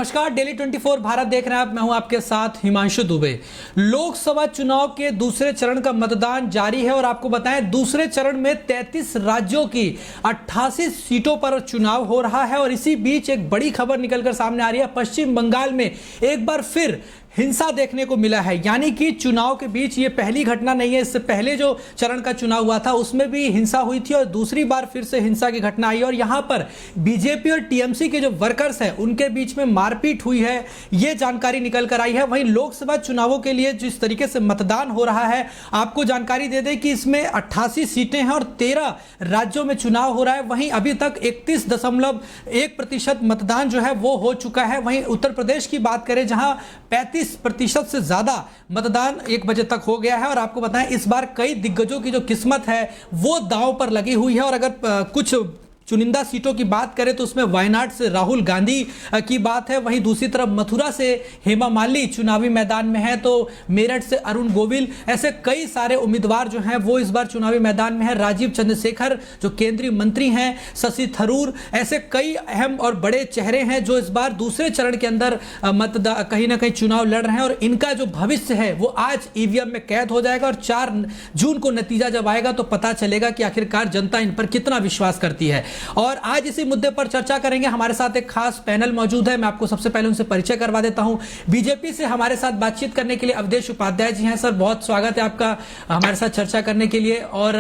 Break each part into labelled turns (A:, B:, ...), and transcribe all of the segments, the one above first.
A: नमस्कार, डेली 24 भारत देख रहे हैं आप। मैं हूं आपके साथ हिमांशु दुबे। लोकसभा चुनाव के दूसरे चरण का मतदान जारी है और आपको बताएं दूसरे चरण में 33 राज्यों की 88 सीटों पर चुनाव हो रहा है। और इसी बीच एक बड़ी खबर निकलकर सामने आ रही है। पश्चिम बंगाल में एक बार फिर हिंसा देखने को मिला है, यानी कि चुनाव के बीच ये पहली घटना नहीं है। इससे पहले जो चरण का चुनाव हुआ था उसमें भी हिंसा हुई थी और दूसरी बार फिर से हिंसा की घटना आई और यहां पर बीजेपी और टीएमसी के जो वर्कर्स हैं उनके बीच में मारपीट हुई है, ये जानकारी निकल कर आई है। वहीं लोकसभा चुनावों के लिए जिस तरीके से मतदान हो रहा है, आपको जानकारी दे दें कि इसमें 88 सीटें हैं और 13 राज्यों में चुनाव हो रहा है। वहीं अभी तक 31.1% मतदान जो है वो हो चुका है। वहीं उत्तर प्रदेश की बात करें जहां 35% से ज्यादा मतदान 1 बजे तक हो गया है। और आपको बताएं इस बार कई दिग्गजों की जो किस्मत है वो दांव पर लगी हुई है। और अगर कुछ चुनिंदा सीटों की बात करें तो उसमें वायनाड से राहुल गांधी की बात है। वहीं दूसरी तरफ मथुरा से हेमा मालिनी चुनावी मैदान में है, तो मेरठ से अरुण गोविल, ऐसे कई सारे उम्मीदवार जो हैं वो इस बार चुनावी मैदान में है। राजीव चंद्रशेखर जो केंद्रीय मंत्री हैं, शशि थरूर, ऐसे कई अहम और बड़े चेहरे हैं जो इस बार दूसरे चरण के अंदर कहीं ना कहीं चुनाव लड़ रहे हैं। और इनका जो भविष्य है वो आज ईवीएम में कैद हो जाएगा और 4 जून को नतीजा जब आएगा तो पता चलेगा कि आखिरकार जनता इन पर कितना विश्वास करती है। और आज इसी मुद्दे पर चर्चा करेंगे। हमारे साथ एक खास पैनल मौजूद है, मैं आपको सबसे पहले उनसे परिचय करवा देता हूं। बीजेपी से हमारे साथ बातचीत करने के लिए अवधेश उपाध्याय जी हैं। सर, बहुत स्वागत है आपका हमारे साथ चर्चा करने के लिए। और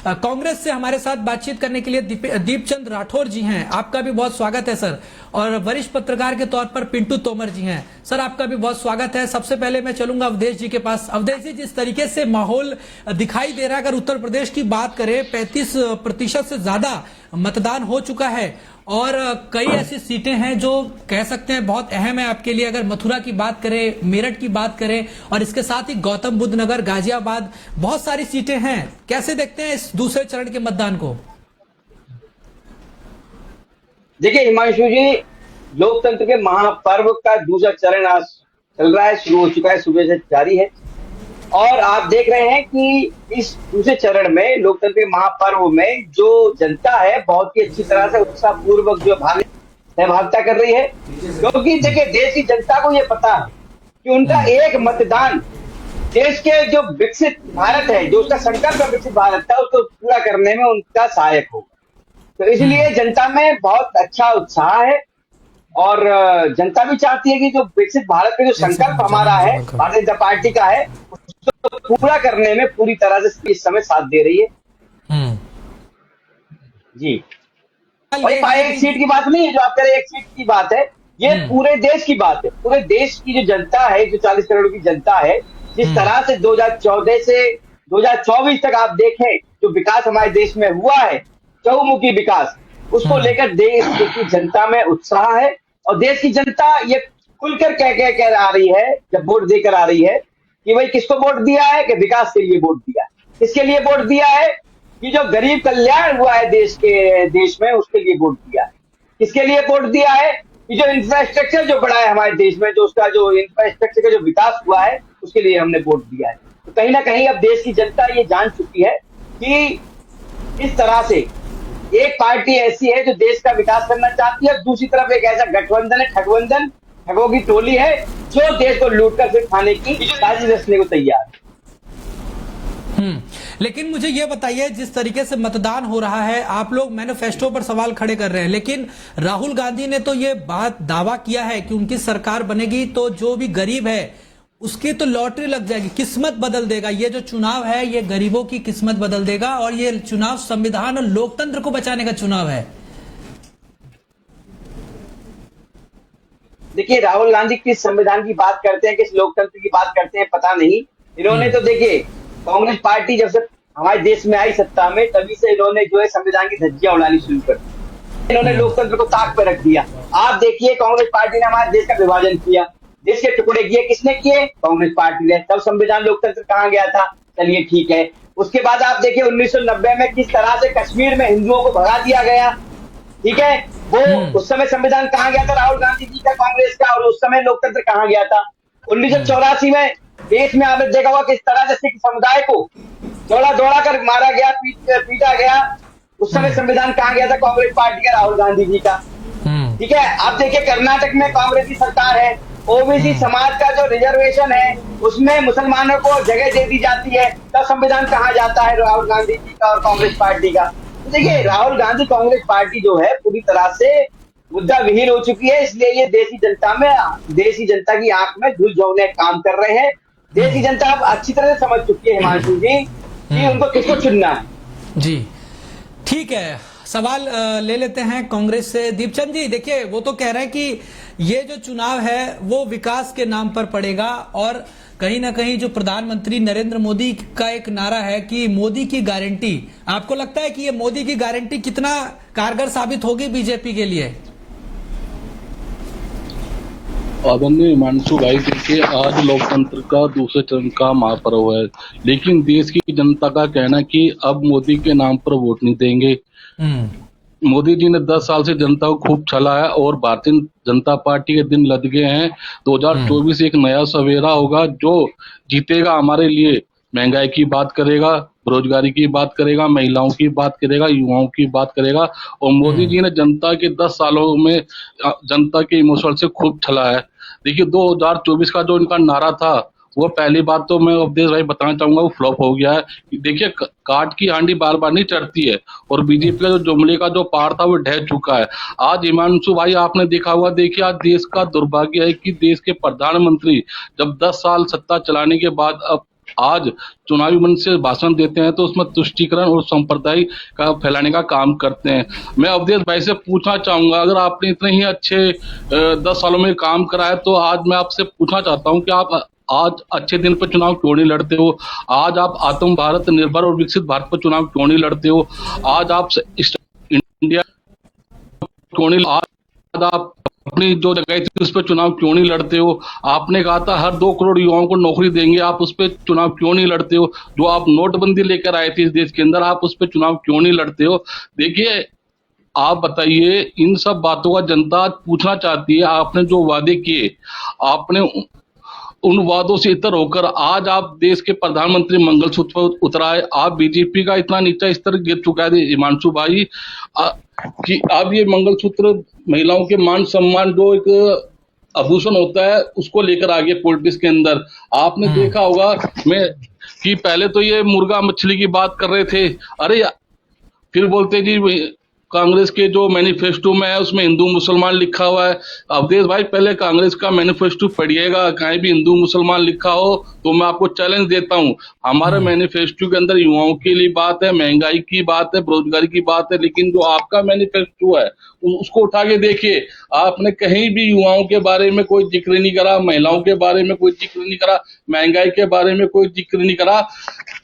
A: कांग्रेस से हमारे साथ बातचीत करने के लिए दीपचंद राठौर जी हैं, आपका भी बहुत स्वागत है सर। और वरिष्ठ पत्रकार के तौर पर पिंटू तोमर जी हैं। सर, आपका भी बहुत स्वागत है। सबसे पहले मैं चलूंगा अवधेश जी के पास। अवधेश जी, जिस तरीके से माहौल दिखाई दे रहा है, अगर उत्तर प्रदेश की बात करें 35% से ज्यादा मतदान हो चुका है और कई ऐसी सीटें हैं जो कह सकते हैं बहुत अहम है आपके लिए। अगर मथुरा की बात करें, मेरठ की बात करें और इसके साथ ही गौतम बुद्ध नगर, गाजियाबाद, बहुत सारी सीटें हैं। कैसे देखते हैं इस दूसरे चरण के मतदान को?
B: देखिए हिमांशु जी, लोकतंत्र के महापर्व का दूसरा चरण आज चल रहा है, शुरू हो चुका है, सुबह से जारी है। और आप देख रहे हैं कि इस दूसरे चरण में लोकतंत्र के महापर्व में जो जनता है बहुत ही अच्छी तरह से उत्साहपूर्वक जो सहभागिता कर रही है। क्योंकि देखिए देश की जनता को ये पता है कि उनका एक मतदान देश के जो विकसित भारत है, जो उसका संकल्प है विकसित भारत है, उसको पूरा करने में उनका सहायक होगा। तो इसलिए जनता में बहुत अच्छा उत्साह है और जनता भी चाहती है कि जो विकसित भारत का जो संकल्प हमारा है, भारतीय जनता पार्टी का है, उसको पूरा करने में पूरी तरह से इस समय साथ दे रही है। जी, और एक सीट की बात नहीं है जो आप कह रहे हैं, एक सीट की बात है, ये पूरे देश की बात है। पूरे देश की जो जनता है, जो 40 करोड़ की जनता है, जिस तरह से 2014 से 2024 तक आप देखें जो विकास हमारे देश में हुआ है, चहुमुखी विकास, उसको लेकर देश की जनता में उत्साह है। और देश की जनता ये खुलकर कह आ रही है, जब वोट देकर आ रही है कि भाई किसको वोट दिया है, कि विकास के लिए वोट दिया है। किसके लिए वोट दिया है कि जो गरीब कल्याण हुआ है देश में, उसके लिए वोट दिया है। किसके लिए वोट दिया है कि जो इंफ्रास्ट्रक्चर जो बढ़ा है हमारे देश में, जो उसका जो इंफ्रास्ट्रक्चर का जो विकास हुआ है, उसके लिए हमने वोट दिया है। तो कहीं ना कहीं अब देश की जनता ये जान चुकी है कि इस तरह से एक पार्टी ऐसी है जो देश का विकास करना चाहती है, दूसरी तरफ एक ऐसा गठबंधन है, ठगों की टोली है जो देश को लूट कर फिर खाने की साजिश रचने को तैयार है।
A: लेकिन मुझे यह बताइए, जिस तरीके से मतदान हो रहा है, आप लोग मैनिफेस्टो पर सवाल खड़े कर रहे हैं, लेकिन राहुल गांधी ने तो ये बात दावा किया है कि उनकी सरकार बनेगी तो जो भी गरीब है उसकी तो लॉटरी लग जाएगी, किस्मत बदल देगा। ये जो चुनाव है ये गरीबों की किस्मत बदल देगा और ये चुनाव संविधान और लोकतंत्र को बचाने का चुनाव है।
B: देखिए राहुल गांधी किस संविधान की बात करते हैं, किस लोकतंत्र की बात करते हैं, पता नहीं। इन्होंने तो देखिए कांग्रेस पार्टी जब से हमारे देश में आई सत्ता में, तभी से इन्होंने जो है संविधान की धज्जियां उड़ानी शुरू कर दी। इन्होंने लोकतंत्र को ताक पर रख दिया। आप देखिए कांग्रेस पार्टी ने हमारे देश का विभाजन किया, देश के टुकड़े किए, किसने किए? कांग्रेस पार्टी ने। तब संविधान लोकतंत्र कहाँ गया था? चलिए ठीक है। उसके बाद आप देखिए 1990 में किस तरह से कश्मीर में हिंदुओं को भगा दिया गया, ठीक है। वो उस समय संविधान कहाँ गया था? राहुल गांधी जी का, कांग्रेस का। और उस समय लोकतंत्र कहाँ गया था? 1984 में देश में आपने देखा होगा किस तरह से सिख समुदाय को दौड़ा कर मारा गया, पीटा गया। उस समय संविधान कहाँ गया था? कांग्रेस पार्टी का, राहुल गांधी जी का। ठीक है, आप देखिए कर्नाटक में कांग्रेस की सरकार है, ओबीसी समाज का जो रिजर्वेशन है उसमें मुसलमानों को जगह दे दी जाती है, तब संविधान कहा जाता है राहुल गांधी जी का और कांग्रेस पार्टी का। तो देखिए राहुल गांधी कांग्रेस पार्टी जो है पूरी तरह से मुद्दा विहीन हो चुकी है, इसलिए ये देसी जनता की आंख में धूल झोंकने का काम कर रहे हैं। देसी जनता अब अच्छी तरह से समझ चुकी है हिमांशु जी कि उनको किसको चुनना है।
A: जी ठीक है, सवाल ले लेते हैं कांग्रेस से। दीपचंद जी देखिए, वो तो कह रहे हैं कि ये जो चुनाव है वो विकास के नाम पर पड़ेगा, और कहीं ना कहीं जो प्रधानमंत्री नरेंद्र मोदी का एक नारा है कि मोदी की गारंटी, आपको लगता है कि ये मोदी की गारंटी कितना कारगर साबित होगी बीजेपी के लिए?
C: आदरणीय हिमांशु भाई, देखिए आज लोकतंत्र का दूसरे चरण का महापर्व है, लेकिन देश की जनता का कहना है कि अब मोदी के नाम पर वोट नहीं देंगे। मोदी जी ने 10 साल से जनता को खूब छला है और भारतीय जनता पार्टी के दिन लद गए हैं। 2024 एक नया सवेरा होगा, जो जीतेगा हमारे लिए महंगाई की बात करेगा, बेरोजगारी की बात करेगा, महिलाओं की बात करेगा, युवाओं की बात करेगा। और मोदी जी ने जनता के 10 सालों में जनता के इमोशनल से खूब छला है। देखिए 2024 का जो इनका नारा था, वो पहली बात तो मैं अवधेश भाई बताना चाहूंगा वो फ्लॉप हो गया है। देखिए काट की हांडी बार बार नहीं चढ़ती है, और बीजेपी का जो जुमले का जो पहाड़ था वो ढह चुका है। आज हिमांशु भाई आपने देखा हुआ, देखिए आज देश का दुर्भाग्य है कि देश के प्रधानमंत्री जब 10 साल सत्ता चलाने के बाद अब आज चुनावी मंच से भाषण देते हैं तो उसमें तुष्टीकरण और संप्रदाय का फैलाने का काम करते हैं। मैं अवधेश भाई से पूछना चाहूंगा, अगर आपने इतने ही अच्छे 10 सालों में काम करा है, तो आज मैं आपसे पूछना चाहता हूं कि आप आज अच्छे दिन पर चुनाव क्यों नहीं लड़ते हो? आज आप आत्म भारत निर्भर और विकसित भारत पर चुनाव क्यों नहीं लड़ते हो? आज आप इंडिया क्यों नहीं, आज आप अपनी जो जगह थी उस पर चुनाव क्यों नहीं लड़ते हो? आपने कहा था हर 2 करोड़ युवाओं को नौकरी देंगे, आप उस पर चुनाव क्यों नहीं लड़ते हो? जो आप नोटबंदी लेकर आए थे इस देश के अंदर, आप उस पर चुनाव क्यों नहीं लड़ते हो? देखिए आप बताइए, इन सब बातों का जनता पूछना चाहती है। आपने जो वादे किए, आपने उन वादों से इतर होकर आज आप देश के प्रधानमंत्री मंगलसूत्र पर उतरा है। आप बीजेपी का इतना नीचा स्तर गिर चुका है हिमांशु भाई कि अब ये मंगलसूत्र महिलाओं के मान सम्मान जो एक आभूषण होता है उसको लेकर आगे पॉलिटिक्स के अंदर। आपने देखा होगा कि पहले तो ये मुर्गा मछली की बात कर रहे थे, अरे फिर बोलते जी कांग्रेस के जो मैनिफेस्टो में है उसमें हिंदू मुसलमान लिखा हुआ है। अवधेश भाई पहले कांग्रेस का मैनिफेस्टो पढ़िएगा, कहीं भी हिंदू मुसलमान लिखा हो तो मैं आपको चैलेंज देता हूं। हमारे मैनिफेस्टो के अंदर युवाओं के लिए बात है, महंगाई की बात है, बेरोजगारी की बात है, लेकिन जो आपका मैनिफेस्टो है उसको उठा के देखिए, आपने कहीं भी युवाओं के बारे में कोई जिक्र नहीं करा, महिलाओं के बारे में कोई जिक्र नहीं करा, महंगाई के बारे में कोई जिक्र नहीं करा।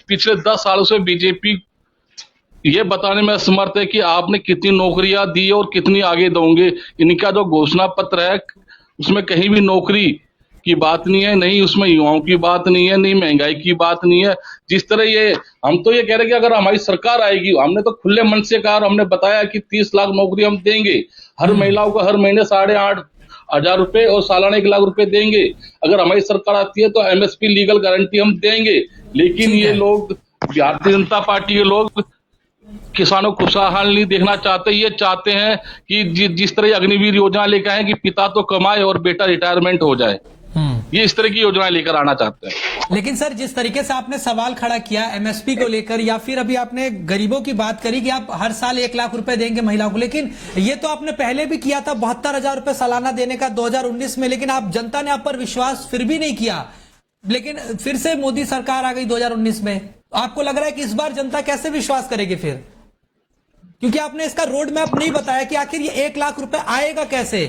C: पिछले 10 सालों से बीजेपी ये बताने में असमर्थ है कि आपने कितनी नौकरियां दी और कितनी आगे दोगे। इनका जो घोषणा पत्र है उसमें कहीं भी नौकरी की बात नहीं है, नहीं उसमें युवाओं की बात नहीं है, नहीं महंगाई की बात नहीं है। जिस तरह ये हम तो ये कह रहे हैं कि अगर हमारी सरकार आएगी, हमने तो खुले मन से कहा और हमने बताया कि 30 लाख नौकरी हम देंगे, हर महिलाओं को हर महीने 8,500 रुपए और सालाना 1 लाख रुपए देंगे। अगर हमारी सरकार आती है तो MSP लीगल गारंटी हम देंगे। लेकिन ये लोग, भारतीय जनता पार्टी के लोग किसानों को खुशहाल नहीं देखना चाहते। ये चाहते हैं कि जिस तरह अग्निवीर योजना लेकर आए कि पिता तो कमाए और बेटा रिटायरमेंट हो जाए, ये इस तरह की योजना लेकर आना चाहते हैं।
A: लेकिन सर जिस तरीके से आपने सवाल खड़ा किया MSP को लेकर, या फिर अभी आपने गरीबों की बात करी कि आप हर साल 1 लाख रुपए देंगे महिलाओं को, लेकिन ये तो आपने पहले भी किया था 72,000 रुपए सालाना देने का 2019 में, लेकिन आप जनता ने आप पर विश्वास फिर भी नहीं किया। लेकिन फिर से मोदी सरकार आ गई 2019 में, आपको लग रहा है कि इस बार जनता कैसे विश्वास करेगी फिर? क्योंकि आपने इसका रोड मैप नहीं बताया कि आखिर ये 1 लाख रुपए आएगा कैसे।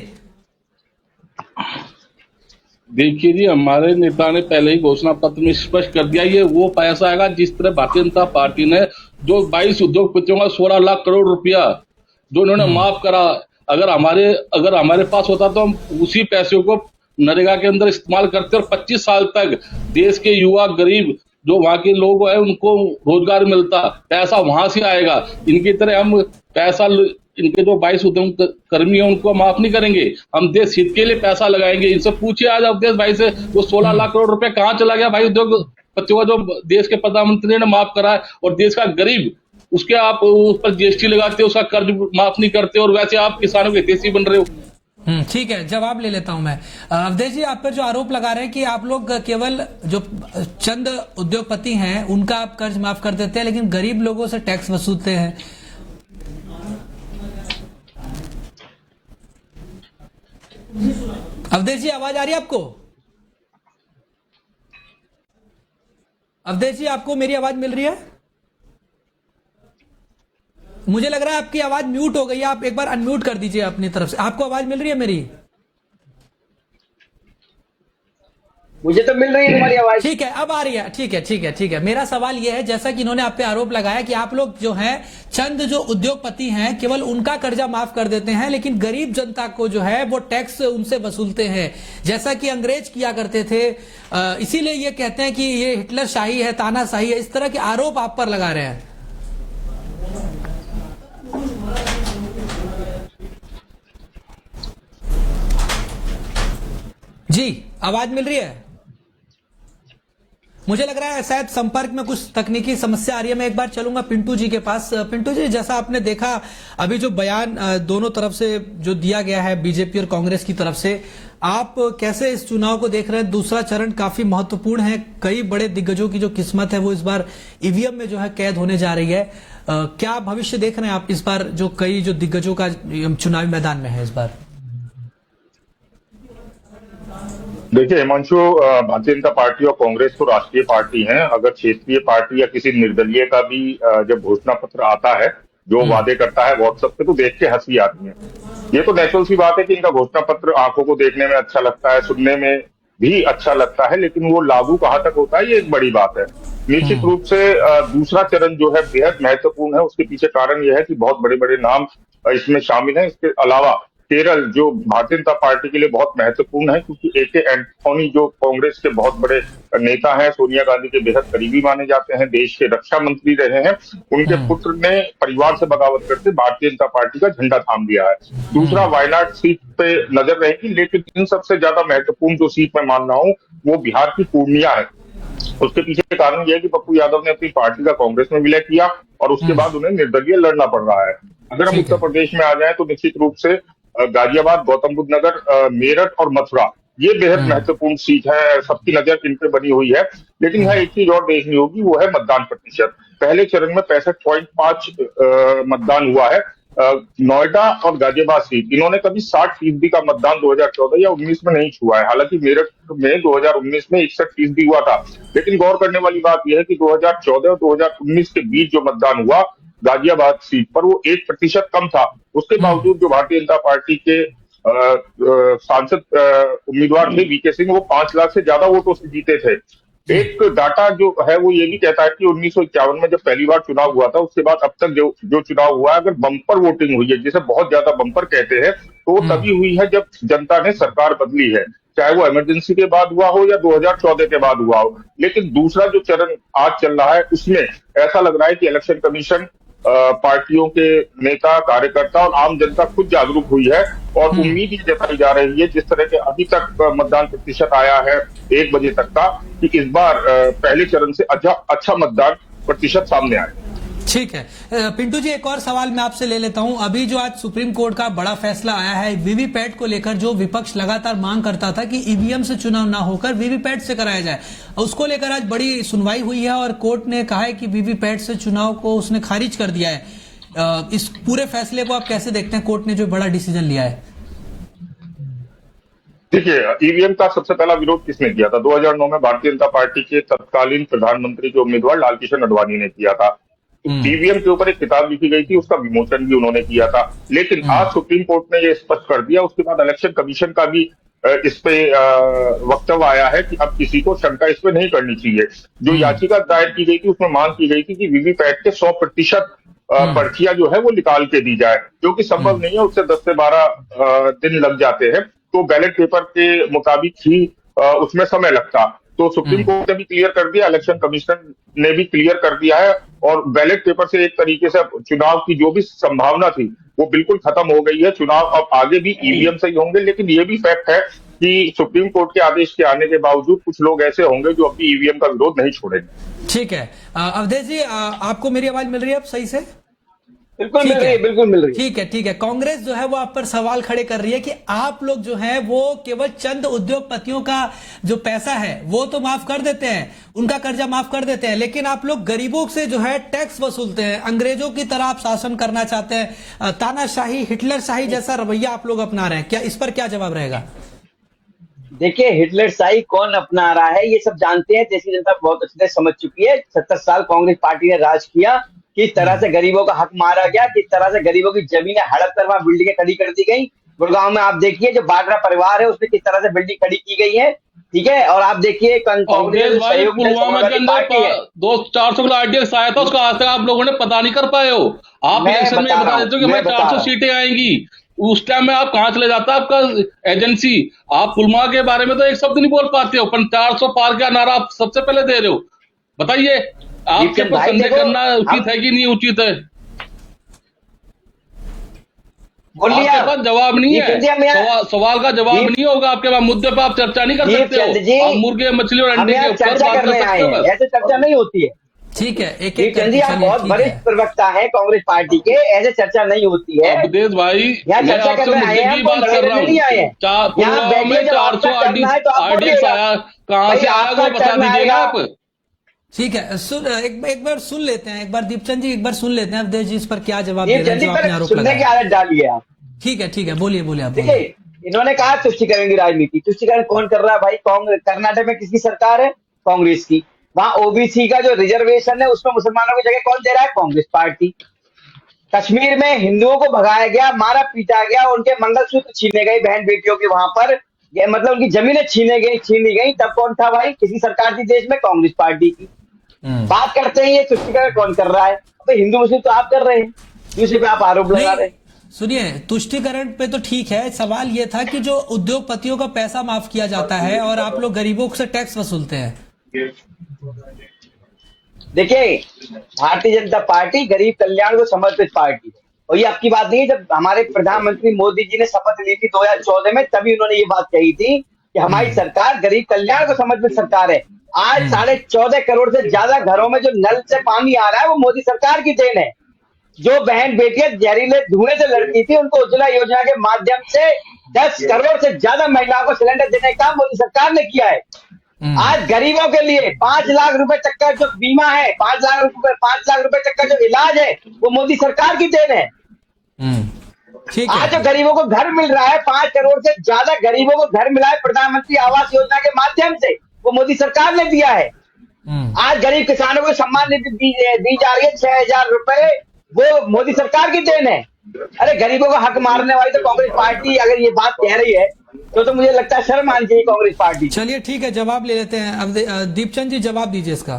C: देखिए जी, हमारे नेता ने पहले ही घोषणा पत्र में स्पष्ट कर दिया, ये वो पैसा आएगा जिस तरह भारतीय जनता पार्टी ने जो 22 उद्योगपतियों का 16 लाख करोड़ रुपया जो उन्होंने माफ करा, अगर हमारे पास होता तो हम उसी पैसे को नरेगा के अंदर इस्तेमाल करते और 25 साल तक देश के युवा गरीब जो वहां के लोग हैं उनको रोजगार मिलता, पैसा वहां से आएगा। इनकी तरह हम पैसा, इनके जो 22 उद्यम कर्मी है उनको माफ नहीं करेंगे, हम देश हित के लिए पैसा लगाएंगे। इनसे पूछिए आज अवधेश भाई से, वो 16 लाख करोड़ रुपए कहाँ चला गया भाई उद्योगपतियों का जो देश के प्रधानमंत्री ने माफ करा है। और देश का गरीब, उसके आप उस पर GST लगाते हो, उसका कर्ज माफ नहीं करते, और वैसे आप किसानों के हितैषी बन रहे हो।
A: ठीक है, जवाब ले लेता हूं मैं। अवधेश जी, आप पर जो आरोप लगा रहे हैं कि आप लोग केवल जो चंद उद्योगपति हैं उनका आप कर्ज माफ कर देते हैं, लेकिन गरीब लोगों से टैक्स वसूलते हैं। अवधेश जी, आवाज आ रही है आपको? अवधेश जी, आपको मेरी आवाज मिल रही है? मुझे लग रहा है आपकी आवाज म्यूट हो गई है, आप एक बार अनम्यूट कर दीजिए अपनी तरफ से। आपको आवाज मिल रही है मेरी?
B: मुझे तो मिल रही है तुम्हारी आवाज।
A: ठीक है, अब आ रही है। ठीक है, ठीक है, ठीक है। मेरा सवाल यह है, जैसा कि इन्होंने आप पे आरोप लगाया कि आप लोग जो हैं चंद जो उद्योगपति हैं केवल उनका कर्जा माफ कर देते हैं, लेकिन गरीब जनता को जो है वो टैक्स उनसे वसूलते हैं, जैसा कि अंग्रेज किया करते थे। इसीलिए ये कहते हैं कि ये हिटलर शाही है, तानाशाही है। इस तरह के आरोप आप पर लगा रहे हैं। जी, आवाज मिल रही है? मुझे लग रहा है शायद संपर्क में कुछ तकनीकी समस्या आ रही है। मैं एक बार चलूंगा पिंटू जी के पास। पिंटू जी, जैसा आपने देखा अभी जो बयान दोनों तरफ से जो दिया गया है, बीजेपी और कांग्रेस की तरफ से, आप कैसे इस चुनाव को देख रहे हैं? दूसरा चरण काफी महत्वपूर्ण है। कई बड़े दिग्गजों की जो किस्मत है वो इस बार ईवीएम में जो है कैद होने जा रही है। क्या भविष्य देख रहे हैं आप इस बार, जो कई जो दिग्गजों का चुनावी मैदान में है इस बार?
D: देखिए हिमांशु, भारतीय जनता पार्टी और कांग्रेस तो राष्ट्रीय पार्टी हैं। अगर क्षेत्रीय पार्टी या किसी निर्दलीय का भी जब घोषणा पत्र आता है, जो वादे करता है व्हाट्सएप पे, तो देख के हंसी आती है। ये तो नेचुरल सी बात है कि इनका घोषणा पत्र आंखों को देखने में अच्छा लगता है, सुनने में भी अच्छा लगता है, लेकिन वो लागू कहाँ तक होता है ये एक बड़ी बात है। निश्चित रूप से दूसरा चरण जो है बेहद महत्वपूर्ण है। उसके पीछे कारण यह है कि बहुत बड़े बड़े नाम इसमें शामिल हैं। इसके अलावा केरल जो भारतीय जनता पार्टी के लिए बहुत महत्वपूर्ण है, क्योंकि ए.के. एंटोनी जो कांग्रेस के बहुत बड़े नेता हैं, सोनिया गांधी के बेहद करीबी माने जाते हैं, देश के रक्षा मंत्री रहे हैं, उनके पुत्र ने परिवार से बगावत करके भारतीय जनता पार्टी का झंडा थाम लिया है। दूसरा, वायनाड सीट पे नजर रहेगी, लेकिन इन सबसे ज्यादा महत्वपूर्ण जो सीट मैं मान रहा हूँ वो बिहार की पूर्णिया है। उसके पीछे कारण यह है कि पप्पू यादव ने अपनी पार्टी का कांग्रेस में विलय किया और उसके बाद उन्हें निर्दलीय लड़ना पड़ रहा है। अगर हम उत्तर प्रदेश में आ जाए तो निश्चित रूप से गाजियाबाद, गौतम बुद्ध नगर, मेरठ और मथुरा, ये बेहद महत्वपूर्ण सीट है। सबकी नजर इन पे बनी हुई है। लेकिन यहाँ एक चीज और देखनी होगी, वो है मतदान प्रतिशत। पहले चरण में 65.5 मतदान हुआ है। नोएडा और गाजियाबाद सीट, इन्होंने कभी 60% का मतदान 2014 या 19 में नहीं छुआ है। हालांकि मेरठ में 2019 में 61% हुआ था। लेकिन गौर करने वाली बात यह है कि 2014 और 2019 के बीच जो मतदान हुआ गाजियाबाद सीट पर, वो 1% कम था। उसके बावजूद जो भारतीय जनता पार्टी के सांसद उम्मीदवार थे वीके सिंह, वो 5 लाख से ज्यादा वोटों से जीते थे। एक डाटा जो है वो ये भी कहता है कि 1951 में जब पहली बार चुनाव हुआ था, उसके बाद अब तक जो चुनाव हुआ है, अगर बम्पर वोटिंग हुई है, जिसे बहुत ज्यादा बम्पर कहते हैं, तो तभी हुई है जब जनता ने सरकार बदली है, चाहे वो इमरजेंसी के बाद हुआ हो या 2014 के बाद हुआ हो। लेकिन दूसरा जो चरण आज चल रहा है, उसमें ऐसा लग रहा है कि इलेक्शन कमीशन, पार्टियों के नेता, कार्यकर्ता और आम जनता खुद जागरूक हुई है और उम्मीद ये जताई जा रही है, जिस तरह के अभी तक मतदान प्रतिशत आया है 1 बजे तक का, कि इस बार पहले चरण से अच्छा मतदान प्रतिशत सामने आए।
A: ठीक है पिंटू जी, एक और सवाल मैं आपसे ले लेता हूं। अभी जो आज सुप्रीम कोर्ट का बड़ा फैसला आया है वीवीपैट को लेकर, जो विपक्ष लगातार मांग करता था कि ईवीएम से चुनाव ना होकर वीवीपैट से कराया जाए, उसको लेकर आज बड़ी सुनवाई हुई है और कोर्ट ने कहा है कि वीवीपैट से चुनाव को उसने खारिज कर दिया है। इस पूरे फैसले को आप कैसे देखते हैं, कोर्ट ने जो बड़ा डिसीजन लिया है? देखिए,
D: ईवीएम का सबसे पहला विरोध किसने किया था? 2009 में भारतीय जनता पार्टी के तत्कालीन प्रधानमंत्री के उम्मीदवार लालकृष्ण आडवाणी ने किया था। ईवीएम के ऊपर एक किताब लिखी गई थी, उसका विमोचन भी उन्होंने किया था। लेकिन आज सुप्रीम कोर्ट ने ये स्पष्ट कर दिया, उसके बाद इलेक्शन कमीशन का भी इस पे वक्तव्य आया है कि अब किसी को शंका इस पे नहीं करनी चाहिए। जो याचिका दायर की गई थी उसमें मांग की गई थी कि वीवीपैट के 100% पर्चियां जो है वो निकाल के दी जाए, जो कि संभव नहीं है। उससे 10 से 12 दिन लग जाते हैं, तो बैलेट पेपर के मुताबिक ही उसमें समय लगता। तो सुप्रीम कोर्ट ने भी क्लियर कर दिया, इलेक्शन कमीशन ने भी क्लियर कर दिया है, और बैलेट पेपर से एक तरीके से चुनाव की जो भी संभावना थी वो बिल्कुल खत्म हो गई है। चुनाव अब आगे भी ईवीएम से ही होंगे। लेकिन ये भी फैक्ट है कि सुप्रीम कोर्ट के आदेश के आने के बावजूद कुछ लोग ऐसे होंगे जो अपनी ईवीएम का विरोध नहीं छोड़ेंगे।
A: ठीक है, अवधेश जी, आपको मेरी आवाज मिल रही है अब सही से?
B: बिल्कुल मिल
A: ठीक
B: रही है,
A: है,
B: बिल्कुल मिल रही है।
A: ठीक है। कांग्रेस जो है वो आप पर सवाल खड़े कर रही है कि आप लोग जो है वो केवल चंद उद्योगपतियों का जो पैसा है वो तो माफ कर देते हैं, उनका कर्जा माफ कर देते हैं, लेकिन आप लोग गरीबों से जो है टैक्स वसूलते हैं, अंग्रेजों की तरह आप शासन करना चाहते हैं, तानाशाही, हिटलरशाही जैसा रवैया आप लोग अपना रहे हैं। क्या इस पर क्या जवाब रहेगा?
B: देखिए, हिटलर शाही कौन अपना रहा है ये सब जानते हैं, देश की जनता बहुत अच्छी तरह समझ चुकी है। 70 साल कांग्रेस पार्टी ने राज किया, किस तरह से गरीबों का हक मारा गया, किस तरह से गरीबों की जमीनें हड़प कर वहां बिल्डिंगें खड़ी कर दी गई। गुड़गांव में आप देखिए जो बाड्रा परिवार है उसमें किस तरह से बिल्डिंग खड़ी की गई है, ठीक है। और आप देखिए
C: अवधेश भाई, पुलवामा के अंदर दो 400 किलो आरडीएक्स आया था, उसका आज तक आप लोगों ने पता नहीं कर पाए हो। आप इलेक्शन में बता देते हो कि हमारे 400 सीटें आएंगी, उस टाइम में आप कहां चले जाता आपका एजेंसी। आप पुलवामा के बारे में तो एक शब्द नहीं बोल पाते हो, पर 400 पार का नारा आप सबसे पहले दे रहे हो। बताइए, आपके पर संदेह करना उचित है कि नहीं उचित है? आपके पास जवाब नहीं है, सवाल का जवाब नहीं होगा आपके पास, मुद्दे पर आप चर्चा नहीं कर सकते हो। आप मुर्गे, मछली और अंडे के ऊपर बात कर सकते हो,
B: ऐसे चर्चा नहीं होती है।
A: ठीक है, एक
B: जी, आप बहुत वरिष्ठ प्रवक्ता है कांग्रेस पार्टी के, ऐसे चर्चा नहीं होती है।
C: अवधेश भाई,
B: यहाँ चर्चा करने आए हैं,
C: बात कर रहा हूँ। पुलवामा में 400 आरडीएक्स आया, कहाँ से आया वो बता दीजिएगा आप।
A: ठीक है, एक बार सुन लेते हैं, एक बार दीपचंद जी एक बार सुन लेते हैं अवधेश जी इस पर क्या जवाब दे रहे हैं जो आपने आरोप लगाया।
B: की आदत डाली है आप।
A: ठीक है, बोलिए आप।
B: देखिए, इन्होंने कहा तुष्टिकरण की राजनीति। तुष्टिकरण कौन कर रहा है भाई? कांग्रेस। कर्नाटक में किसकी सरकार है? कांग्रेस की। वहां ओबीसी का जो रिजर्वेशन है उसमें मुसलमानों की जगह कौन दे रहा है? कांग्रेस पार्टी। कश्मीर में हिंदुओं को भगाया गया, मारा पीटा गया, उनके मंगलसूत्र छीने गए बहन बेटियों के वहां पर, मतलब उनकी जमीनें छीनी गई, तब कौन था भाई? किसी सरकार थी देश में? कांग्रेस पार्टी की। बात करते हैं ये तुष्टिकरण कौन कर रहा है? अबे हिंदू मुस्लिम तो आप कर रहे हैं, दूसरे पे आप आरोप लगा रहे हैं।
A: सुनिए, तुष्टिकरण पे तो ठीक है, सवाल ये था कि जो उद्योगपतियों का पैसा माफ किया जाता है और आप लोग गरीबों से टैक्स वसूलते हैं।
B: देखिए, भारतीय जनता पार्टी गरीब कल्याण को समर्पित पार्टी है, और ये आपकी बात नहीं है। जब हमारे प्रधानमंत्री मोदी जी ने शपथ ली थी 2014 में, तभी उन्होंने ये बात कही थी कि हमारी सरकार गरीब कल्याण को समर्पित सरकार है। आज 14.5 करोड़ से ज्यादा घरों में जो नल से पानी आ रहा है वो मोदी सरकार की देन है। जो बहन बेटियां जहरीले धुएं से लड़ती थी उनको उज्ज्वला योजना के माध्यम से 10 करोड़ से ज्यादा महिलाओं को सिलेंडर देने का काम मोदी सरकार ने किया है। आज गरीबों के लिए 5 लाख रुपए तक का जो बीमा है, 5 लाख रुपए तक का जो इलाज है, वो मोदी सरकार की देन है। आज जो गरीबों को घर मिल रहा है, 5 करोड़ से ज्यादा गरीबों को घर मिला है प्रधानमंत्री आवास योजना के माध्यम से, वो मोदी सरकार ने दिया है। आज गरीब किसानों को सम्मान निधि दी जा रही है 6,000 रुपए, वो मोदी सरकार की देन है। अरे गरीबों का हक मारने वाली तो कांग्रेस पार्टी अगर ये बात कह रही है तो मुझे लगता है शर्म आनी चाहिए कांग्रेस पार्टी।
A: चलिए ठीक है, जवाब ले लेते हैं। अब दीपचंद जी जवाब दीजिए इसका।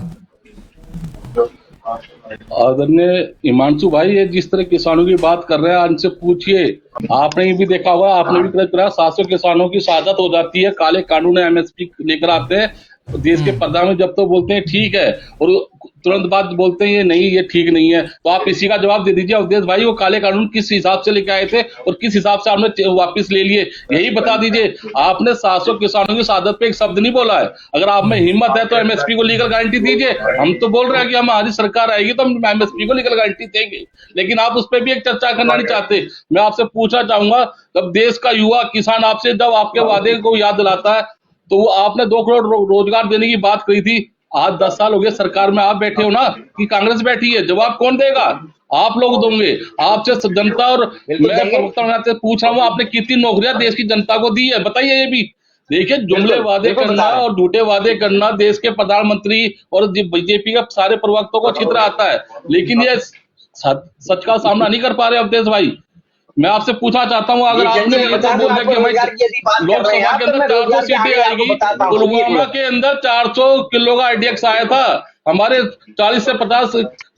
C: आदरणीय हिमांशु भाई, ये जिस तरह किसानों की बात कर रहे हैं उनसे पूछिए। आपने भी देखा होगा, आपने भी करा, 700 किसानों की शहादत हो जाती है, काले कानून एमएसपी लेकर आते हैं, देश के प्रधानमंत्री जब तो बोलते हैं ठीक है और तुरंत बाद बोलते हैं ये नहीं, ये ठीक नहीं है। तो आप इसी का जवाब दे दीजिए अवधेश भाई, वो काले कानून किस हिसाब से लेके आए थे और किस हिसाब से आपने वापस ले लिए, यही बता दीजिए। आपने 700 किसानों की शहादत पे एक शब्द नहीं बोला है। अगर आप में हिम्मत है तो एमएसपी को लीगल गारंटी दीजिए। हम तो बोल रहे हैं कि हमारी सरकार आएगी तो हम एमएसपी को लीगल गारंटी देंगे, लेकिन आप उस पर भी एक चर्चा करना नहीं चाहते। मैं आपसे पूछना चाहूंगा, जब देश का युवा किसान आपसे जब आपके वादे को याद दिलाता है तो वो आपने 2 करोड़ रोजगार देने की बात कही थी, आज 10 साल हो गए सरकार में आप बैठे हो ना कि कांग्रेस बैठी है, जवाब कौन देगा? आप लोग दोगे। आपसे जनता और मैं प्रवक्ता पूछ रहा हूँ, आपने कितनी नौकरियां देश की जनता को दी है, बताइए ये भी। देखिए, जुमले वादे करना और झूठे वादे करना देश के प्रधानमंत्री और बीजेपी का सारे प्रवक्तों को अच्छी तरह आता है, लेकिन ये सच का सामना नहीं कर पा रहे अवधेश भाई। मैं आपसे पूछना चाहता हूँ, अगर आपने ये तो बोल दिया कि हमारी लोकसभा के अंदर 400 सीटें आएगी, पुलवामा के अंदर 400 किलो का आरडीएक्स आया था, हमारे 40 से 50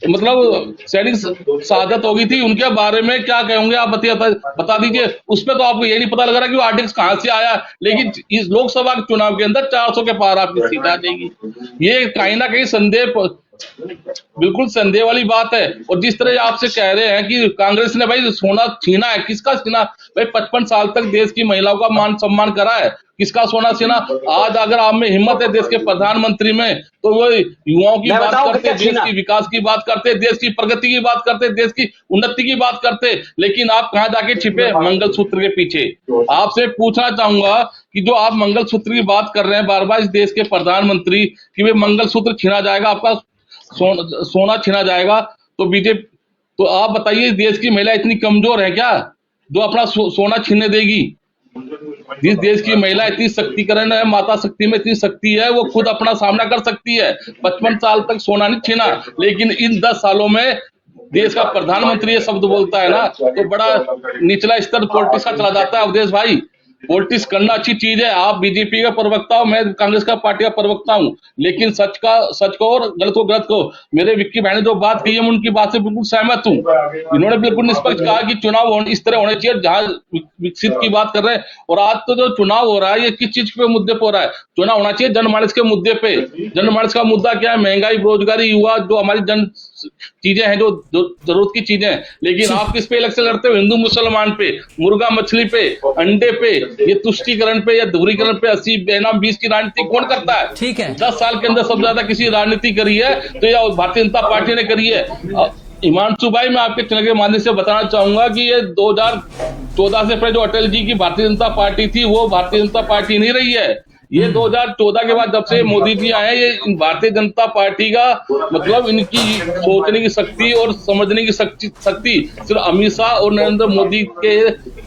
C: मतलब सैनिक शहादत हो गई थी, उनके बारे में क्या कहोगे आप? बता दीजिए। उसमें तो आपको ये नहीं पता लग रहा कि वो आरडीएक्स कहां से आया, लेकिन इस लोकसभा के चुनाव के अंदर 400 के पार आपकी सीट आ जाएगी। ये कहीं ना कहीं संदेह बिल्कुल संदेह वाली बात है। और जिस तरह आपसे कह रहे हैं कि कांग्रेस ने भाई सोना छीना है, किसका छीना? भाई 55 साल तक देश की महिलाओं का मान सम्मान करा है, किसका सोना छीना? आज अगर आप में हिम्मत है देश के प्रधानमंत्री में, तो वो युवाओं की बात करते, देश की विकास की बात करते, देश की प्रगति की बात करते, देश की उन्नति की बात करते, लेकिन आप कहां जाके छिपे? मंगलसूत्र के पीछे। आपसे पूछना चाहूंगा कि जो आप मंगलसूत्र की बात कर रहे हैं बार बार इस देश के प्रधानमंत्री, कि वे मंगलसूत्र छीना जाएगा, आपका सोना छीना जाएगा, तो बीजेपी, तो आप बताइए देश की महिला इतनी कमजोर है क्या जो अपना सोना छीनने देगी? जिस देश की महिला इतनी शक्तिकरण है, माता शक्ति में इतनी शक्ति है, वो खुद अपना सामना कर सकती है। 55 साल तक सोना नहीं छीना, लेकिन इन 10 सालों में देश का प्रधानमंत्री ये शब्द बोलता है ना, तो बड़ा निचला स्तर पॉलिटिक्स का चला जाता है अवधेश भाई। पॉलिटिक्स करना अच्छी चीज है, आप बीजेपी का प्रवक्ता हो, मैं कांग्रेस का पार्टी का प्रवक्ता हूं, लेकिन सच को और गलत को गलत को। मेरे विक्की भाई ने जो बात कही है मैं उनकी बात से बिल्कुल सहमत हूं। इन्होंने बिल्कुल निष्पक्ष कहा कि चुनाव इस तरह होने चाहिए जहां विकसित की बात कर रहे हैं। और आज तो जो चुनाव हो रहा है ये किस चीज पे मुद्दे पे हो रहा है? चुनाव होना चाहिए जनमानस के मुद्दे पे। जनमानस का मुद्दा क्या है? महंगाई, बेरोजगारी, युवा, जो हमारी जन चीजें हैं, जो जरूरत की चीजें हैं। लेकिन आप किस पे इलेक्शन लड़ते हो? हिंदू मुसलमान पे, मुर्गा मछली पे, अंडे पे, ये तुष्टीकरण पे या ध्रुवीकरण पे 80 बनाम 20 की राजनीति कौन करता है?
A: ठीक है।
C: 10 साल के अंदर सबसे ज्यादा किसी राजनीति करी है तो यह भारतीय जनता पार्टी ने करी है। हिमांशु भाई, मैं आपके चैनल के माध्यम से बताना चाहूंगा कि ये 2014 से पहले जो अटल जी की भारतीय जनता पार्टी थी, वो भारतीय जनता पार्टी नहीं रही है। ये 2014 के बाद जब से मोदी जी आए, ये भारतीय जनता पार्टी का मतलब इनकी सोचने की शक्ति और समझने की शक्ति सिर्फ अमित शाह और नरेंद्र मोदी के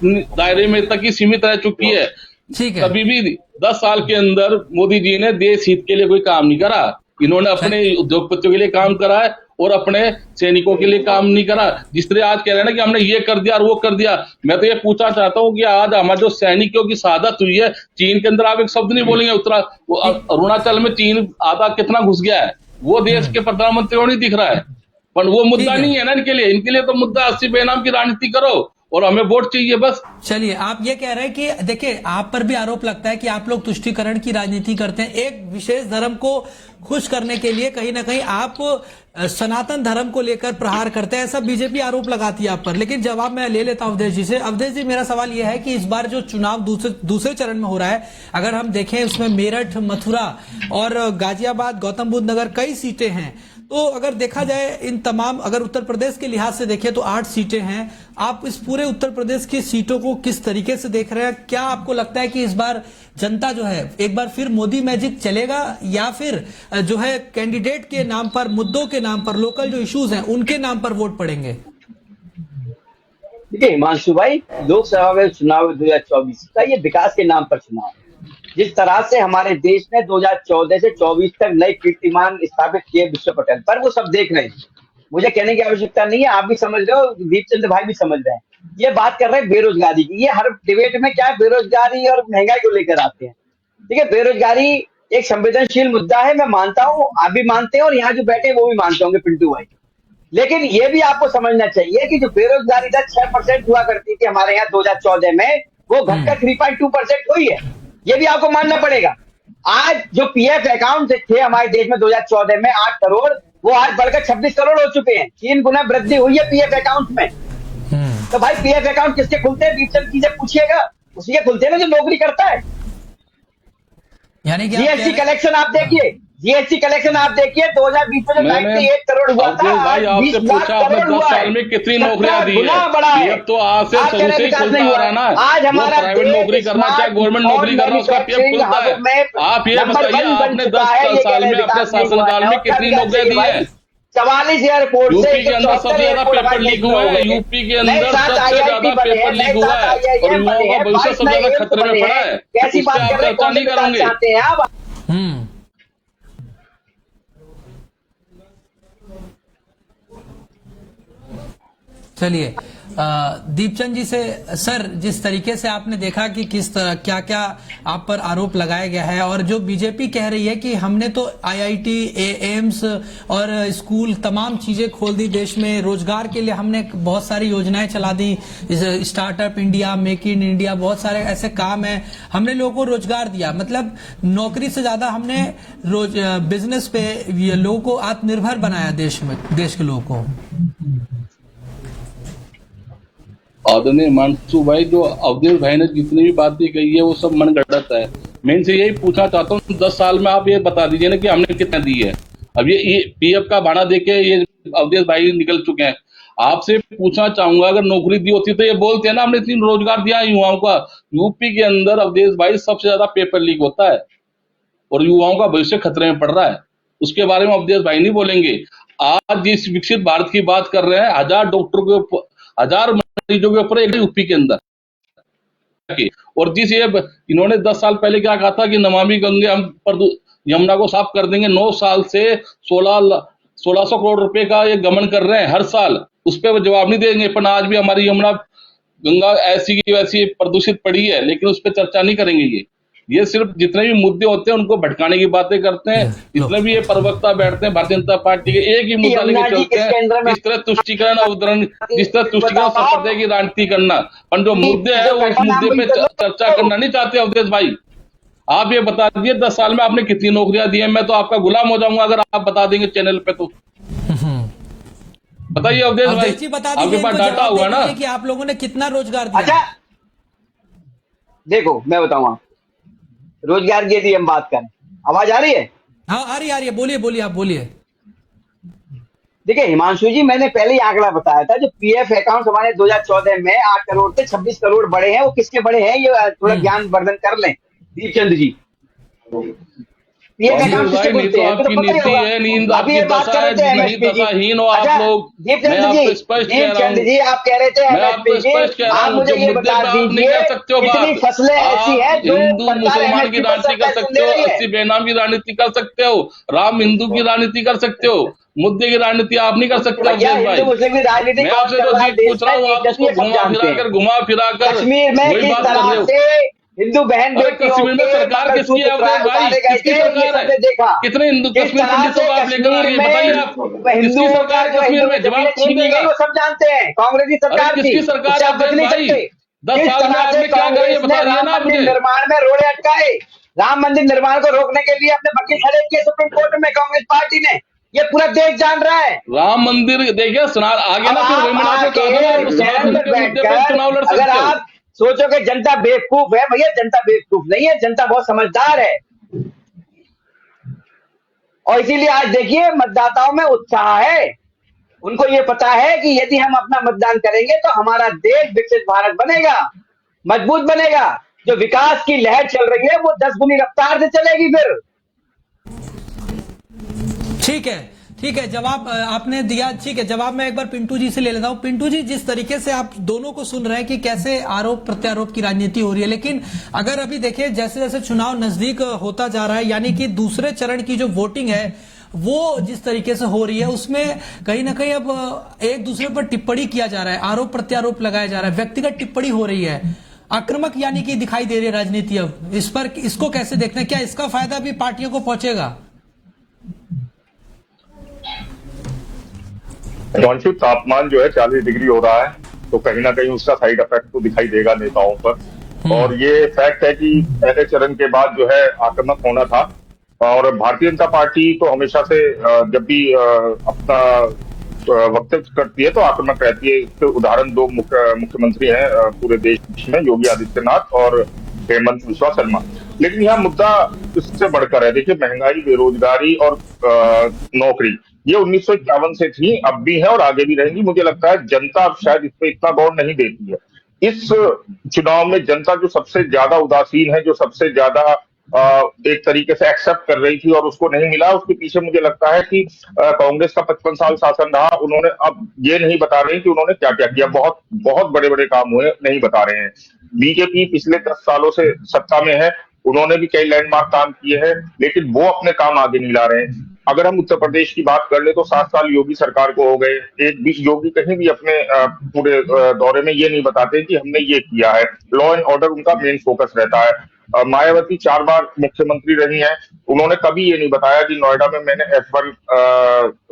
C: दायरे में तक ही सीमित रह चुकी है।
A: ठीक है।
C: कभी भी 10 साल के अंदर मोदी जी ने देश हित के लिए कोई काम नहीं करा। इन्होंने अपने उद्योगपतियों के लिए काम करा है और अपने सैनिकों के लिए काम नहीं करा। जिस तरह आज कह रहे हैं ना कि हमने ये कर दिया और वो कर दिया, मैं तो ये पूछना चाहता हूँ कि आज हमारे जो सैनिकों की शहादत हुई है, चीन के अंदर आप एक शब्द नहीं बोलेंगे। अरुणाचल में चीन आधा कितना घुस गया है, वो देश के प्रधानमंत्री को नहीं दिख रहा है। पर वो मुद्दा नहीं है ना इनके लिए तो मुद्दा 80 बेनाम की राजनीति करो और हमें वोट चाहिए बस।
A: चलिए, आप ये कह रहे हैं कि देखिए, आप पर भी आरोप लगता है कि आप लोग तुष्टीकरण की राजनीति करते हैं, एक विशेष धर्म को खुश करने के लिए कहीं ना कहीं आप सनातन धर्म को लेकर प्रहार करते हैं, ऐसा बीजेपी आरोप लगाती है आप पर। लेकिन जवाब मैं ले लेता हूं अवधेश जी से। अवधेश जी, मेरा सवाल यह है कि इस बार जो चुनाव दूसरे चरण में हो रहा है, अगर हम देखें उसमें मेरठ, मथुरा और गाजियाबाद, गौतम बुद्ध नगर कई सीटें हैं, तो अगर देखा जाए इन तमाम, अगर उत्तर प्रदेश के लिहाज से देखें तो 8 सीटें हैं। आप इस पूरे उत्तर प्रदेश की सीटों को किस तरीके से देख रहे हैं? क्या आपको लगता है कि इस बार जनता जो है एक बार फिर मोदी मैजिक चलेगा, या फिर जो है कैंडिडेट के नाम पर, मुद्दों के नाम पर, लोकल जो इश्यूज हैं उनके नाम पर वोट पड़ेंगे?
B: देखिए हिमांशु भाई, लोकसभा में चुनाव 2024 का ये विकास के नाम पर चुनाव है। जिस तरह से हमारे देश ने 2014 से 24 तक नए कीर्तिमान स्थापित किए विश्व पटल पर, वो सब देख रहे हैं। मुझे कहने की आवश्यकता नहीं है, आप भी समझ रहे हो, दीपचंद भाई भी समझ रहे हैं। ये बात कर रहे हैं बेरोजगारी की। ये हर डिबेट में क्या है, बेरोजगारी और महंगाई को लेकर आते हैं। ठीक है, बेरोजगारी एक संवेदनशील मुद्दा है, मैं मानता हूँ, आप भी मानते हैं और यहाँ जो बैठे वो भी मानते होंगे पिंटू भाई। लेकिन ये भी आपको समझना चाहिए कि जो बेरोजगारी दर 6% हुआ करती थी हमारे यहाँ 2014 में, वो घटकर 3.2% हुई है। ये भी आपको मानना पड़ेगा। आज जो पीएफ अकाउंट थे हमारे देश में 2014 में 8 करोड़, वो आज बढ़कर 26 करोड़ हो चुके हैं। 3 गुना वृद्धि हुई है पीएफ अकाउंट में। तो भाई पीएफ अकाउंट किसके खुलते हैं? दीपचंद जी से पूछिएगा, उसी के खुलते हैं ना जो नौकरी करता है।
A: यानी कि
B: जीएसटी कलेक्शन आप देखिए, जीएसटी कलेक्शन आप देखिए, 2020 में जो 98 करोड़ हुआ था,
C: भाई आपसे पूछा आपने 10 साल में कितनी नौकरियां दी है? ये तो आज से शुरू से ही खुलता आ रहा ना।
B: आज हमारा
C: प्राइवेट नौकरी करना चाहे गवर्नमेंट नौकरी करना, उसका पीएफ खुलता है। आप ये बताइए, आपने 10 साल में अपने शासनकाल में कितनी नौकरियां दी है?
B: 44 एयरपोर्ट से
C: यूपी के अंदर सबसे ज्यादा पेपर लीक हुआ है। यूपी के अंदर सबसे ज्यादा पेपर लीक हुआ है और युवाओं का भविष्य सबसे ज्यादा खतरे में पड़ा है।
B: कैसी बात कर रहे हैं? कौन
C: नहीं करेंगे?
B: चाहते हैं आप?
A: चलिए, दीपचंद जी से, सर जिस तरीके से आपने देखा कि किस तरह क्या क्या आप पर आरोप लगाया गया है, और जो बीजेपी कह रही है कि हमने तो आईआईटी, एम्स और स्कूल तमाम चीजें खोल दी देश में, रोजगार के लिए हमने बहुत सारी योजनाएं चला दी, startup India, make in India, बहुत सारे ऐसे काम हैं, हमने लोगों को रोजगार दिया, मतलब नौकरी से ज्यादा हमने बिजनेस पे लोगों को आत्मनिर्भर बनाया देश में, देश के लोगों को।
C: आदरणीय हिमांशु भाई, जो अवधेश भाई ने जितनी भी बातें कही है वो सब मनगढ़ंत है। मैं इनसे यही पूछना चाहता हूँ 10 साल में आप ये बता दीजिए ना कि हमने कितना दी है। अब ये पीएफ का भाड़ा देके ये अवधेश भाई निकल चुके हैं। आपसे पूछना चाहूंगा, अगर नौकरी दी होती तो ये बोलते हैं ना हमने इतनी रोजगार दिया युवाओं का। यूपी के अंदर अवधेश भाई सबसे ज्यादा पेपर लीक होता है और युवाओं का भविष्य खतरे में पड़ रहा है, उसके बारे में अवधेश भाई नहीं बोलेंगे। आज जिस विकसित भारत की बात कर रहे हैं, 1000 डॉक्टर के ऊपर, 1000 मरीजों के ऊपर एक यूपी के अंदर, और जिस ये इन्होंने 10 साल पहले क्या कहा था कि नमामि गंगे हम यमुना को साफ कर देंगे, 9 साल से 1600 करोड़ रुपए का ये गमन कर रहे हैं हर साल, उस पर वो जवाब नहीं देंगे। पर आज भी हमारी यमुना गंगा ऐसी की वैसी प्रदूषित पड़ी है, लेकिन उस पर चर्चा नहीं करेंगे। ये सिर्फ जितने भी मुद्दे होते हैं उनको भटकाने की बातें करते हैं। जितने भी ये प्रवक्ता बैठते हैं भारतीय जनता पार्टी के, एक ही मुद्दा लेके चलते हैं, जिस तरह तुष्टिकरण अवतरण, जिस तरह तुष्टिकरण संप्रदाय की राजनीति करना, पर जो मुद्दे हैं उस मुद्दे पे चर्चा करना नहीं चाहते अवधेश भाई। आप ये बता दीजिए 10 साल में आपने कितनी नौकरियां दी हैं? मैं तो आपका गुलाम हो जाऊंगा अगर आप बता देंगे चैनल पे। तो बताइए अवधेश भाई, आपके पास डाटा हुआ ना
A: कि आप लोगों ने कितना रोजगार दिया?
B: अच्छा देखो, मैं बताऊं, आप रोजगार की यदि हम बात करें, आवाज आ रही है?
A: हाँ आ रही है, बोलिए बोलिए, आप बोलिए।
B: देखिए हिमांशु जी, मैंने पहले ही आंकड़ा बताया था, जो पीएफ अकाउंट हमारे 2014 में 8 करोड़ से 26 करोड़ बढ़े हैं, वो किसके बढ़े हैं ये थोड़ा ज्ञान वर्धन कर लें दीपचंद जी। पीएफ अकाउंट किससे खुलते हैं?
C: आपकी नीति है, नींद आपकी दशा है, नहीं दशाहीन हो आप लोग।
B: दीपचंद जी, आप कह रहे थे आप मुझे ये बता दीजिए कितनी फसलें ऐसी हैं जो
C: हिंदू मुसलमान की राजनीति कर सकते हो, अस्सी बेनाम की राजनीति कर सकते हो, राम हिंदू की राजनीति कर सकते हो, मुद्दे की राजनीति आप नहीं कर सकते अवधेश भाई। मैं आपसे जो चीज पूछ रहा हूँ आप उसको घुमा फिरा कर
B: कश्मीर में किस तरह से हिंदू बहन बेटियों
C: कश्मीर में सरकार किसकी है अवधेश भाई? किसकी सरकार है? कितने हिंदू कश्मीर पंडितों को आप लेकर आ रहे हैं? बताइए आप, किसकी सरकार कश्मीर में? जवाब कौन देगा?
B: वो सब जानते हैं, कांग्रेसी सरकार की।
C: किसकी सरकार है अवधेश भाई? 10 साल में आपने क्या करा ये बता दिया ना आप मुझे।
B: निर्माण में रोड़े अटकाए, राम मंदिर निर्माण को रोकने के लिए अपने वकील खड़े किए सुप्रीम कोर्ट में कांग्रेस पार्टी ने। ये पूरा देश जान रहा है।
C: राम मंदिर देखिए आगे ना फिर चुनाव लड़ सकते हो।
B: सोचो कि जनता बेवकूफ है, भैया जनता बेवकूफ नहीं है, जनता बहुत समझदार है। और इसीलिए आज देखिए मतदाताओं में उत्साह है, उनको ये पता है कि यदि हम अपना मतदान करेंगे तो हमारा देश विकसित भारत बनेगा, मजबूत बनेगा। जो विकास की लहर चल रही है वो 10 गुनी रफ्तार से चलेगी। फिर
A: ठीक है, जवाब आपने दिया। ठीक है, जवाब मैं एक बार पिंटू जी से ले लेता हूं। पिंटू जी, जिस तरीके से आप दोनों को सुन रहे हैं कि कैसे आरोप प्रत्यारोप की राजनीति हो रही है, लेकिन अगर अभी देखिए जैसे जैसे चुनाव नजदीक होता जा रहा है, यानी कि दूसरे चरण की जो वोटिंग है वो जिस तरीके से हो रही है, उसमें कहीं ना कहीं अब एक दूसरे पर टिप्पणी किया जा रहा है, आरोप प्रत्यारोप लगाया जा रहा है, व्यक्तिगत टिप्पणी हो रही है, आक्रामक यानी कि दिखाई दे रही है राजनीति। अब इस पर, इसको कैसे देखना है? क्या इसका फायदा भी पार्टियों को पहुंचेगा?
D: हिमांशु, तापमान जो है 40 डिग्री हो रहा है, तो कहीं ना कहीं उसका साइड इफेक्ट तो दिखाई देगा नेताओं पर। और ये फैक्ट है कि पहले चरण के बाद जो है आक्रामक होना था, और भारतीय जनता पार्टी तो हमेशा से जब भी अपना वक्तव्य करती है तो आक्रामक रहती है। इसके उदाहरण 2 मुख्यमंत्री हैं पूरे देश में, योगी आदित्यनाथ और हेमंत बिस्वा शर्मा। लेकिन यहाँ मुद्दा इससे बढ़कर है। देखिए, महंगाई, बेरोजगारी और नौकरी, ये 1951 से थी, अब भी है और आगे भी रहेंगी। मुझे लगता है जनता अब शायद इस पर इतना गौर नहीं देती है। इस चुनाव में जनता जो सबसे ज्यादा उदासीन है, जो सबसे ज्यादा एक तरीके से एक्सेप्ट कर रही थी और उसको नहीं मिला, उसके पीछे मुझे लगता है कि कांग्रेस का 55 साल शासन रहा, उन्होंने अब ये नहीं बता रहे कि उन्होंने क्या क्या किया। बहुत बहुत बड़े बड़े काम हुए, नहीं बता रहे हैं। बीजेपी पिछले 10 सालों से सत्ता में है, उन्होंने भी कई लैंडमार्क काम किए हैं, लेकिन वो अपने काम आगे नहीं ला रहे हैं। अगर हम उत्तर प्रदेश की बात कर ले तो 7 साल योगी सरकार को हो गए। एक भी योगी कहीं भी अपने पूरे दौरे में ये नहीं बताते कि हमने ये किया है। लॉ एंड ऑर्डर उनका मेन फोकस रहता है। मायावती 4 बार मुख्यमंत्री रही हैं, उन्होंने कभी ये नहीं बताया कि नोएडा में मैंने F1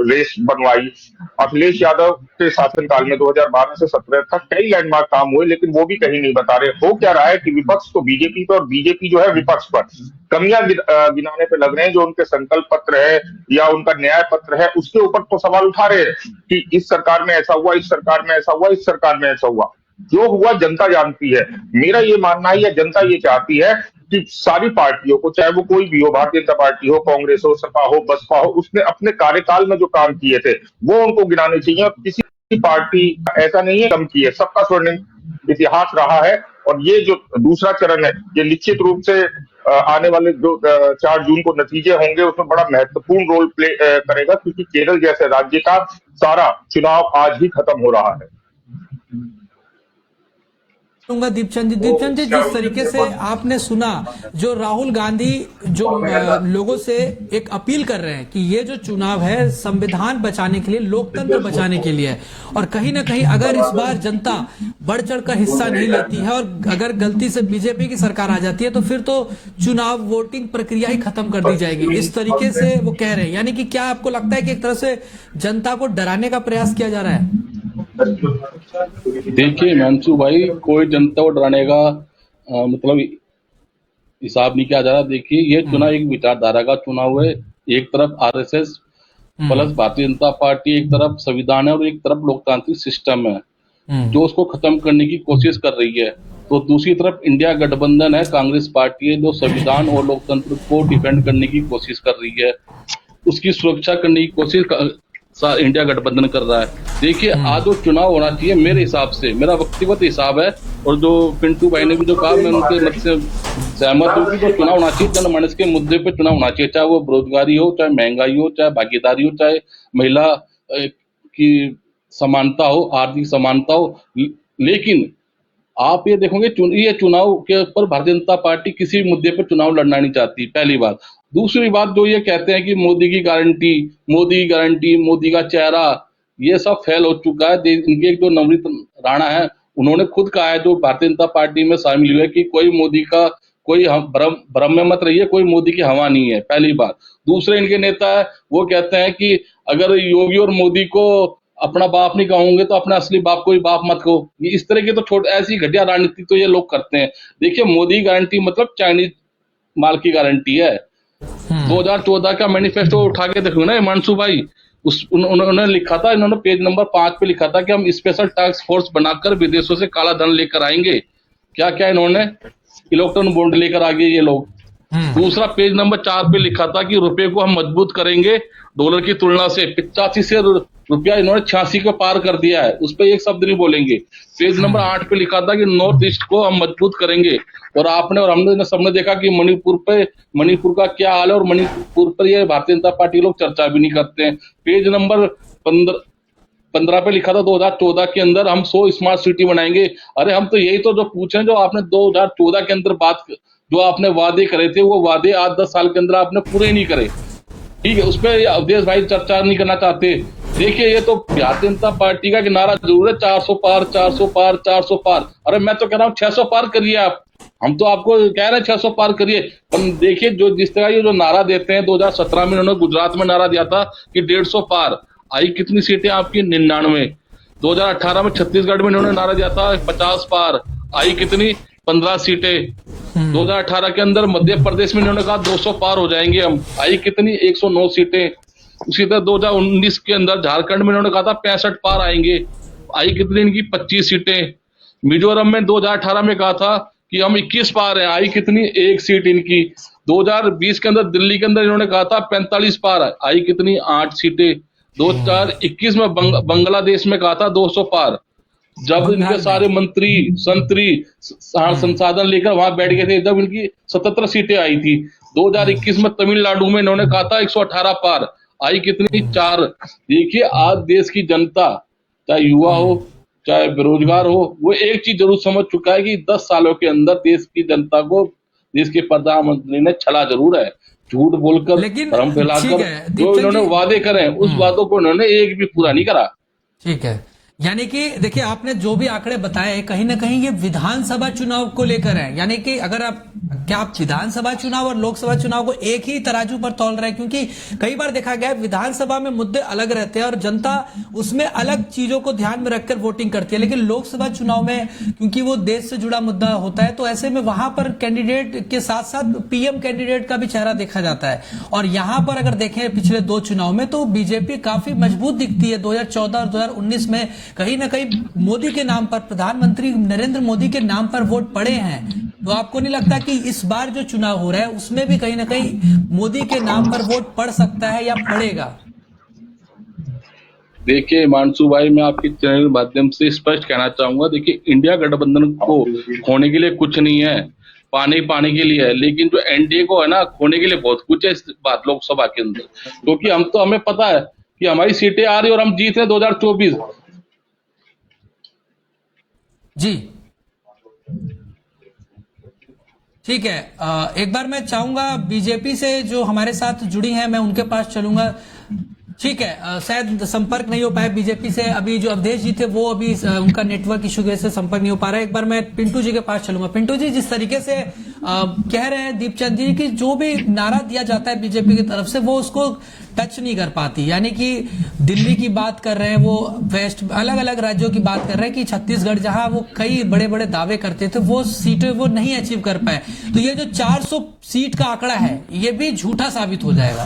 D: रेस बनवाई। अखिलेश यादव के शासनकाल में 2012 से 17 तक कई लैंडमार्क काम हुए, लेकिन वो भी कहीं नहीं बता रहे। हो क्या रहा है कि विपक्ष तो बीजेपी पर और बीजेपी जो है विपक्ष पर कमियां गिनाने पे लग रहे हैं। जो उनके संकल्प पत्र है या उनका न्याय पत्र है, उसके ऊपर तो सवाल उठा रहे हैं कि इस सरकार में ऐसा हुआ, इस सरकार में ऐसा हुआ, इस सरकार में ऐसा हुआ। जो हुआ जनता जानती है। मेरा ये मानना है या जनता ये चाहती है कि सारी पार्टियों को, चाहे वो कोई भी हो, भारतीय जनता पार्टी हो, कांग्रेस हो, सपा हो, बसपा हो, उसने अपने कार्यकाल में जो काम किए थे वो उनको गिनाने चाहिए। और किसी पार्टी ऐसा नहीं है कम की है, सबका स्वर्णिम इतिहास रहा है। और ये जो दूसरा चरण है, ये निश्चित रूप से आने वाले जो 4 जून को नतीजे होंगे उसमें बड़ा महत्वपूर्ण रोल प्ले करेगा, क्योंकि केरल जैसे राज्य का सारा चुनाव आज ही खत्म हो रहा है।
A: दीपचंद जी, जिस तरीके से आपने सुना, जो राहुल गांधी जो लोगों से एक अपील कर रहे हैं कि ये जो चुनाव है संविधान बचाने के लिए, लोकतंत्र बचाने के लिए है, और कहीं ना कहीं अगर इस बार जनता बढ़ चढ़कर हिस्सा नहीं लेती है और अगर गलती से बीजेपी की सरकार आ जाती है तो फिर तो चुनाव वोटिंग प्रक्रिया ही खत्म कर दी जाएगी, इस तरीके से वो कह रहे हैं। यानी कि क्या आपको लगता है कि एक तरह से जनता को डराने का प्रयास किया जा रहा है?
C: देखिए हिमांशु भाई, कोई जनता को डराने का मतलब हिसाब नहीं किया जा रहा। देखिए ये चुनाव एक विचारधारा का चुनाव है। एक तरफ RSS plus Bharatiya Janata party, एक तरफ संविधान है और एक तरफ लोकतांत्रिक सिस्टम है जो उसको खत्म करने की कोशिश कर रही है। तो दूसरी तरफ इंडिया गठबंधन है, कांग्रेस पार्टी है, जो संविधान और लोकतंत्र को डिफेंड करने की कोशिश कर रही है, उसकी सुरक्षा करने की कोशिश इंडिया गठबंधन कर रहा है। देखिए आज जो चुनाव होना चाहिए, मेरे हिसाब से, मेरा व्यक्तिगत हिसाब है, और जो पिंटू भाई ने भी जो कहा मैं उनके मत से सहमत हूँ कि जो चुनाव होना चाहिए जनमानस के मुद्दे पे चुनाव होना चाहिए, चाहे वो बेरोजगारी हो, चाहे महंगाई हो, चाहे भागीदारी हो, चाहे महिला की समानता हो, आर्थिक समानता हो। लेकिन आप ये देखोगे ये चुनाव के ऊपर भारतीय जनता पार्टी किसी भी मुद्दे पर चुनाव लड़ना नहीं चाहती, पहली बात। दूसरी बात, जो ये कहते हैं कि मोदी की गारंटी, मोदी का चेहरा, ये सब फेल हो चुका है। इनके एक जो नवनीत राणा है, उन्होंने खुद कहा है, जो भारतीय जनता पार्टी में शामिल हुए, कि कोई मोदी का कोई भ्रम में मत रहिए, कोई मोदी की हवा नहीं है, पहली बात। दूसरे इनके नेता है, वो कहते हैं कि अगर योगी और मोदी को अपना बाप नहीं कहूंगे तो अपने असली बाप को ही बाप मत कहो। ये इस तरह की तो ऐसी घटिया राजनीति तो ये लोग करते हैं। देखिए मोदी गारंटी मतलब चाइनीज माल की गारंटी है। 2014 का मैनिफेस्टो उठा के देखो ना हिमांशु भाई, उन्होंने लिखा था, इन्होंने पेज नंबर 5 पे लिखा था कि हम स्पेशल टास्क फोर्स बनाकर विदेशों से काला धन लेकर आएंगे। क्या क्या इन्होंने इलेक्ट्रॉन बॉन्ड लेकर आ गए ये लोग। दूसरा पेज नंबर 4 पे लिखा था कि रुपए को हम मजबूत करेंगे डॉलर की तुलना से। 85 से रुपया इन्होंने 86 को पार कर दिया है, उस पर एक शब्द नहीं बोलेंगे। पेज नंबर 8 पे लिखा था कि नॉर्थ ईस्ट को हम मजबूत करेंगे, और आपने और हमने सबने देखा कि मणिपुर का क्या हाल है, और मणिपुर पर ये भारतीय जनता पार्टी लोग चर्चा भी नहीं करते हैं। पेज नंबर 15 पे लिखा था 2014 के अंदर हम 100 स्मार्ट सिटी बनाएंगे। अरे हम तो यही तो जो पूछे, जो आपने 2014 के अंदर जो आपने वादे करे थे, वो वादे आज 10 साल के अंदर आपने पूरे नहीं करे। ठीक है, उस पर अवधेश भाई चर्चा नहीं करना चाहते। देखिए ये तो भारतीय जनता पार्टी का नारा जरूर है, 400 पार 400 पार 400 पार। अरे मैं तो कह रहा हूँ 600 पार करिए आप। हम तो आपको कह रहे हैं 600 पार करिए। पर देखिए जो जिस तरह ये जो नारा देते हैं, 2017 में इन्होंने गुजरात में नारा दिया था कि 150 पार। आई कितनी सीटें आपकी? 99। 2018 में छत्तीसगढ़ में इन्होंने नारा दिया था 50 पार। आई कितनी? 15 सीटें। 2018 के अंदर मध्य प्रदेश में इन्होंने कहा 200 पार हो जाएंगे हम। आई कितनी? 109 सीटें। उसी तरह 2019 के अंदर झारखंड में इन्होंने कहा था 65 पार आएंगे। आई कितनी? इनकी 25 सीटें। मिजोरम में 2018 में कहा था कि हम 21 पार हैं। आई कितनी? 1 सीट इनकी। 2020 के अंदर दिल्ली के अंदर इन्होंने कहा था 45 पार। आई कितनी? 8 सीटें। 2021 में बांग्लादेश में कहा था 200 पार। जब इनके सारे मंत्री संसाधन लेकर वहां बैठ गए थे, जब इनकी 77 सीटें आई थी। 2021 में तमिलनाडु में इन्होंने कहा था 118 पार। आई कितनी? 4। देखिए आज देश की जनता, चाहे युवा हो चाहे बेरोजगार हो, वो एक चीज जरूर समझ चुका है कि 10 सालों के अंदर देश की जनता को देश के प्रधानमंत्री ने छला जरूर है। झूठ बोलकर
A: लेकिन
C: भ्रम
A: ठीक
C: फैलाकर
A: है,
C: जो
A: दीपचंद
C: इन्होंने
A: जी।
C: वादे करे हैं, उस वादों को इन्होंने एक भी पूरा नहीं करा।
A: ठीक है, यानी कि देखिए आपने जो भी आंकड़े बताए हैं, कहीं ना कहीं ये विधानसभा चुनाव को लेकर है। यानी कि अगर आप क्या आप विधानसभा चुनाव और लोकसभा चुनाव को एक ही तराजू पर तौल रहे हैं? क्योंकि कई बार देखा गया है विधानसभा में मुद्दे अलग रहते हैं और जनता उसमें अलग चीजों को ध्यान में रखकर वोटिंग करती है, लेकिन लोकसभा चुनाव में क्योंकि वो देश से जुड़ा मुद्दा होता है, तो ऐसे में वहां पर कैंडिडेट के साथ साथ पीएम कैंडिडेट का भी चेहरा देखा जाता है। और यहां पर अगर देखें पिछले 2 चुनाव में तो बीजेपी काफी मजबूत दिखती है। 2014 और 2019 में कहीं ना कहीं मोदी के नाम पर, प्रधानमंत्री नरेंद्र मोदी के नाम पर वोट पड़े हैं। तो आपको नहीं लगता कि इस बार जो चुनाव हो रहा है उसमें भी कहीं ना कहीं मोदी के नाम पर वोट पड़ सकता है या पड़ेगा?
C: देखिए हिमांशु भाई, मैं आपके चैनल के माध्यम से स्पष्ट कहना चाहूंगा, देखिए इंडिया गठबंधन को खोने के लिए कुछ नहीं है, पाने के लिए है, लेकिन जो एनडीए को है ना, खोने के लिए बहुत कुछ है इस बात लोकसभा के अंदर। क्योंकि हमें पता है कि हमारी सीटें आ रही और हम जीत रहे 2024।
A: जी ठीक है, एक बार मैं चाहूंगा बीजेपी से जो हमारे साथ जुड़ी हैं मैं उनके पास चलूंगा। ठीक है, शायद संपर्क नहीं हो पाया बीजेपी से। अभी जो अवधेश जी थे वो अभी उनका नेटवर्क इशू की वजह से संपर्क नहीं हो पा रहा है। एक बार मैं पिंटू जी के पास चलूंगा। पिंटू जी, जिस तरीके से कह रहे हैं दीपचंद जी कि जो भी नारा दिया जाता है बीजेपी की तरफ से वो उसको टच नहीं कर पाती, यानी कि दिल्ली की बात कर रहे हैं, वो वेस्ट अलग अलग राज्यों की बात कर रहे हैं कि छत्तीसगढ़ जहां वो कई बड़े बड़े दावे करते थे वो सीटें वो नहीं अचीव कर पाए। तो ये जो 400 सीट का आंकड़ा है ये भी झूठा साबित हो जाएगा।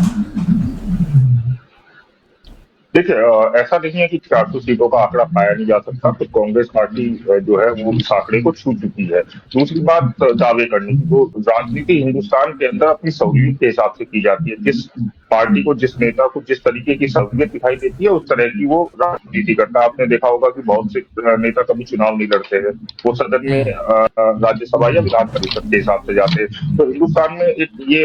D: देखिए ऐसा नहीं है कि 400 सीटों का आंकड़ा पाया नहीं जा सकता, तो कांग्रेस पार्टी जो है वो इस आंकड़े को छू चुकी है। दूसरी बात दावे करने की, वो राजनीति हिंदुस्तान के अंदर अपनी सहूलियत के हिसाब से की जाती है। जिस पार्टी को, जिस नेता को जिस तरीके की सहूलियत दिखाई देती है उस तरह की वो राजनीति करता है। आपने देखा होगा कि बहुत से नेता कभी चुनाव नहीं लड़ते हैं, वो सदन में राज्यसभा या विधान परिषद के हिसाब से जाते हैं। तो हिंदुस्तान में एक ये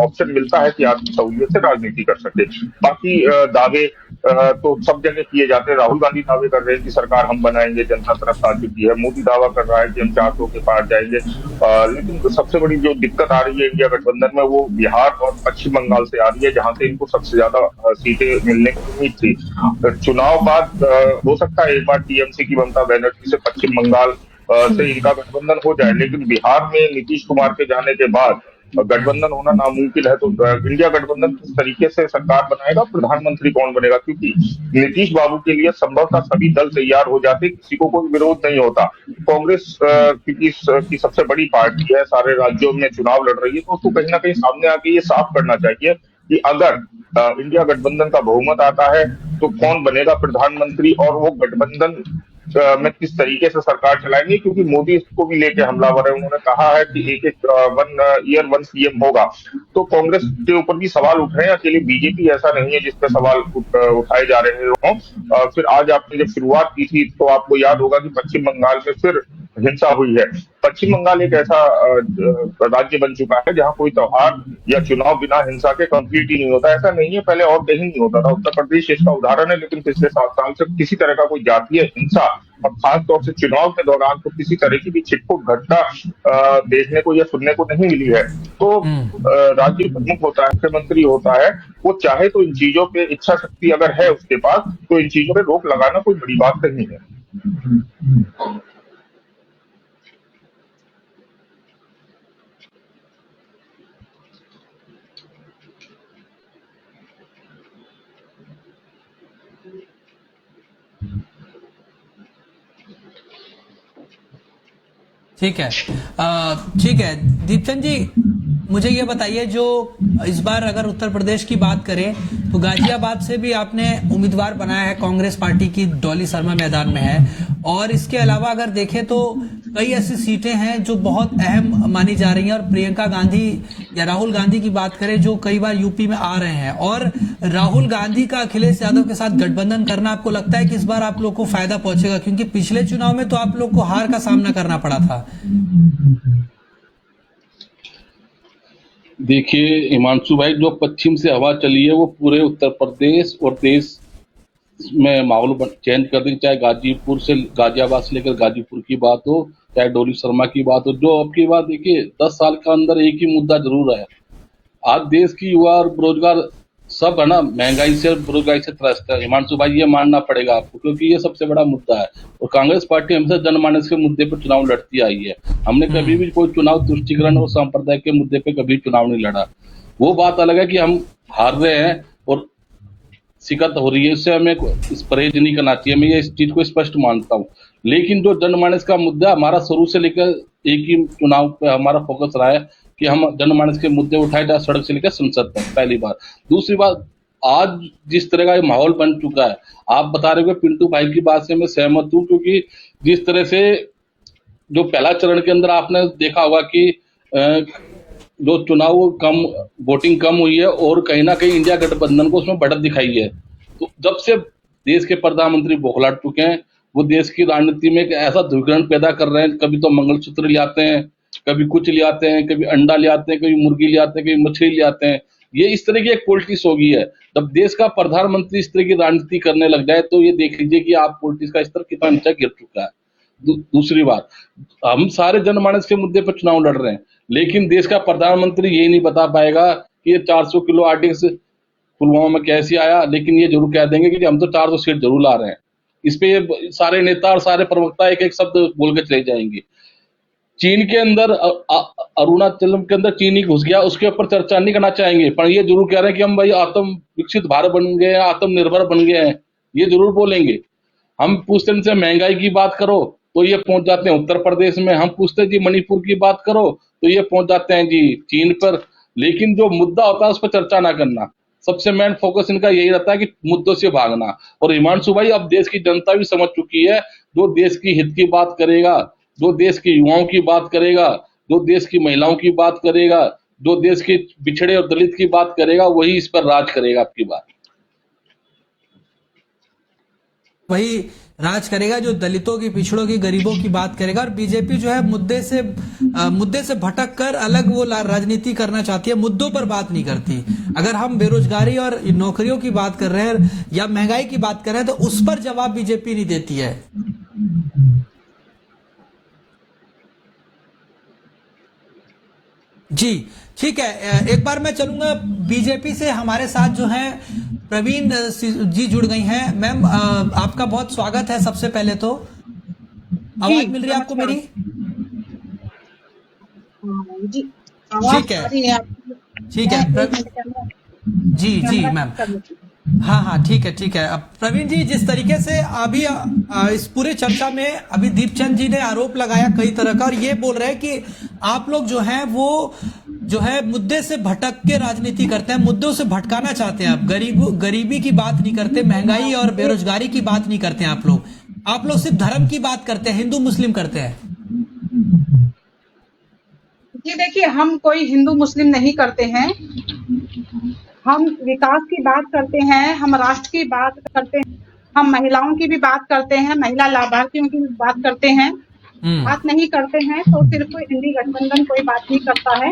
D: ऑप्शन मिलता है कि आप सहूलियत से राजनीति कर सकते। बाकी दावे तो सब जगह किए जाते हैं। राहुल गांधी दावे कर रहे हैं कि सरकार हम बनाएंगे, जनता तरफ आ चुकी है। मोदी दावा कर रहा है कि हम 400 के पार जाएंगे। लेकिन तो सबसे बड़ी जो दिक्कत आ रही है इंडिया गठबंधन में वो बिहार और पश्चिम बंगाल से आ रही है, जहां से इनको सबसे ज्यादा सीटें मिलने की उम्मीद थी। चुनाव बाद हो सकता है एक बार टीएमसी की ममता बनर्जी से पश्चिम बंगाल से इनका गठबंधन हो जाए, लेकिन बिहार में नीतीश कुमार के जाने के बाद गठबंधन होना नामुमकिन है। तो इंडिया गठबंधन किस तरीके से सरकार बनाएगा, प्रधानमंत्री कौन बनेगा? क्योंकि नीतीश बाबू के लिए संभवतः सभी दल तैयार हो जाते, किसी को कोई विरोध नहीं होता। कांग्रेस क्योंकि की सबसे बड़ी पार्टी है, सारे राज्यों में चुनाव लड़ रही है, तो उसको कहीं ना कहीं सामने आके ये साफ करना चाहिए कि अगर इंडिया गठबंधन का बहुमत आता है तो कौन बनेगा प्रधानमंत्री और वो गठबंधन में किस तरीके से सरकार चलाएंगे। क्योंकि मोदी इसको भी लेके हमलावर है। उन्होंने कहा है कि एक वन ईयर वन सीएम होगा। तो कांग्रेस के ऊपर भी सवाल उठ रहे हैं, अकेले बीजेपी ऐसा नहीं है जिसपे सवाल उठाए जा रहे हों। फिर आज आपने जब शुरुआत की थी तो आपको याद होगा कि पश्चिम बंगाल में फिर हिंसा हुई है। पश्चिम बंगाल एक ऐसा राज्य बन चुका है जहां कोई त्योहार या चुनाव बिना हिंसा के कंप्लीट ही नहीं होता। ऐसा नहीं है, पहले और कहीं नहीं होता था। उत्तर प्रदेश इसका उदाहरण है, लेकिन पिछले 7 साल से किसी तरह का कोई जातीय हिंसा और खासतौर से चुनाव के दौरान तो किसी तरह की भी छिटपुट घटना देखने को या सुनने को नहीं मिली है। तो राज्य प्रमुख होता है, मुख्यमंत्री होता है, वो चाहे तो इन चीजों पे इच्छा शक्ति अगर है उसके पास तो इन चीजों पे रोक लगाना कोई बड़ी बात नहीं है।
A: ठीक है, ठीक है दीपचंद जी, मुझे ये बताइए जो इस बार अगर उत्तर प्रदेश की बात करें तो गाजियाबाद से भी आपने उम्मीदवार बनाया है, कांग्रेस पार्टी की डॉली शर्मा मैदान में है। और इसके अलावा अगर देखें तो कई ऐसी सीटें हैं जो बहुत अहम मानी जा रही हैं। और प्रियंका गांधी या राहुल गांधी की बात करें जो कई बार यूपी में आ रहे हैं, और राहुल गांधी का अखिलेश यादव के साथ गठबंधन करना आपको लगता है कि इस बार आप लोग को फायदा पहुंचेगा? क्योंकि पिछले चुनाव में तो आप लोग को हार का सामना करना पड़ा था।
C: देखिए हिमांशु भाई, जो पश्चिम से हवा चली है वो पूरे उत्तर प्रदेश और देश में माहौल चेंज कर देगी। चाहे गाजियाबाद से लेकर गाजीपुर की बात हो, चाहे डोली शर्मा की बात हो। जो अब की बात देखिए 10 साल का अंदर एक ही मुद्दा जरूर है आज देश की युवा और बेरोजगार सब है ना, महंगाई से बेरोजगारी से त्रस्त है। हिमांशु भाई ये मानना पड़ेगा आपको, क्योंकि ये सबसे बड़ा मुद्दा है। और कांग्रेस पार्टी हमेशा जनमानस के मुद्दे पर चुनाव लड़ती आई है। हमने कभी भी कोई चुनाव तुष्टिकरण और सांप्रदायिक के मुद्दे पे कभी चुनाव नहीं लड़ा। वो बात अलग है कि हम हार रहे हैं और शिकत हो रही है, इससे हमें इस परहेज नहीं करना चाहिए। मैं ये इस चीज को स्पष्ट मानता हूँ। लेकिन जो जनमानस का मुद्दा, हमारा शुरू से लेकर एक ही चुनाव पे हमारा फोकस रहा है कि हम जनमानस के मुद्दे उठाए जाए, सड़क से लेकर संसद तक, पहली बात। दूसरी बात, आज जिस तरह का माहौल बन चुका है, आप बता रहे हो, पिंटू भाई की बात से मैं सहमत हूँ, क्योंकि जिस तरह से जो पहला चरण के अंदर आपने देखा होगा कि जो चुनाव कम वोटिंग कम हुई है और कहीं ना कहीं इंडिया गठबंधन को उसमें बढ़त दिखाई है। तो जब से देश के प्रधानमंत्री बौखला चुके हैं, वो देश की राजनीति में एक ऐसा ध्रुवीकरण पैदा कर रहे हैं। कभी तो मंगलसूत्र ले आते हैं, कभी कुछ ले आते हैं, कभी अंडा ले आते हैं, कभी मुर्गी ले आते हैं, कभी मछली ले आते हैं। ये इस तरह की एक पॉलिटिक्स हो गई है। जब देश का प्रधानमंत्री इस तरह की राजनीति करने लग जाए तो ये देख लीजिए कि आप पॉलिटिक्स का स्तर कितना नीचे गिर चुका है। दूसरी बात, हम सारे जनमानस के मुद्दे पर चुनाव लड़ रहे हैं, लेकिन देश का प्रधानमंत्री ये नहीं बता पाएगा कि ये 400 किलो आरडीएक्स पुलवामा में कैसे आया, लेकिन ये जरूर कह देंगे कि हम तो 400 सीट जरूर ला रहे हैं। इस पे ये सारे नेता और सारे प्रवक्ता एक एक शब्द बोल के चले जाएंगे। चीन के अंदर अरुणाचल के अंदर चीनी घुस गया, उसके ऊपर चर्चा नहीं करना चाहेंगे, पर ये जरूर कह रहे हैं कि हम भाई आत्म विकसित भारत बन गए हैं, आत्मनिर्भर बन गए हैं, ये जरूर बोलेंगे। हम पूछते हैं इनसे महंगाई की बात करो तो ये पहुंच जाते हैं उत्तर प्रदेश में। हम पूछते हैं जी मणिपुर की बात करो तो ये पहुंच जाते हैं जी चीन पर। लेकिन जो मुद्दा होता है उस पर चर्चा ना करना, सबसे मेन फोकस इनका यही रहता है कि मुद्दों से भागना। और हिमांशु भाई, अब देश की जनता भी समझ चुकी है, जो देश की हित की बात करेगा, जो देश के युवाओं की बात करेगा, जो देश की महिलाओं की बात करेगा, जो देश के पिछड़े और दलित की बात करेगा, वही इस पर राज करेगा। आपकी बात
A: वही राज करेगा जो दलितों की, पिछड़ों की, गरीबों की बात करेगा। और बीजेपी जो है मुद्दे से भटक कर अलग वो राजनीति करना चाहती है, मुद्दों पर बात नहीं करती। अगर हम बेरोजगारी और नौकरियों की बात कर रहे हैं या महंगाई की बात कर रहे हैं तो उस पर जवाब बीजेपी नहीं देती है। जी ठीक है, एक बार मैं चलूंगा बीजेपी से। हमारे साथ जो हैं प्रवीण जी जुड़ गई हैं। मैम, आपका बहुत स्वागत है। सबसे पहले तो आवाज मिल रही है आपको मेरी?
E: जी
A: ठीक है, ठीक है जी जी मैम, हाँ ठीक है। अब प्रवीण जी, जिस तरीके से अभी इस पूरे चर्चा में अभी दीपचंद जी ने आरोप लगाया कई तरह का, और ये बोल रहे हैं कि आप लोग जो हैं वो जो है मुद्दे से भटक के राजनीति करते हैं, मुद्दों से भटकाना चाहते हैं। आप गरीबी की बात नहीं करते, महंगाई और बेरोजगारी की बात नहीं करते हैं। आप लोग सिर्फ धर्म की बात करते हैं, हिंदू मुस्लिम करते हैं।
E: जी देखिए, हम कोई हिंदू मुस्लिम नहीं करते हैं। हम विकास की बात करते हैं, हम राष्ट्र की बात करते हैं, हम महिलाओं की भी बात करते हैं, महिला लाभार्थियों की भी बात करते हैं। बात नहीं करते हैं तो सिर्फ इंडी गठबंधन कोई बात नहीं करता है।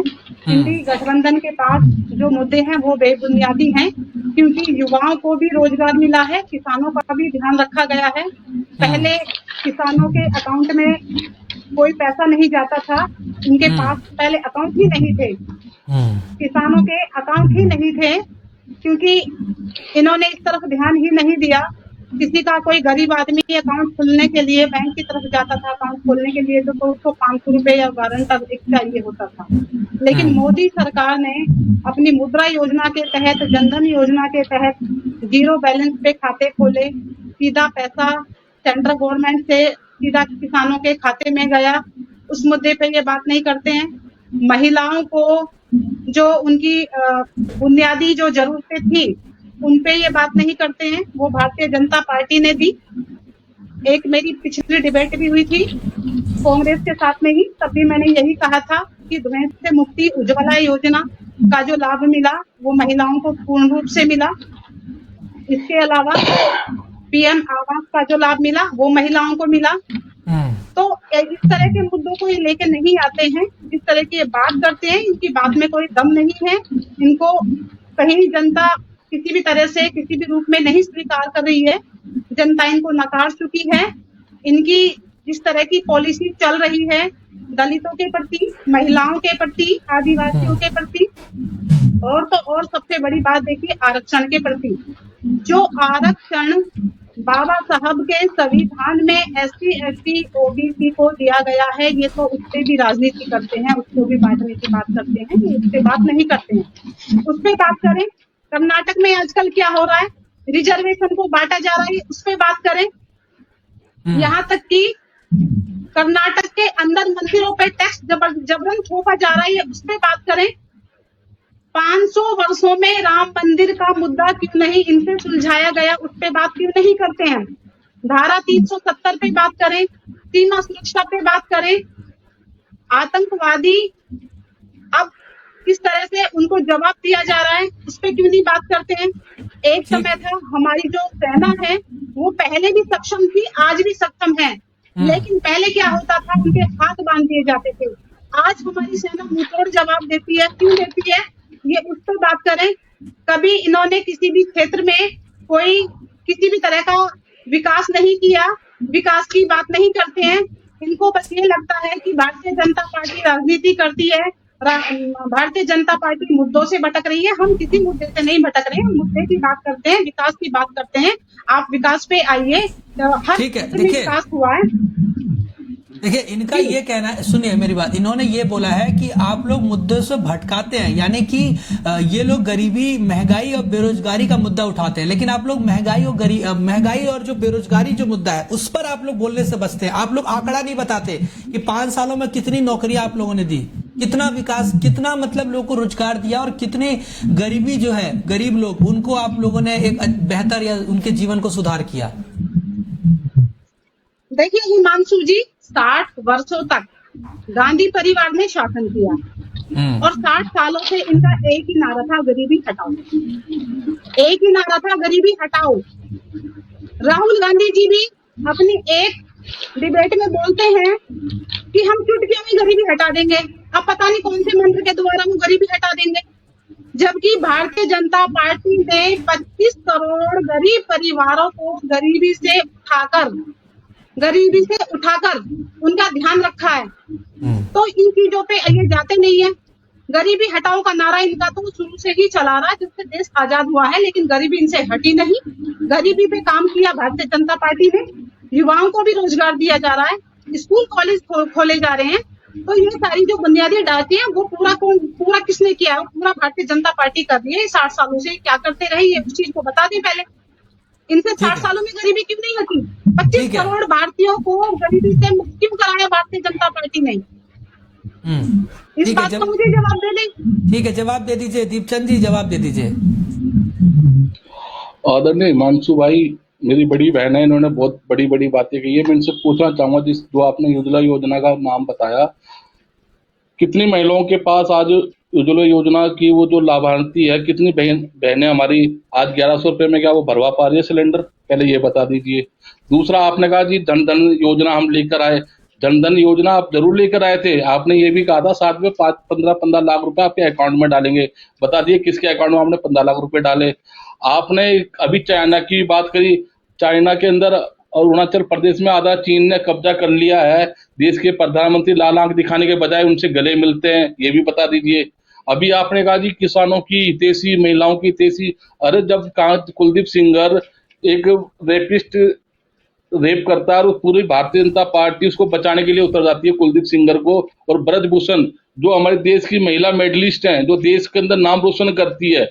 E: इंडी गठबंधन के पास जो मुद्दे हैं वो बेबुनियादी हैं, क्योंकि युवाओं को भी रोजगार मिला है, किसानों का भी ध्यान रखा गया है। पहले किसानों के अकाउंट में कोई पैसा नहीं जाता था, उनके पास पहले अकाउंट ही नहीं थे, किसानों के अकाउंट ही नहीं थे, क्योंकि इन्होंने इस तरफ ध्यान ही नहीं दिया। किसी का कोई गरीब आदमी अकाउंट खोलने के लिए बैंक की तरफ जाता था, अकाउंट खोलने के लिए तो उसको 500 रुपए या गारंटर एक चाहिए होता था। लेकिन मोदी सरकार ने अपनी मुद्रा योजना के तहत, जनधन योजना के तहत जीरो बैलेंस पे खाते खोले, सीधा पैसा सेंट्रल गवर्नमेंट से सीधा किसानों के खाते में गया। उस मुद्दे पे ये बात नहीं करते हैं। महिलाओं को जो उनकी बुनियादी जो जरूरतें थी उन पे ये बात नहीं करते हैं, वो भारतीय जनता पार्टी ने दी। एक मेरी पिछली डिबेट भी हुई थी कांग्रेस के साथ में ही, तब भी मैंने यही कहा था कि धुएं से मुक्ति उज्ज्वला योजना का जो लाभ मिला वो महिलाओं को पूर्ण रूप से मिला। इसके अलावा पीएम आवास का जो लाभ मिला वो महिलाओं को मिला। तो इस तरह के मुद्दों को ये लेके नहीं आते हैं, जिस तरह की ये बात करते हैं, इनकी बात में कोई दम नहीं है। इनको कहीं जनता किसी भी तरह से, किसी भी रूप में नहीं स्वीकार कर रही है। जनता इनको नकार चुकी है। इनकी जिस तरह की पॉलिसी चल रही है दलितों के प्रति, महिलाओं के प्रति, आदिवासियों के प्रति, और तो और सबसे बड़ी बात देखिए आरक्षण के प्रति, जो आरक्षण बाबा साहब के संविधान में SC ST OBC को दिया गया है, ये तो उस पे भी राजनीति करते हैं, उसको भी बांटने की बात करते हैं, ये उस पे बात नहीं करते हैं। उस पे बात करें, कर्नाटक में आजकल क्या हो रहा है, रिजर्वेशन को बांटा जा रहा है, उस पे बात करें। यहाँ तक कि कर्नाटक के अंदर मंदिरों पे टैक्स जबरन थोपा जा रहा है, उस पे बात करें। 500 वर्षों में राम मंदिर का मुद्दा क्यों नहीं इनसे सुलझाया गया, उस पे बात क्यों नहीं करते हैं। धारा 370 पे बात करें, सीमा सुरक्षा पे बात करें, आतंकवादी अब किस तरह से उनको जवाब दिया जा रहा है, उस पे क्यों नहीं बात करते हैं। एक समय था हमारी जो सेना है वो पहले भी सक्षम थी, आज भी सक्षम है, लेकिन पहले क्या होता था, उनके हाथ बांध दिए जाते थे। आज हमारी सेना मुंहतोड़ जवाब देती है, क्यों देती है, ये उस पर बात करें। कभी इन्होंने किसी भी क्षेत्र में कोई किसी भी तरह का विकास नहीं किया, विकास की बात नहीं करते हैं। इनको बस ये लगता है कि भारतीय जनता पार्टी राजनीति करती है, भारतीय जनता पार्टी मुद्दों से भटक रही है। हम किसी मुद्दे से नहीं भटक रहे हैं, हम मुद्दे की बात करते हैं, विकास की बात करते हैं। आप विकास पे आइए, हर
A: ठीक है,
E: क्षेत्र में विकास हुआ है।
A: देखिए इनका ये कहना है, सुनिए मेरी बात, इन्होंने ये बोला है कि आप लोग मुद्दों से भटकाते हैं, यानी कि ये लोग गरीबी, महंगाई और बेरोजगारी का मुद्दा उठाते हैं, लेकिन आप लोग महंगाई और जो बेरोजगारी जो मुद्दा है उस पर आप लोग बोलने से बचते हैं। आप लोग आंकड़ा नहीं बताते कि 5 सालों में कितनी नौकरियां आप लोगों ने दी, कितना विकास, कितना मतलब लोगों को रोजगार दिया, और कितनी गरीबी जो है, गरीब लोग, उनको आप लोगों ने एक बेहतर या उनके जीवन को सुधार किया।
E: देखिए हिमांशु जी, 60 वर्षों तक गांधी परिवार ने शासन किया और 60 सालों से इनका एक ही नारा था, गरीबी हटाओ। एक ही नारा था, गरीबी हटाओ। राहुल गांधी जी भी अपनी एक डिबेट में बोलते हैं कि हम चुटकियों में गरीबी हटा देंगे। अब पता नहीं कौन से मंत्र के द्वारा हम गरीबी हटा देंगे, जबकि भारतीय जनता पार्टी ने 25 करोड़ गरीब परिवारों को गरीबी से उठाकर उनका ध्यान रखा है। तो इन चीजों पे ये जाते नहीं है। गरीबी हटाओ का नारा इनका तो शुरू से ही चला रहा है, जिससे देश आजाद हुआ है, लेकिन गरीबी इनसे हटी नहीं। गरीबी पे काम किया भारतीय जनता पार्टी ने, युवाओं को भी रोजगार दिया जा रहा है, स्कूल कॉलेज खोले जा रहे हैं। तो ये सारी जो बुनियादी ढांचे हैं वो पूरा किसने किया है, पूरा भारतीय जनता पार्टी कर रही है। 60 सालों से क्या करते रहे, ये उस चीज को बता दें पहले। इनसे 60 सालों में गरीबी क्यों नहीं हटी? 25 करोड़ भारतीयों को गरीबी से मुक्त क्यों कराया भारतीय जनता पार्टी ने? इस बात को मुझे जवाब दे दें।
A: ठीक है, जवाब दे दीजिए दीपचंद जी, जवाब दे दीजिए।
C: आदरणीय हिमांशु भाई मेरी बड़ी बहन है, इन्होंने बहुत बड़ी बड़ी बातें कही है। मैं इनसे पूछना चाहूंगा, जो आपने उज्ज्वला योजना का नाम बताया, कितनी महिलाओं के पास आज उज्ज्वला योजना की वो जो लाभार्थी है, कितनी बहनें हमारी आज 1100 रुपए में क्या वो भरवा पा रही है सिलेंडर? पहले ये बता दीजिए। दूसरा, आपने कहा जी जन धन योजना हम लेकर आए। जन धन योजना आप जरूर लेकर आए थे, आपने ये भी कहा था साथ में 15 लाख रुपए आपके अकाउंट में डालेंगे। बता दिए किसके अकाउंट में आपने 15 लाख रुपए डाले? आपने अभी चाइना की बात करी, चाइना के अंदर और अरुणाचल प्रदेश में आधा चीन ने कब्जा कर लिया है। देश के प्रधानमंत्री लाल आंख दिखाने के बजाय उनसे गले मिलते हैं, ये भी बता दीजिए। अभी आपने कहा जी किसानों की हितैषी, महिलाओं की हितैषी। अरे जब कुलदीप सिंगर एक रेपिस्ट रेप करता है और पूरी भारतीय जनता पार्टी उसको बचाने के लिए उतर जाती है कुलदीप सिंगर को, और ब्रजभूषण जो हमारे देश की महिला मेडलिस्ट हैं, जो देश के अंदर नाम रोशन करती है,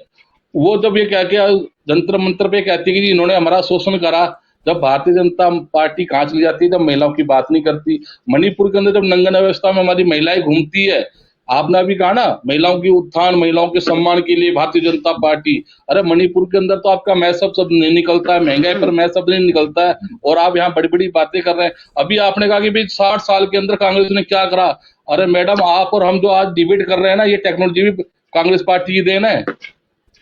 C: वो जब ये क्या क्या जंतर मंत्र पे कहती है कि इन्होंने हमारा शोषण करा, जब भारतीय जनता पार्टी कहाँ चली जाती है, जब महिलाओं की बात नहीं करती। मणिपुर के अंदर जब नंगन अवस्था में हमारी महिलाएं घूमती है, आपने अभी कहा ना महिलाओं की उत्थान, महिलाओं के सम्मान के लिए भारतीय जनता पार्टी। अरे मणिपुर के अंदर तो आपका मैसअप शब्द नहीं निकलता है, महंगाई पर मैसअप नहीं निकलता है, और आप यहाँ बड़ी बड़ी बातें कर रहे हैं। अभी आपने कहा कि भाई 60 साल के अंदर कांग्रेस ने क्या करा। अरे मैडम, आप और हम जो आज डिबेट कर रहे हैं ना, ये टेक्नोलॉजी भी कांग्रेस पार्टी की देन है।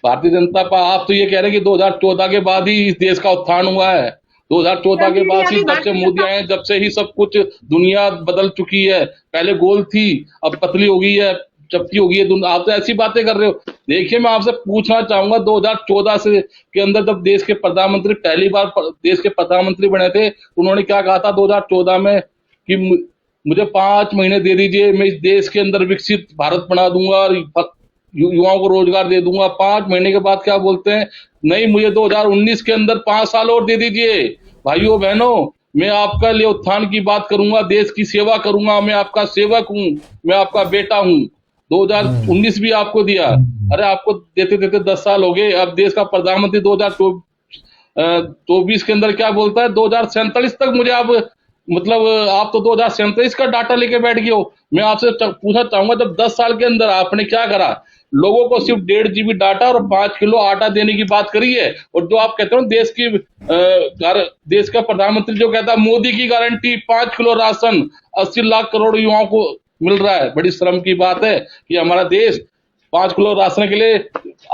C: भारतीय जनता पार्टी, आप तो ये कह रहे हैं कि 2014 के बाद ही इस देश का उत्थान हुआ है। 2014 के बाद ही, जब से मोदी आए, जब से ही सब कुछ दुनिया बदल चुकी है। पहले गोल थी, अब पतली हो गई है, चपटी हो गई है। आप तो ऐसी बातें कर रहे हो। देखिए, मैं आपसे पूछना चाहूंगा, 2014 से के अंदर जब देश के प्रधानमंत्री पहली बार देश के प्रधानमंत्री बने थे, उन्होंने क्या कहा था 2014 में कि मुझे 5 महीने दे दीजिए, मैं इस देश के अंदर विकसित भारत बना दूंगा और युवाओं को रोजगार दे दूंगा। 5 महीने के बाद क्या बोलते हैं, नहीं मुझे 2019 के अंदर 5 साल और दे दीजिए। भाइयों बहनों, मैं आपका लिए उत्थान की बात करूंगा, देश की सेवा करूंगा, मैं आपका सेवक हूं, मैं आपका बेटा हूं। 2019 भी आपको दिया, अरे आपको देते देते 10 साल हो गए। अब देश का प्रधानमंत्री 2024 के अंदर क्या बोलता है, 2047 तक मुझे आप मतलब आप तो 2047 का डाटा लेके बैठ गए हो। मैं आपसे पूछना चाहूंगा, जब 10 साल के अंदर आपने क्या करा, लोगों को सिर्फ 1.5 GB डाटा और 5 किलो आटा देने की बात करी है। और जो आप कहते हो देश का प्रधानमंत्री जो कहता है मोदी की guarantee 5 kilo ration 80 lakh crore युवाओं को मिल रहा है। बड़ी शर्म की बात है कि हमारा देश 5 किलो राशन के लिए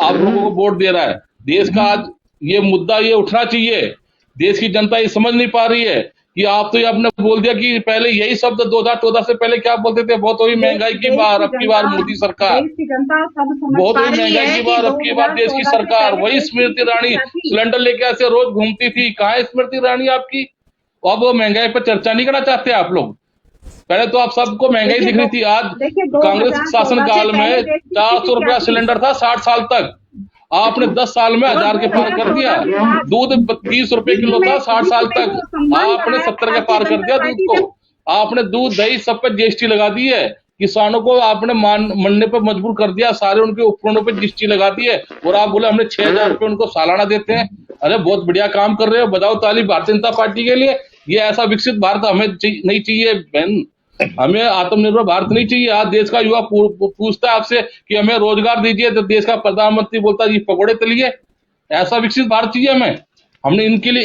C: आप लोगों को वोट दे रहा है। देश का आज ये मुद्दा ये उठना चाहिए। देश की जनता ये समझ नहीं पा रही है कि आप तो ये आपने बोल दिया कि पहले यही शब्द 2014 से पहले क्या बोलते थे, बहुत हुई महंगाई की बार, अब की बार मोदी सरकार, बहुत हुई महंगाई की बार, अब की बार देश की सरकार। वही स्मृति ईरानी सिलेंडर लेके ऐसे रोज घूमती थी, कहाँ है स्मृति ईरानी आपकी? अब वो महंगाई पर चर्चा नहीं करना चाहते आप लोग। पहले तो आप सबको महंगाई दिख रही थी। आज कांग्रेस शासनकाल में 400 रुपया सिलेंडर था 60 साल तक, आपने 10 साल में 1000 के पार कर दिया। दूध 20 रुपए किलो था 60 साल तक, आपने 70 के पार कर दिया दूध को। आपने दूध दही सब पे जीएसटी लगा दी है। किसानों को आपने मानने पर मजबूर कर दिया, सारे उनके उपकरणों पे जीएसटी लगा दी है। और आप बोले हमने 6000 रुपए उनको सालाना देते हैं। अरे बहुत बढ़िया काम कर रहे हो, बजाओ ताली भारतीय जनता पार्टी के लिए। ये ऐसा विकसित भारत हमें नहीं चाहिए बहन, हमें आत्मनिर्भर भारत नहीं चाहिए। आज देश का युवा पूछता है आपसे कि हमें रोजगार दीजिए, तो देश का प्रधानमंत्री बोलता है जी पकौड़े तलिए। ऐसा विकसित भारत चाहिए हमें। हमने इनके लिए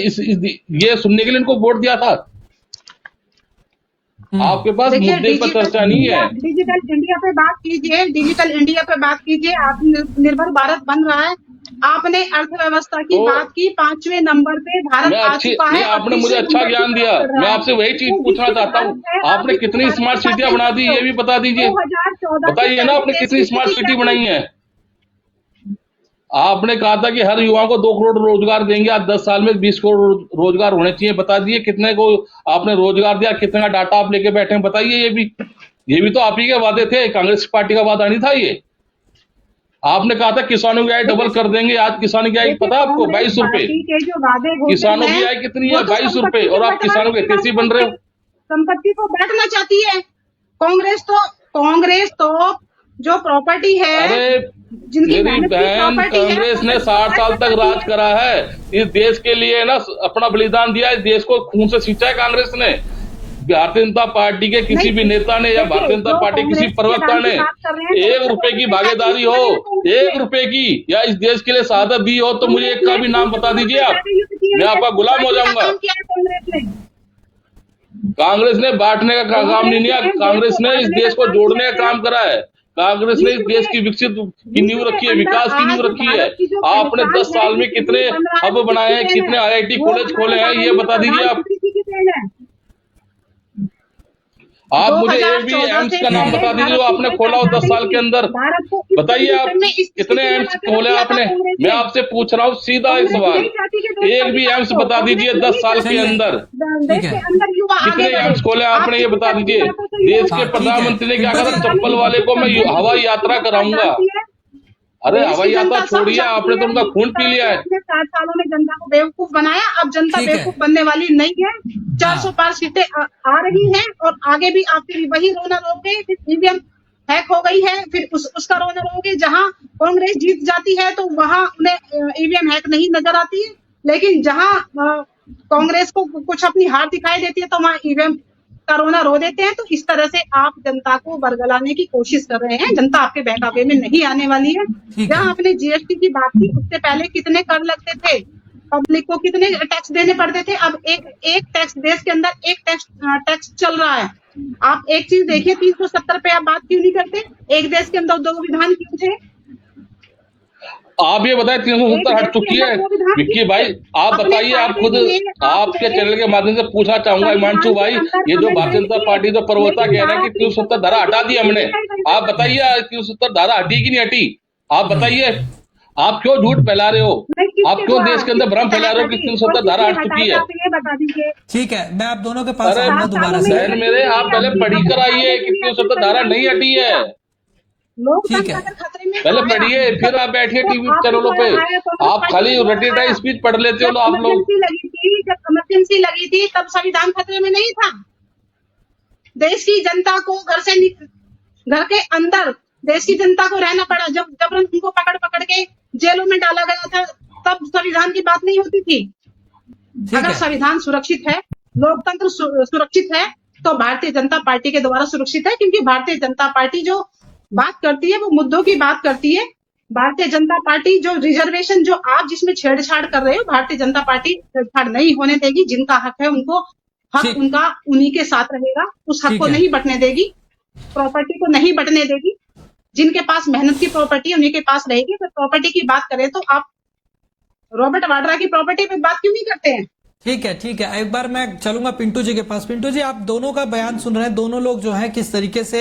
C: ये सुनने के लिए इनको वोट दिया था। आपके पास मुद्दे पर चर्चा नहीं है।
E: डिजिटल इंडिया पे बात कीजिए, डिजिटल इंडिया पे बात कीजिए। आत्मनिर्भर भारत बन रहा है। आपने अर्थव्यवस्था की बात की, 5वें नंबर पे भारत आ चुका है।
C: आपने मुझे अच्छा ज्ञान दिया, मैं आपसे वही चीज पूछना चाहता हूँ। आपने कितनी स्मार्ट सिटियां बना दी ये भी बता दीजिए। बताइए ना आपने कितनी स्मार्ट सिटी बनाई है। आपने कहा था कि हर युवा को 2 करोड़ रोजगार देंगे, आज 10 साल में 20 करोड़ रोजगार होने चाहिए। बता दिए कितने को आपने रोजगार दिया, कितने का डाटा आप लेके बैठे हैं, बताइए। ये भी तो आप ही के वादे थे, कांग्रेस पार्टी का वादा नहीं था ये। आपने कहा था किसानों की आय डबल कर देंगे, आज किसानों की आय पता है आपको 22 रुपए। किसानों की आय कितनी है? 22 रुपए। और आप किसानों के हितैषी बन रहे हो।
E: संपत्ति को बांटना चाहती है कांग्रेस तो जो प्रॉपर्टी है,
C: अरे मेरी बहन, कांग्रेस ने 60 साल तक राज करा है, इस देश के लिए ना अपना बलिदान दिया, इस देश को खून से सींचा है कांग्रेस ने। भारतीय जनता पार्टी के किसी भी नेता ने या भारतीय जनता पार्टी किसी प्रवक्ता ने 1 रुपए की भागीदारी हो, 1 रुपए की या इस देश के लिए शहादत दी हो, तो मुझे एक का भी नाम बता दीजिए आप, मैं आपका गुलाम हो जाऊंगा। कांग्रेस ने बांटने का काम नहीं किया, कांग्रेस ने इस देश को जोड़ने का काम करा है। कांग्रेस ने इस देश की विकसित की नींव रखी है, विकास की नींव रखी है। आपने 10 साल में कितने हब बनाए हैं, कितने IIT कॉलेज खोले हैं, ये बता दीजिए आप। आप मुझे एक भी एम्स का नाम बता दीजिए जो आपने खोला हो 10 साल के अंदर। बताइए आप कितने एम्स खोले आपने। मैं आपसे पूछ रहा हूँ सीधा एक सवाल, एक भी एम्स बता दीजिए 10 साल के अंदर कितने एम्स खोले आपने, ये बता दीजिए। देश के प्रधानमंत्री ने क्या कहा, चप्पल वाले को मैं हवाई यात्रा कराऊंगा। अरे हवाई यात्रा छोड़िए, आपने तो उनका खून पी लिया है।
E: 7 सालों में जनता को बेवकूफ बनाया, अब जनता बेवकूफ बनने वाली नहीं है। 400 पार सीटें आ रही हैं और आगे भी आप फिर वही रोना रोगे। फिर ईवीएम हैक हो गई है, फिर उसका रोना रोगे। जहां कांग्रेस जीत जाती है तो वहां उन्हें ईवीएम हैक नहीं नजर आती है, लेकिन जहां कांग्रेस को कुछ अपनी हार दिखाई देती है तो वहां ईवीएम का रोना रो देते हैं। तो इस तरह से आप जनता को बरगलाने की कोशिश कर रहे हैं। जनता आपके बहकावे में नहीं आने वाली है। जहां आपने जीएसटी की बात की, उससे पहले कितने कर लगते थे, पब्लिक को कितने टैक्स देने पड़ते थे। अब एक टैक्स, देश के अंदर एक टैक्स चल रहा है। आप एक चीज देखिए, 370 पे आप बात क्यों नहीं करते? एक देश के अंदर 2 विधान क्यों थे?
C: आप ये बताएं, 370 हट चुकी है विक्की भाई, आप बताइए। आप खुद आपके चैनल के माध्यम से पूछना चाहूंगा हिमांशु भाई, ये जो भारतीय जनता पार्टी जो प्रवक्ता कह रहे हैं कि 370 धारा हटा दी हमने, आप बताइए 370 धारा हटी कि नहीं हटी? आप बताइए, आप क्यों झूठ फैला रहे हो? आप क्यों देश के अंदर भ्रम फैला रहे हो कि 370 धारा हट चुकी है?
A: ठीक है, मैं आप दोनों के पास
C: दोबारा से मेरे, आप पहले पढ़ी कर आइए कि 370 धारा नहीं हटी है।
A: ठीक
E: लोकतंत्र
A: है।
E: अगर खतरे में
C: पहले
E: आया,
C: पढ़िए, फिर आप बैठिए
E: तो
C: टीवी
E: आपके
C: चैनलों पे।
E: द्वारा आया, कांग्रेस
C: आप
E: पार्टी
C: खाली
E: के द्वारा
C: रटी
E: आया।
C: टाई स्पीच पढ़ लेते हो
E: जब
C: आप लोग।
E: इमरजेंसी लगी थी तब संविधान खतरे में नहीं था। देश की जनता को घर के अंदर देश की जनता को रहना पड़ा। जब जबरन उनको पकड़ पकड़ के जेलों में डाला गया था, तब संविधान की बात नहीं होती थी।
A: ठीक
E: अगर
A: है।
E: संविधान सुरक्षित है, लोकतंत्र सुरक्षित है, तो भारतीय जनता पार्टी के द्वारा सुरक्षित है, क्योंकि भारतीय जनता पार्टी जो बात करती है वो मुद्दों की बात करती है। भारतीय जनता पार्टी जो रिजर्वेशन जो आप जिसमें छेड़छाड़ कर रहे हो, भारतीय जनता पार्टी छेड़छाड़ नहीं होने देगी। जिनका हक है उनको हक
A: ठीक।
E: उनका उन्हीं के साथ रहेगा। उस हक
A: ठीक
E: को
A: है।
E: नहीं बंटने देगी, प्रॉपर्टी को नहीं बंटने देगी। जिनके पास मेहनत की प्रॉपर्टी है उन्हीं के पास रहेगी। तो प्रॉपर्टी की बात करें तो आप रॉबर्ट वाड्रा की प्रॉपर्टी पे बात क्यों नहीं करते हैं?
A: ठीक है, ठीक है। एक बार मैं चलूंगा पिंटू जी के पास। पिंटू जी, आप दोनों का बयान सुन रहे हैं। दोनों लोग जो है किस तरीके से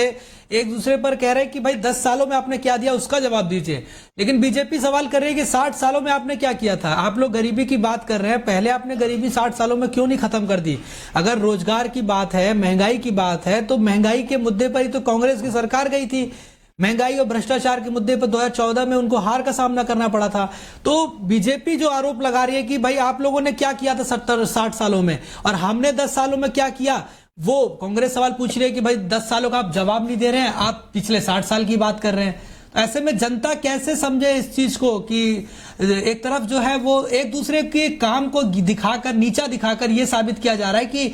A: एक दूसरे पर कह रहे हैं कि भाई 10 सालों में आपने क्या दिया उसका जवाब दीजिए। लेकिन बीजेपी सवाल कर रही है कि 60 सालों में आपने क्या किया था। आप लोग गरीबी की बात कर रहे हैं, पहले आपने गरीबी 60 सालों में क्यों नहीं खत्म कर दी? अगर रोजगार की बात है, महंगाई की बात है, तो महंगाई के मुद्दे पर ही तो कांग्रेस की सरकार गई थी। महंगाई और भ्रष्टाचार के मुद्दे पर 2014 में उनको हार का सामना करना पड़ा था। तो बीजेपी जो आरोप लगा रही है कि भाई आप लोगों ने क्या किया था 60 सालों में और हमने 10 सालों में क्या किया, वो कांग्रेस सवाल पूछ रही है कि भाई 10 सालों का आप जवाब नहीं दे रहे हैं, आप पिछले 60 साल की बात कर रहे हैं। तो ऐसे में जनता कैसे समझे इस चीज को कि एक तरफ जो है वो एक दूसरे के काम को दिखाकर, नीचा दिखाकर ये साबित किया जा रहा है कि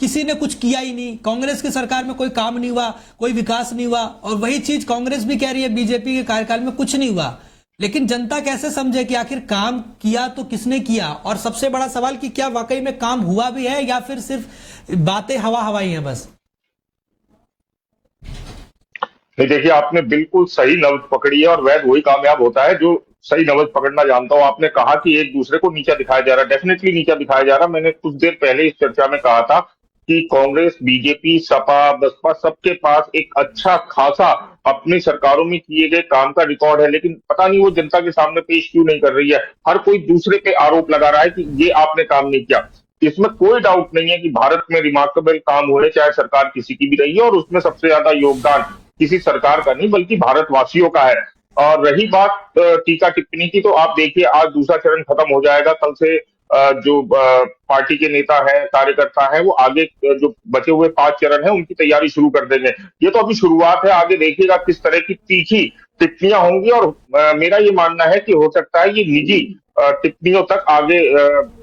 A: किसी ने कुछ किया ही नहीं, कांग्रेस की सरकार में कोई काम नहीं हुआ, कोई विकास नहीं हुआ। और वही चीज कांग्रेस भी कह रही है बीजेपी के कार्यकाल में कुछ नहीं हुआ। लेकिन जनता कैसे समझे कि आखिर काम किया तो किसने किया? और सबसे बड़ा सवाल कि क्या वाकई में काम हुआ भी है या फिर सिर्फ बातें हवा हवाई हैं बस?
D: नहीं, देखिए आपने बिल्कुल सही नब्ज पकड़ी है और वैध वही कामयाब होता है जो सही नब्ज पकड़ना जानता हो। आपने कहा कि एक दूसरे को नीचा दिखाया जा रहा है, डेफिनेटली नीचा दिखाया जा रहा है। मैंने कुछ देर पहले इस चर्चा में कहा था कि कांग्रेस, बीजेपी, सपा, बसपा सबके पास एक अच्छा खासा अपनी सरकारों में किए गए काम का रिकॉर्ड है, लेकिन पता नहीं वो जनता के सामने पेश क्यों नहीं कर रही है। हर कोई दूसरे पे आरोप लगा रहा है कि ये आपने काम नहीं किया। इसमें कोई डाउट नहीं है कि भारत में रिमार्केबल काम हुए, चाहे सरकार किसी की भी रही है, और उसमें सबसे ज्यादा योगदान किसी सरकार का नहीं बल्कि भारतवासियों का है। और रही बात टीका टिप्पणी की, तो आप देखिए आज दूसरा चरण खत्म हो जाएगा। कल से जो पार्टी के नेता हैं, कार्यकर्ता हैं, वो आगे जो बचे हुए 5 चरण हैं उनकी तैयारी शुरू कर देंगे। ये तो अभी शुरुआत है, आगे देखिएगा किस तरह की तीखी टिप्पणियां होंगी। और मेरा ये मानना है कि हो सकता है ये निजी टिप्पणियों तक आगे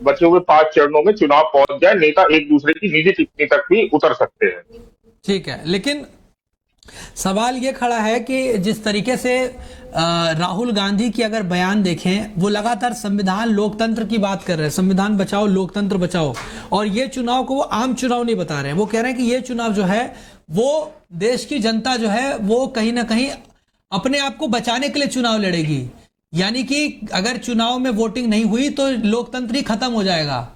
D: बचे हुए 5 चरणों में चुनाव पहुंच जाए। नेता एक दूसरे की निजी टिप्पणी तक भी उतर सकते हैं।
A: ठीक है, लेकिन सवाल ये खड़ा है कि जिस तरीके से राहुल गांधी की अगर बयान देखें, वो लगातार संविधान लोकतंत्र की बात कर रहे हैं, संविधान बचाओ लोकतंत्र बचाओ, और ये चुनाव को वो आम चुनाव नहीं बता रहे हैं। वो कह रहे हैं कि ये चुनाव जो है वो देश की जनता जो है वो कहीं ना कहीं अपने आप को बचाने के लिए चुनाव लड़ेगी। यानी कि अगर चुनाव में वोटिंग नहीं हुई तो लोकतंत्र ही खत्म हो जाएगा।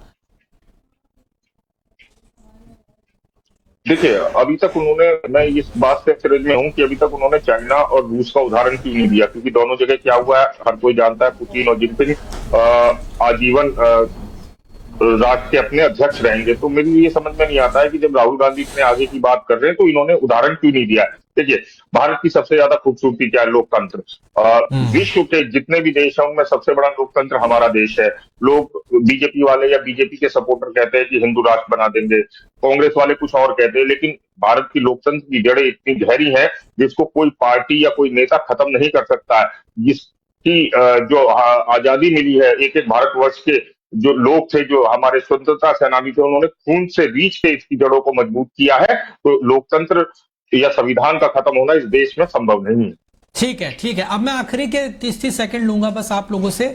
D: देखिए अभी तक उन्होंने, मैं इस बात से अचरज में हूं कि अभी तक उन्होंने चाइना और रूस का उदाहरण क्यों नहीं दिया, क्योंकि दोनों जगह क्या हुआ है हर कोई जानता है। पुतिन और जिनपिंग आजीवन राष्ट्र के अपने अध्यक्ष रहेंगे। तो मेरी ये समझ में नहीं आता है कि जब राहुल गांधी इतने आगे की बात कर रहे हैं तो इन्होंने उदाहरण क्यों नहीं दिया है। देखिए भारत की सबसे ज्यादा खूबसूरती क्या है? लोकतंत्र। विश्व के जितने भी देश हैं उनमें सबसे बड़ा लोकतंत्र हमारा देश है। लोग बीजेपी वाले या बीजेपी के सपोर्टर कहते हैं कि हिंदू राष्ट्र बना देंगे, कांग्रेस वाले कुछ और कहते हैं, लेकिन भारत की लोकतंत्र की जड़ें इतनी गहरी हैं जिसको कोई पार्टी या कोई नेता खत्म नहीं कर सकता है। जिसकी जो आजादी मिली है, एक एक भारतवर्ष के जो लोग थे, जो हमारे स्वतंत्रता सेनानी थे, उन्होंने खून से रीछ के इसकी जड़ों को मजबूत किया है। तो लोकतंत्र या संविधान का खत्म होना इस देश में संभव नहीं है।
A: ठीक है, ठीक है। अब मैं आखिरी के 30 सेकंड लूंगा बस आप लोगों से।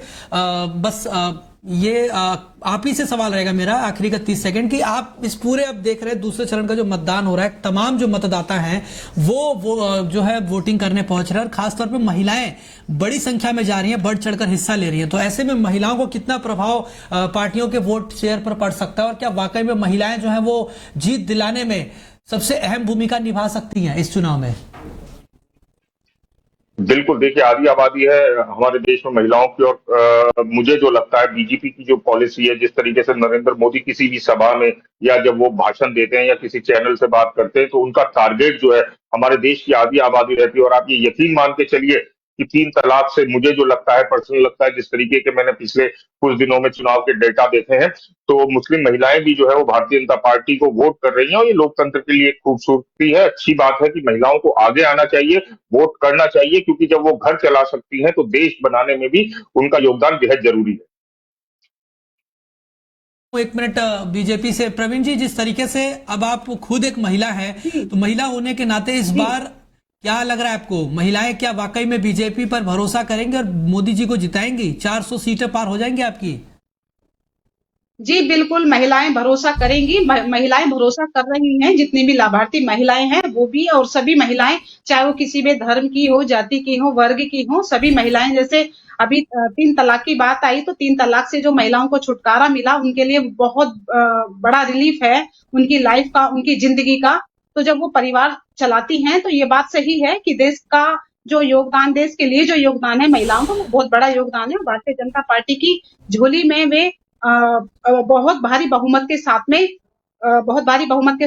A: आप ही से सवाल रहेगा मेरा आखिरी का 30 सेकंड कि आप इस पूरे, अब देख रहे हैं दूसरे चरण का जो मतदान हो रहा है, तमाम जो मतदाता हैं वो जो है वोटिंग करने पहुंच रहे हैं, और खासतौर पे महिलाएं बड़ी संख्या में जा रही हैं, बढ़ चढ़कर हिस्सा ले रही हैं। तो ऐसे में महिलाओं को कितना प्रभाव पार्टियों के वोट शेयर पर पड़ सकता है, और क्या वाकई में महिलाएं जो है वो जीत दिलाने में सबसे अहम भूमिका निभा सकती हैं इस चुनाव में?
D: बिल्कुल, देखिए आधी आबादी है हमारे देश में महिलाओं की, और मुझे जो लगता है बीजेपी की जो पॉलिसी है, जिस तरीके से नरेंद्र मोदी किसी भी सभा में या जब वो भाषण देते हैं या किसी चैनल से बात करते हैं, तो उनका टारगेट जो है हमारे देश की आधी आबादी रहती है। और आप ये यकीन मान के चलिए कि 3 तलाक से मुझे जो लगता है, पर्सनल लगता है, जिस तरीके के मैंने पिछले कुछ दिनों में चुनाव के डेटा देखे हैं, तो मुस्लिम महिलाएं भी जो है वो भारतीय जनता पार्टी को वोट कर रही हैं। और ये लोकतंत्र के लिए एक खूबसूरती है, अच्छी बात है कि महिलाओं को आगे आना चाहिए, वोट करना चाहिए, क्योंकि जब वो घर चला सकती हैं तो देश बनाने में भी उनका योगदान बेहद जरूरी है।
A: एक मिनट बीजेपी से प्रवीण जी, जिस तरीके से अब आप खुद एक महिला हैं, तो महिला होने के नाते इस बार क्या लग रहा है आपको, महिलाएं क्या वाकई में बीजेपी पर भरोसा करेंगे और मोदी जी को जिताएंगी? 400 सीटें पार हो जाएंगी आपकी?
E: जी बिल्कुल, महिलाएं भरोसा करेंगी। महिलाएं भरोसा कर रही हैं, जितनी भी लाभार्थी महिलाएं हैं वो भी, और सभी महिलाएं, चाहे वो किसी भी धर्म की हो, जाति की हो, वर्ग की हो, सभी महिलाएं, जैसे अभी 3 तलाक की बात आई, तो 3 तलाक से जो महिलाओं को छुटकारा मिला, उनके लिए बहुत बड़ा रिलीफ है उनकी लाइफ का, उनकी जिंदगी का। तो जब वो परिवार चलाती हैं तो ये बात सही है कि देश का जो योगदान, देश के लिए जो योगदान है महिलाओं का, वो बहुत बड़ा योगदान है। भारतीय जनता पार्टी की झोली में वे बहुत भारी बहुमत के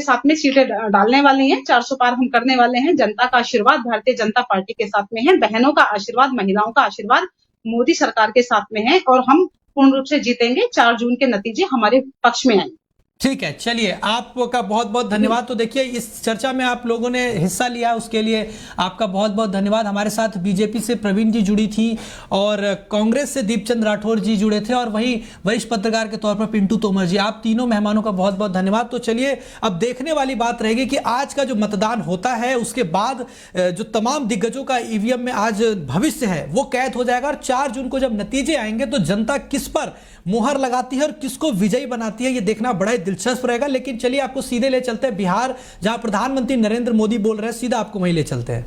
E: साथ में सीटें डालने वाली हैं। 400 पार हम करने वाले हैं। जनता का आशीर्वाद भारतीय जनता पार्टी के साथ में है, बहनों का आशीर्वाद, महिलाओं का आशीर्वाद मोदी सरकार के साथ में है, और हम पूर्ण रूप से जीतेंगे। 4 जून के नतीजे हमारे पक्ष में आएंगे।
A: ठीक है, चलिए आपका बहुत बहुत धन्यवाद। तो देखिए, इस चर्चा में आप लोगों ने हिस्सा लिया, उसके लिए आपका बहुत बहुत धन्यवाद। हमारे साथ बीजेपी से प्रवीण जी जुड़ी थी और कांग्रेस से दीपचंद राठौर जी जुड़े थे, और वहीं वरिष्ठ पत्रकार के तौर पर पिंटू तोमर जी। आप तीनों मेहमानों का बहुत बहुत धन्यवाद। तो चलिए, अब देखने वाली बात रहेगी कि आज का जो मतदान होता है उसके बाद जो तमाम दिग्गजों का ईवीएम में आज भविष्य है वो कैद हो जाएगा, और 4 जून को जब नतीजे आएंगे तो जनता किस पर मुहर लगाती है और किसको विजयी बनाती है, ये देखना बड़ा ही दिलचस्प रहेगा। लेकिन चलिए, आपको सीधे ले चलते हैं बिहार, जहां प्रधानमंत्री नरेंद्र मोदी बोल रहे हैं। सीधा आपको वहीं ले चलते हैं।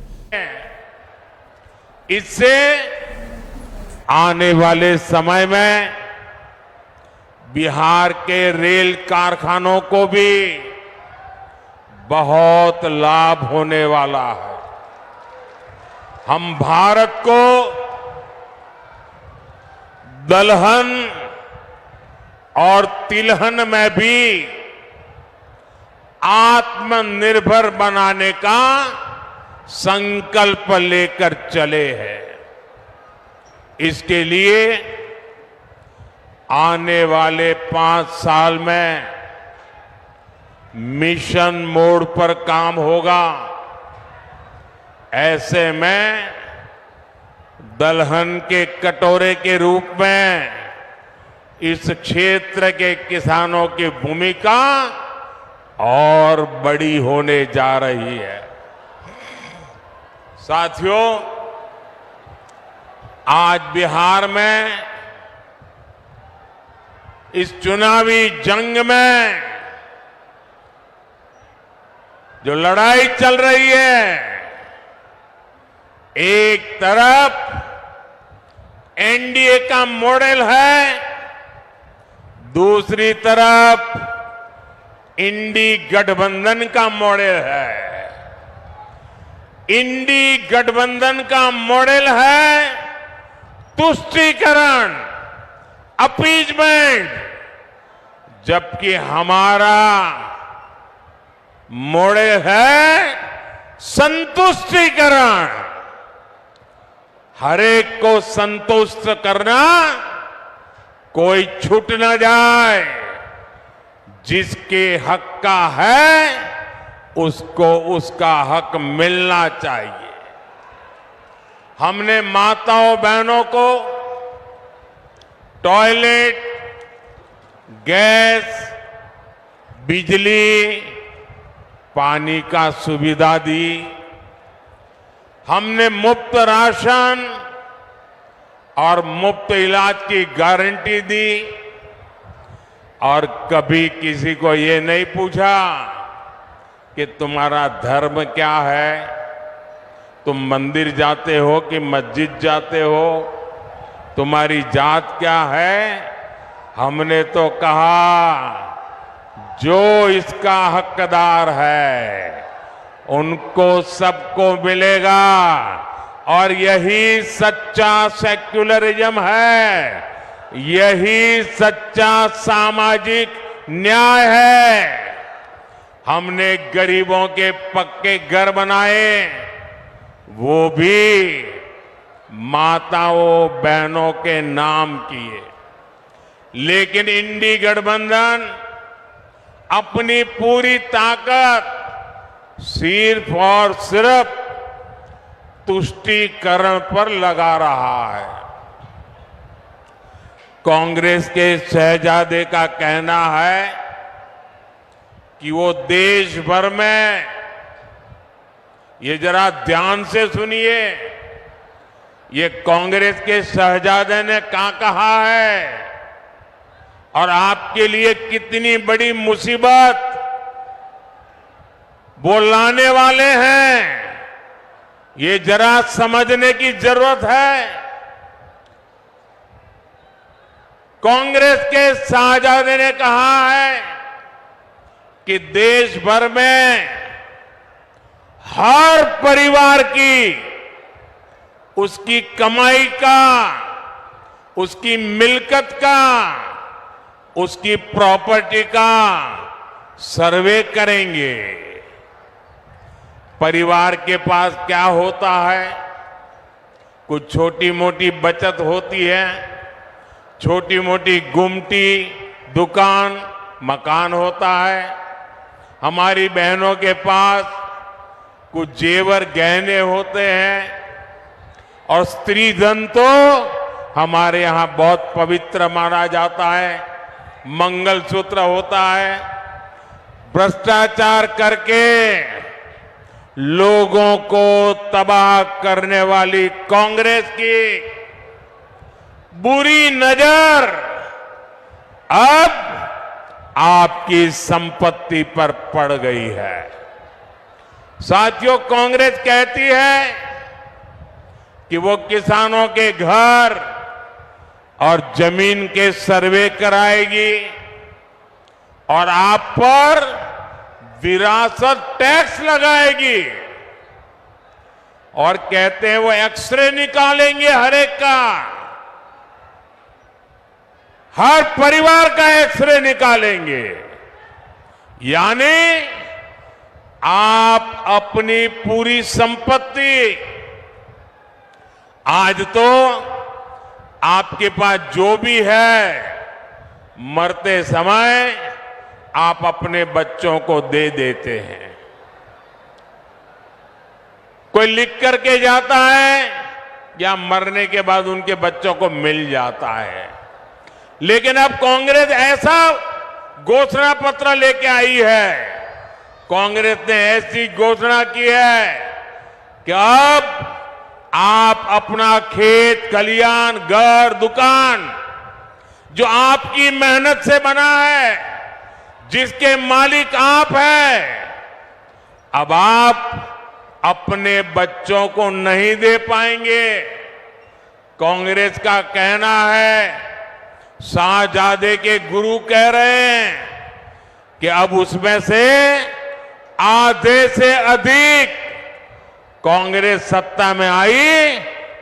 F: इससे आने वाले समय में बिहार के रेल कारखानों को भी बहुत लाभ होने वाला है। हम भारत को दलहन और तिलहन में भी आत्मनिर्भर बनाने का संकल्प लेकर चले हैं। इसके लिए आने वाले 5 साल में मिशन मोड पर काम होगा। ऐसे में दलहन के कटोरे के रूप में इस क्षेत्र के किसानों की भूमिका और बड़ी होने जा रही है। साथियों, आज बिहार में इस चुनावी जंग में जो लड़ाई चल रही है, एक तरफ एनडीए का मॉडल है, दूसरी तरफ इंडी गठबंधन का मॉडल है। इंडी गठबंधन का मॉडल है तुष्टीकरण, अपीजमेंट, जबकि हमारा मॉडल है संतुष्टीकरण। हरेक को संतुष्ट करना, कोई छूट न जाए। जिसके हक का है उसको उसका हक मिलना चाहिए। हमने माताओं बहनों को टॉयलेट, गैस, बिजली, पानी का सुविधा दी। हमने मुफ्त राशन और मुफ्त इलाज की गारंटी दी, और कभी किसी को ये नहीं पूछा कि तुम्हारा धर्म क्या है, तुम मंदिर जाते हो कि मस्जिद जाते हो, तुम्हारी जात क्या है। हमने तो कहा जो इसका हकदार है उनको सबको मिलेगा, और यही सच्चा सेक्युलरिज्म है, यही सच्चा सामाजिक न्याय है। हमने गरीबों के पक्के घर बनाए, वो भी माताओं बहनों के नाम किए। लेकिन इंडी गठबंधन अपनी पूरी ताकत सिर्फ और सिर्फ तुष्टीकरण पर लगा रहा है। कांग्रेस के शहजादे का कहना है कि वो देश भर में, ये जरा ध्यान से सुनिए, ये कांग्रेस के शहजादे ने क्या कहा है और आपके लिए कितनी बड़ी मुसीबत वो लाने वाले हैं, ये जरा समझने की जरूरत है। कांग्रेस के शहजादे ने कहा है कि देश भर में हर परिवार की उसकी कमाई का, उसकी मिल्कत का, उसकी प्रॉपर्टी का सर्वे करेंगे। परिवार के पास क्या होता है? कुछ छोटी मोटी बचत होती है, छोटी मोटी गुमटी, दुकान, मकान होता है। हमारी बहनों के पास कुछ जेवर गहने होते हैं, और स्त्री धन तो हमारे यहां बहुत पवित्र माना जाता है, मंगलसूत्र होता है। भ्रष्टाचार करके लोगों को तबाह करने वाली कांग्रेस की बुरी नजर अब आपकी संपत्ति पर पड़ गई है। साथियों, कांग्रेस कहती है कि वो किसानों के घर और जमीन के सर्वे कराएगी और आप पर विरासत टैक्स लगाएगी, और कहते हैं वो एक्सरे निकालेंगे हर एक का, हर परिवार का एक्सरे निकालेंगे। यानी आप अपनी पूरी संपत्ति, आज तो आपके पास जो भी है, मरते समय आप अपने बच्चों को दे देते हैं। कोई लिख करके जाता है या मरने के बाद उनके बच्चों को मिल जाता है। लेकिन अब कांग्रेस ऐसा घोषणा पत्र लेके आई है, कांग्रेस ने ऐसी घोषणा की है कि अब आप अपना खेत खलियान, घर, दुकान, जो आपकी मेहनत से बना है, जिसके मालिक आप हैं, अब आप अपने बच्चों को नहीं दे पाएंगे। कांग्रेस का कहना है, शाहजादे के गुरु कह रहे हैं कि अब उसमें से आधे से अधिक कांग्रेस सत्ता में आई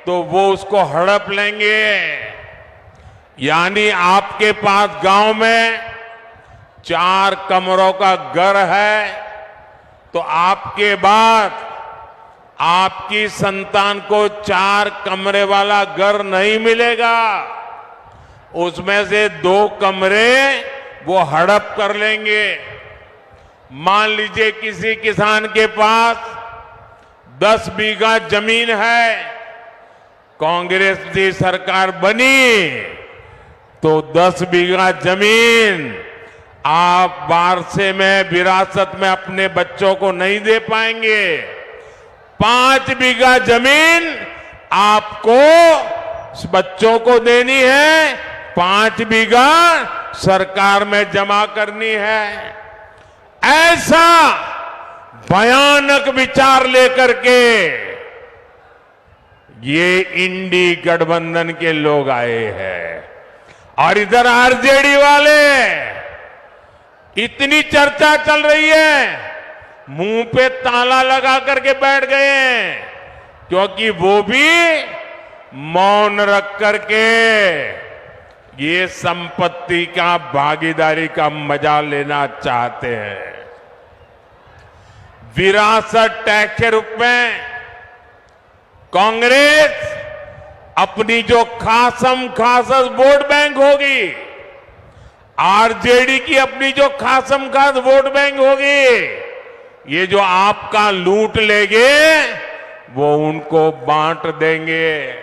F: तो वो उसको हड़प लेंगे। यानी आपके पास गांव में 4 कमरों का घर है, तो आपके बाद आपकी संतान को 4 कमरे वाला घर नहीं मिलेगा, उसमें से 2 कमरे वो हड़प कर लेंगे। मान लीजिए किसी किसान के पास 10 बीघा जमीन है, कांग्रेस की सरकार बनी तो 10 बीघा जमीन आप वारसे में, विरासत में अपने बच्चों को नहीं दे पाएंगे। 5 बीघा जमीन आपको बच्चों को देनी है, 5 बीघा सरकार में जमा करनी है। ऐसा भयानक विचार लेकर के ये इंडी गठबंधन के लोग आए हैं, और इधर आरजेडी वाले, इतनी चर्चा चल रही है, मुंह पे ताला लगा करके बैठ गए हैं क्योंकि वो भी मौन रख करके ये संपत्ति का भागीदारी का मजा लेना चाहते हैं। विरासत टैक्स के रूप में कांग्रेस अपनी जो खासम खास वोट बैंक होगी, आरजेडी की अपनी जो खासम खास वोट बैंक होगी, ये जो आपका लूट लेंगे वो उनको बांट देंगे।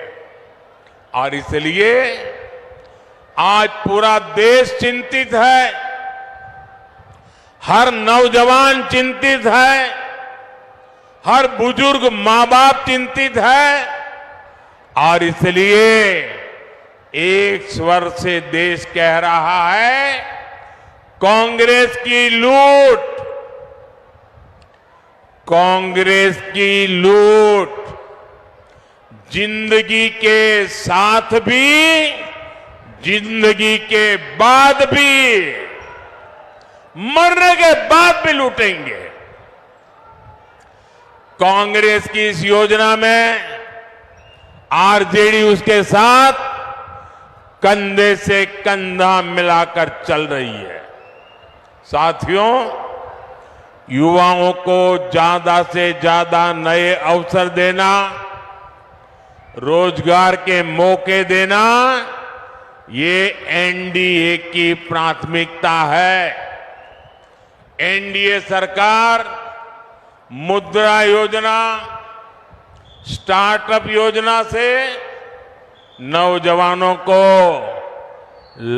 F: और इसलिए आज पूरा देश चिंतित है, हर नौजवान चिंतित है, हर बुजुर्ग मां बाप चिंतित है। और इसलिए एक स्वर से देश कह रहा है, कांग्रेस की लूट, कांग्रेस की लूट जिंदगी के साथ भी, जिंदगी के बाद भी, मरने के बाद भी लूटेंगे। कांग्रेस की इस योजना में आरजेडी उसके साथ कंधे से कंधा मिलाकर चल रही है। साथियों, युवाओं को ज्यादा से ज्यादा नए अवसर देना, रोजगार के मौके देना, ये एनडीए की प्राथमिकता है। एनडीए सरकार मुद्रा योजना, स्टार्टअप योजना से नौजवानों को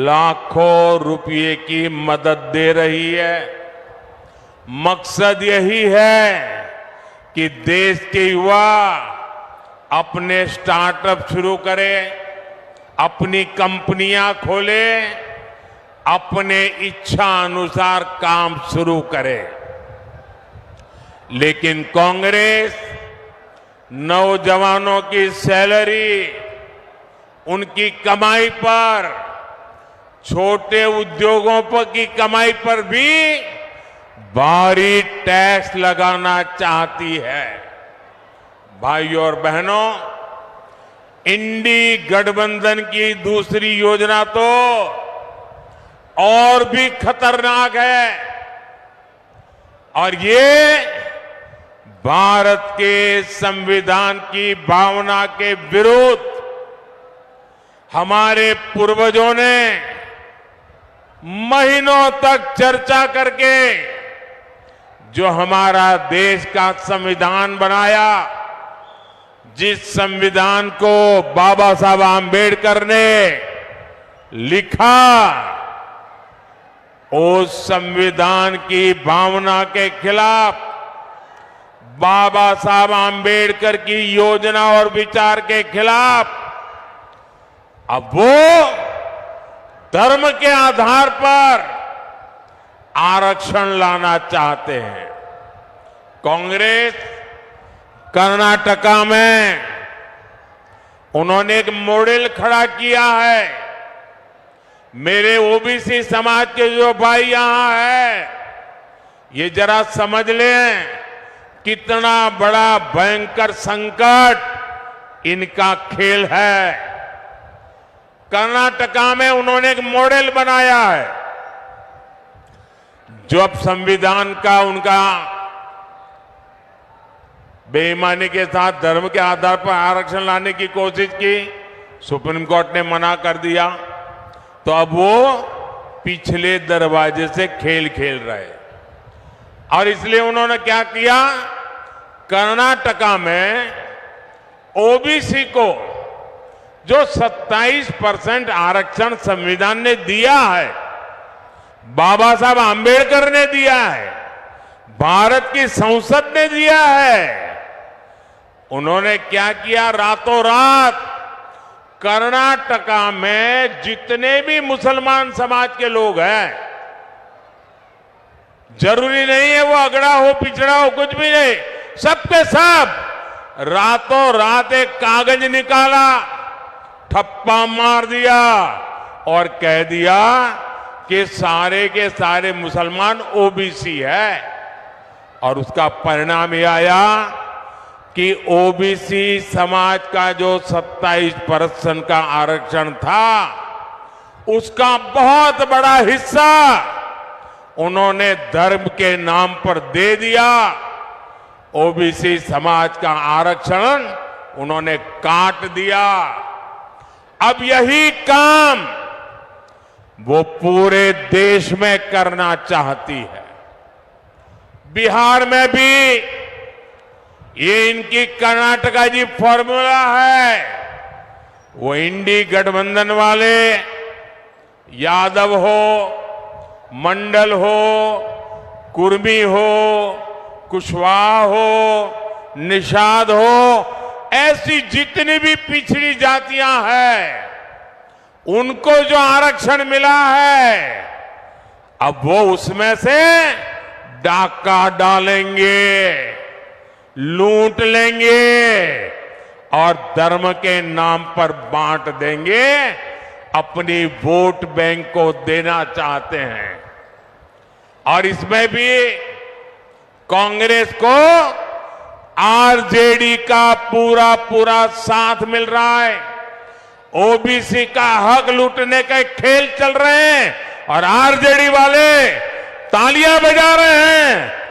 F: लाखों रुपए की मदद दे रही है। मकसद यही है कि देश के युवा अपने स्टार्टअप शुरू करें, अपनी कंपनियां खोलें, अपने इच्छा अनुसार काम शुरू करें। लेकिन कांग्रेस नौजवानों की सैलरी, उनकी कमाई पर, छोटे उद्योगों पर की कमाई पर भी भारी टैक्स लगाना चाहती है। भाइयों और बहनों, इंडी गठबंधन की दूसरी योजना तो और भी खतरनाक है, और ये भारत के संविधान की भावना के विरुद्ध हमारे पूर्वजों ने महीनों तक चर्चा करके जो हमारा देश का संविधान बनाया, जिस संविधान को बाबा साहब आम्बेडकर ने लिखा, उस संविधान की भावना के खिलाफ, बाबा साहब आम्बेडकर की योजना और विचार के खिलाफ अब वो धर्म के आधार पर आरक्षण लाना चाहते हैं। कांग्रेस कर्नाटका में उन्होंने एक मॉडल खड़ा किया है। मेरे ओबीसी समाज के जो भाई यहां है, ये जरा समझ लें कितना बड़ा भयंकर संकट इनका खेल है। कर्नाटका में उन्होंने एक मॉडल बनाया है। जब संविधान का उनका बेईमानी के साथ धर्म के आधार पर आरक्षण लाने की कोशिश की, सुप्रीम कोर्ट ने मना कर दिया, तो अब वो पिछले दरवाजे से खेल खेल रहे। और इसलिए उन्होंने क्या किया, कर्नाटका में ओबीसी को जो 27% आरक्षण संविधान ने दिया है, बाबा साहब आम्बेडकर ने दिया है, भारत की संसद ने दिया है, उन्होंने क्या किया, रातों रात कर्नाटका में जितने भी मुसलमान समाज के लोग हैं, जरूरी नहीं है वो अगड़ा हो पिछड़ा हो, कुछ भी नहीं, सबके सब रातों रात एक कागज निकाला, ठप्पा मार दिया और कह दिया कि सारे के सारे मुसलमान ओबीसी है। और उसका परिणाम यह आया कि ओबीसी समाज का जो 27% का आरक्षण था, उसका बहुत बड़ा हिस्सा उन्होंने धर्म के नाम पर दे दिया। ओबीसी समाज का आरक्षण उन्होंने काट दिया। अब यही काम वो पूरे देश में करना चाहती है। बिहार में भी ये इनकी कर्नाटका जी फॉर्मूला है। वो इंडी गठबंधन वाले यादव हो, मंडल हो, कुर्मी हो, कुशवाहा हो, निषाद हो, ऐसी जितनी भी पिछड़ी जातियां हैं, उनको जो आरक्षण मिला है, अब वो उसमें से डाका डालेंगे, लूट लेंगे और धर्म के नाम पर बांट देंगे। अपनी वोट बैंक को देना चाहते हैं। और इसमें भी कांग्रेस को आरजेडी का पूरा पूरा साथ मिल रहा है। ओबीसी का हक लूटने के खेल चल रहे हैं और आरजेडी वाले तालियां बजा रहे हैं।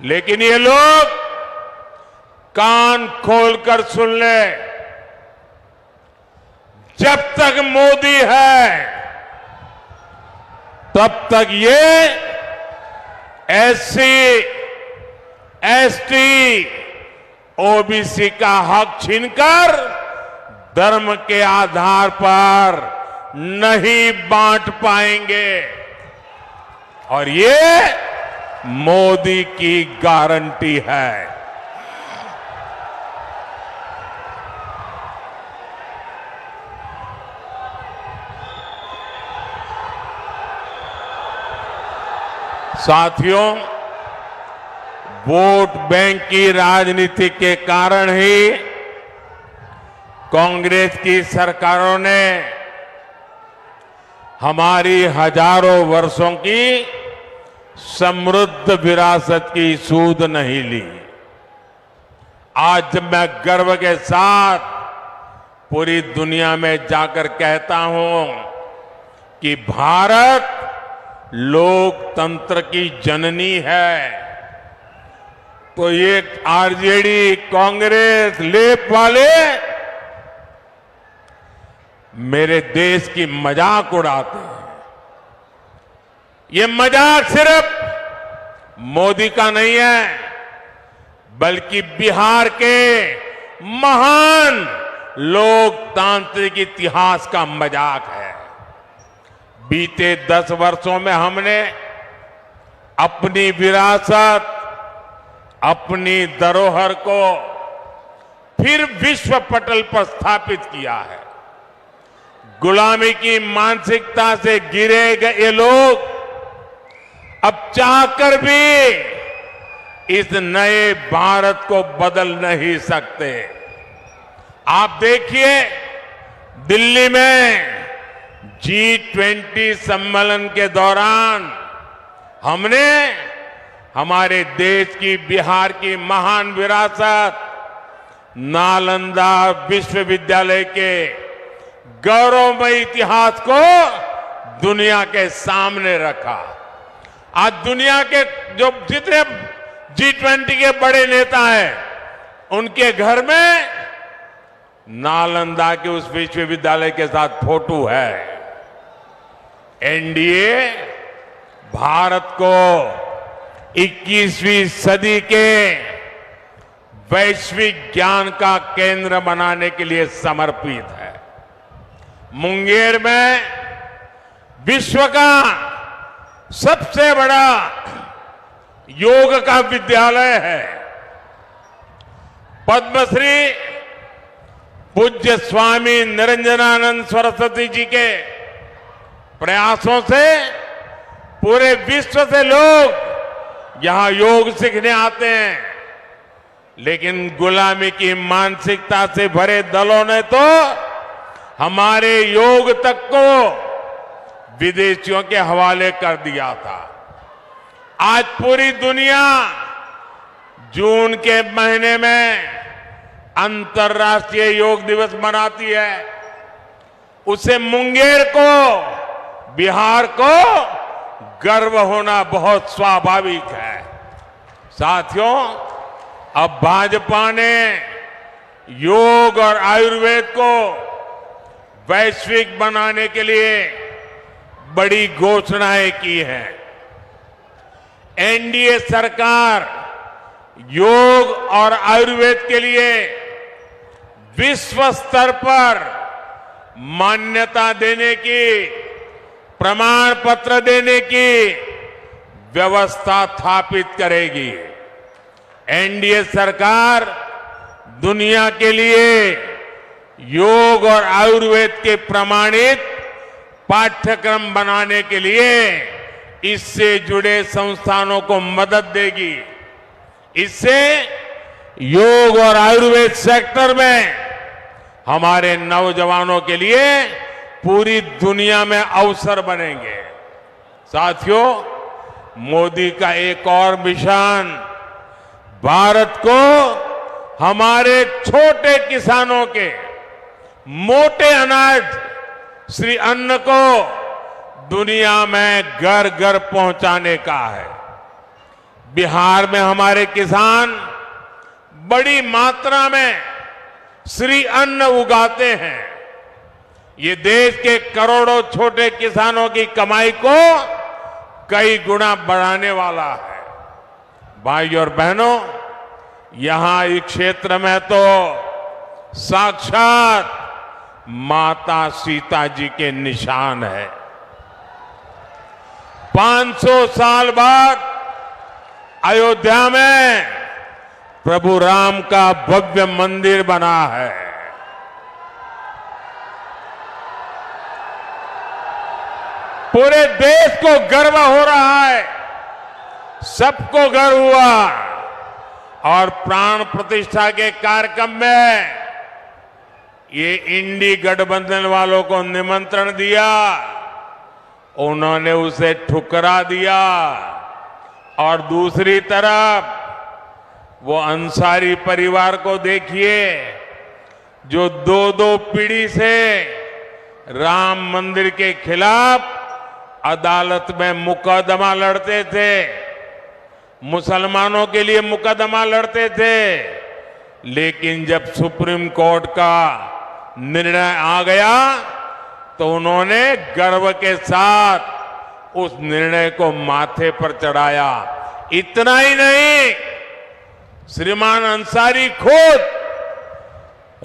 F: लेकिन ये लोग कान खोलकर सुन ले, जब तक मोदी है तब तक ये एससी, एसटी, ओबीसी का हक छीनकर धर्म के आधार पर नहीं बांट पाएंगे। और ये मोदी की गारंटी है। साथियों, वोट बैंक की राजनीति के कारण ही कांग्रेस की सरकारों ने हमारी हजारों वर्षों की समृद्ध विरासत की सूध नहीं ली। आज मैं गर्व के साथ पूरी दुनिया में जाकर कहता हूं कि भारत लोकतंत्र की जननी है। तो ये आरजेडी, कांग्रेस, लेप वाले मेरे देश की मजाक उड़ाते हैं। ये मजाक सिर्फ मोदी का नहीं है, बल्कि बिहार के महान लोकतांत्रिक इतिहास का मजाक है। बीते 10 वर्षों में हमने अपनी विरासत, अपनी धरोहर को फिर विश्व पटल पर स्थापित किया है। गुलामी की मानसिकता से गिरे गए लोग अब चाहकर भी इस नए भारत को बदल नहीं सकते। आप देखिए, दिल्ली में G20 सम्मेलन के दौरान हमने हमारे देश की, बिहार की महान विरासत, नालंदा विश्वविद्यालय के गौरवमय इतिहास को दुनिया के सामने रखा। आज दुनिया के जो जितने G20 के बड़े नेता हैं, उनके घर में नालंदा के उस विश्वविद्यालय के साथ फोटो है। एनडीए भारत को 21वीं सदी के वैश्विक ज्ञान का केंद्र बनाने के लिए समर्पित है। मुंगेर में विश्व का सबसे बड़ा योग का विद्यालय है। पद्मश्री पूज्य स्वामी निरंजनानंद सरस्वती जी के प्रयासों से पूरे विश्व से लोग यहां योग सीखने आते हैं। लेकिन गुलामी की मानसिकता से भरे दलों ने तो हमारे योग तक को विदेशियों के हवाले कर दिया था। आज पूरी दुनिया जून के महीने में अंतर्राष्ट्रीय योग दिवस मनाती है, उसे मुंगेर को, बिहार को गर्व होना बहुत स्वाभाविक है। साथियों, अब भाजपा ने योग और आयुर्वेद को वैश्विक बनाने के लिए बड़ी घोषणाएं की हैं। एनडीए सरकार योग और आयुर्वेद के लिए विश्व स्तर पर मान्यता देने की, प्रमाण पत्र देने की व्यवस्था स्थापित करेगी। एनडीए सरकार दुनिया के लिए योग और आयुर्वेद के प्रमाणित पाठ्यक्रम बनाने के लिए इससे जुड़े संस्थानों को मदद देगी। इससे योग और आयुर्वेद सेक्टर में हमारे नौजवानों के लिए पूरी दुनिया में अवसर बनेंगे। साथियों, मोदी का एक और मिशन भारत को हमारे छोटे किसानों के मोटे अनाज श्री अन्न को दुनिया में घर घर पहुंचाने का है। बिहार में हमारे किसान बड़ी मात्रा में श्री अन्न उगाते हैं। ये देश के करोड़ों छोटे किसानों की कमाई को कई गुना बढ़ाने वाला है। भाई और बहनों, यहां इस क्षेत्र में तो साक्षात माता सीता जी के निशान है। 500 साल बाद अयोध्या में प्रभु राम का भव्य मंदिर बना है। पूरे देश को गर्व हो रहा है, सबको गर्व हुआ। और प्राण प्रतिष्ठा के कार्यक्रम में ये इंडी गठबंधन वालों को निमंत्रण दिया, उन्होंने उसे ठुकरा दिया। और दूसरी तरफ वो अंसारी परिवार को देखिए, जो दो पीढ़ी से राम मंदिर के खिलाफ अदालत में मुकदमा लड़ते थे, मुसलमानों के लिए मुकदमा लड़ते थे। लेकिन जब सुप्रीम कोर्ट का निर्णय आ गया तो उन्होंने गर्व के साथ उस निर्णय को माथे पर चढ़ाया। इतना ही नहीं, श्रीमान अंसारी खुद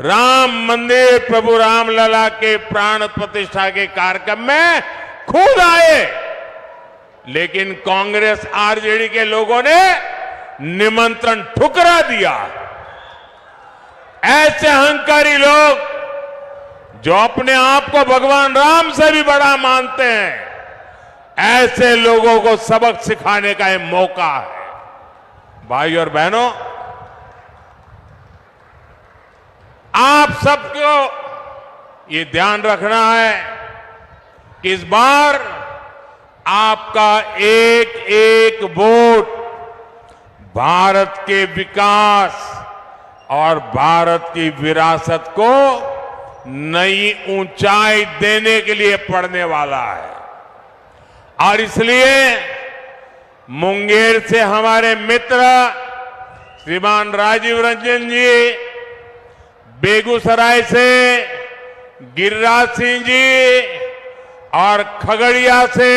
F: राम मंदिर प्रभु रामलला के प्राण प्रतिष्ठा के कार्यक्रम में खुद आए, लेकिन कांग्रेस आरजेडी के लोगों ने निमंत्रण ठुकरा दिया। ऐसे अहंकारी लोग जो अपने आप को भगवान राम से भी बड़ा मानते हैं, ऐसे लोगों को सबक सिखाने का यह मौका है। भाई और बहनों, आप सबको ये ध्यान रखना है कि इस बार आपका एक एक वोट भारत के विकास और भारत की विरासत को नई ऊंचाई देने के लिए पड़ने वाला है। और इसलिए मुंगेर से हमारे मित्र श्रीमान राजीव रंजन जी, बेगूसराय से गिरिराज सिंह जी और खगड़िया से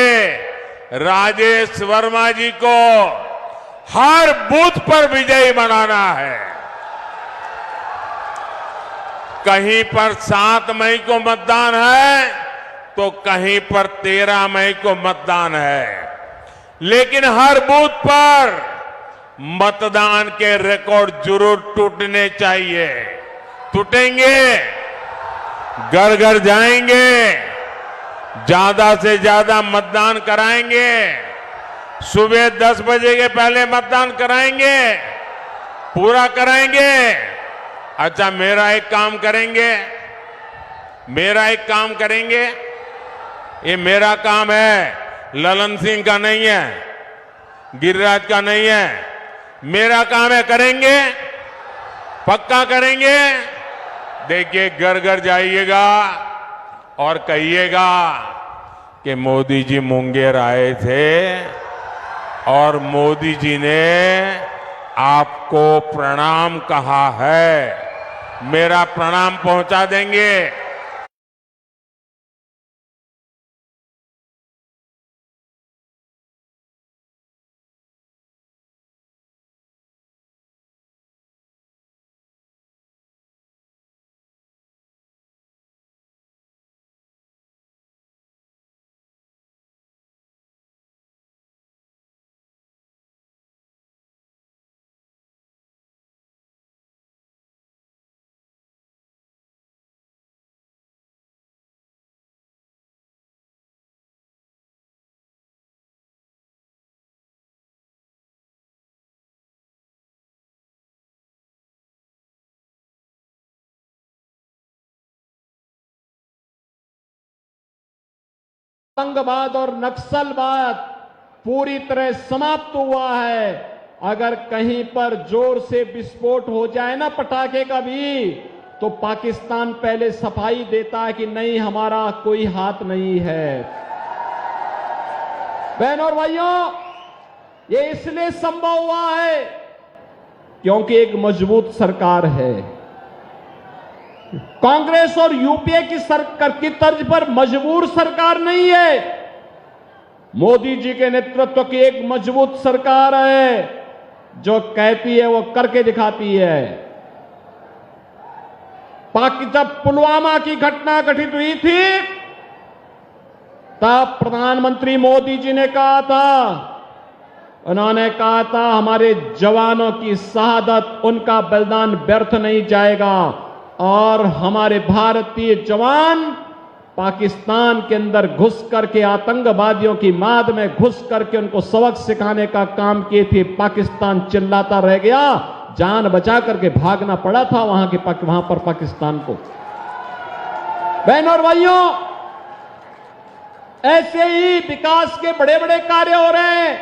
F: राजेश वर्मा जी को हर बूथ पर विजयी बनाना है। कहीं पर 7 मई को मतदान है तो कहीं पर 13 मई को मतदान है, लेकिन हर बूथ पर मतदान के रिकॉर्ड जरूर टूटने चाहिए। टूटेंगे, घर घर जाएंगे, ज्यादा से ज्यादा मतदान कराएंगे, सुबह 10 बजे के पहले मतदान कराएंगे, पूरा कराएंगे। अच्छा, मेरा एक काम करेंगे, ये मेरा काम है, ललन सिंह का नहीं है, गिरिराज का नहीं है, मेरा काम है, करेंगे, पक्का करेंगे। देखिए, घर घर जाइएगा और कहिएगा कि मोदी जी मुंगेर आए थे और मोदी जी ने आपको प्रणाम कहा है। मेरा प्रणाम पहुंचा देंगे।
G: आतंकवाद और नक्सलवाद पूरी तरह समाप्त हुआ है। अगर कहीं पर जोर से विस्फोट हो जाए ना पटाखे का भी, तो पाकिस्तान पहले सफाई देता है कि नहीं, हमारा कोई हाथ नहीं है। बहनों और भाइयों, ये इसलिए संभव हुआ है क्योंकि एक मजबूत सरकार है। कांग्रेस और यूपीए की सरकार की तर्ज पर मजबूर सरकार नहीं है, मोदी जी के नेतृत्व की एक मजबूत सरकार है जो कहती है वो करके दिखाती है। जब पुलवामा की घटना घटित हुई थी तब प्रधानमंत्री मोदी जी ने कहा था, उन्होंने कहा था हमारे जवानों की शहादत, उनका बलिदान व्यर्थ नहीं जाएगा और हमारे भारतीय जवान पाकिस्तान के अंदर घुस करके आतंकवादियों की माद में घुस करके उनको सबक सिखाने का काम किए थे। पाकिस्तान चिल्लाता रह गया, जान बचा करके भागना पड़ा था वहां पर पाकिस्तान को। बहनों और भाइयों, ऐसे ही विकास के बड़े बड़े कार्य हो रहे हैं,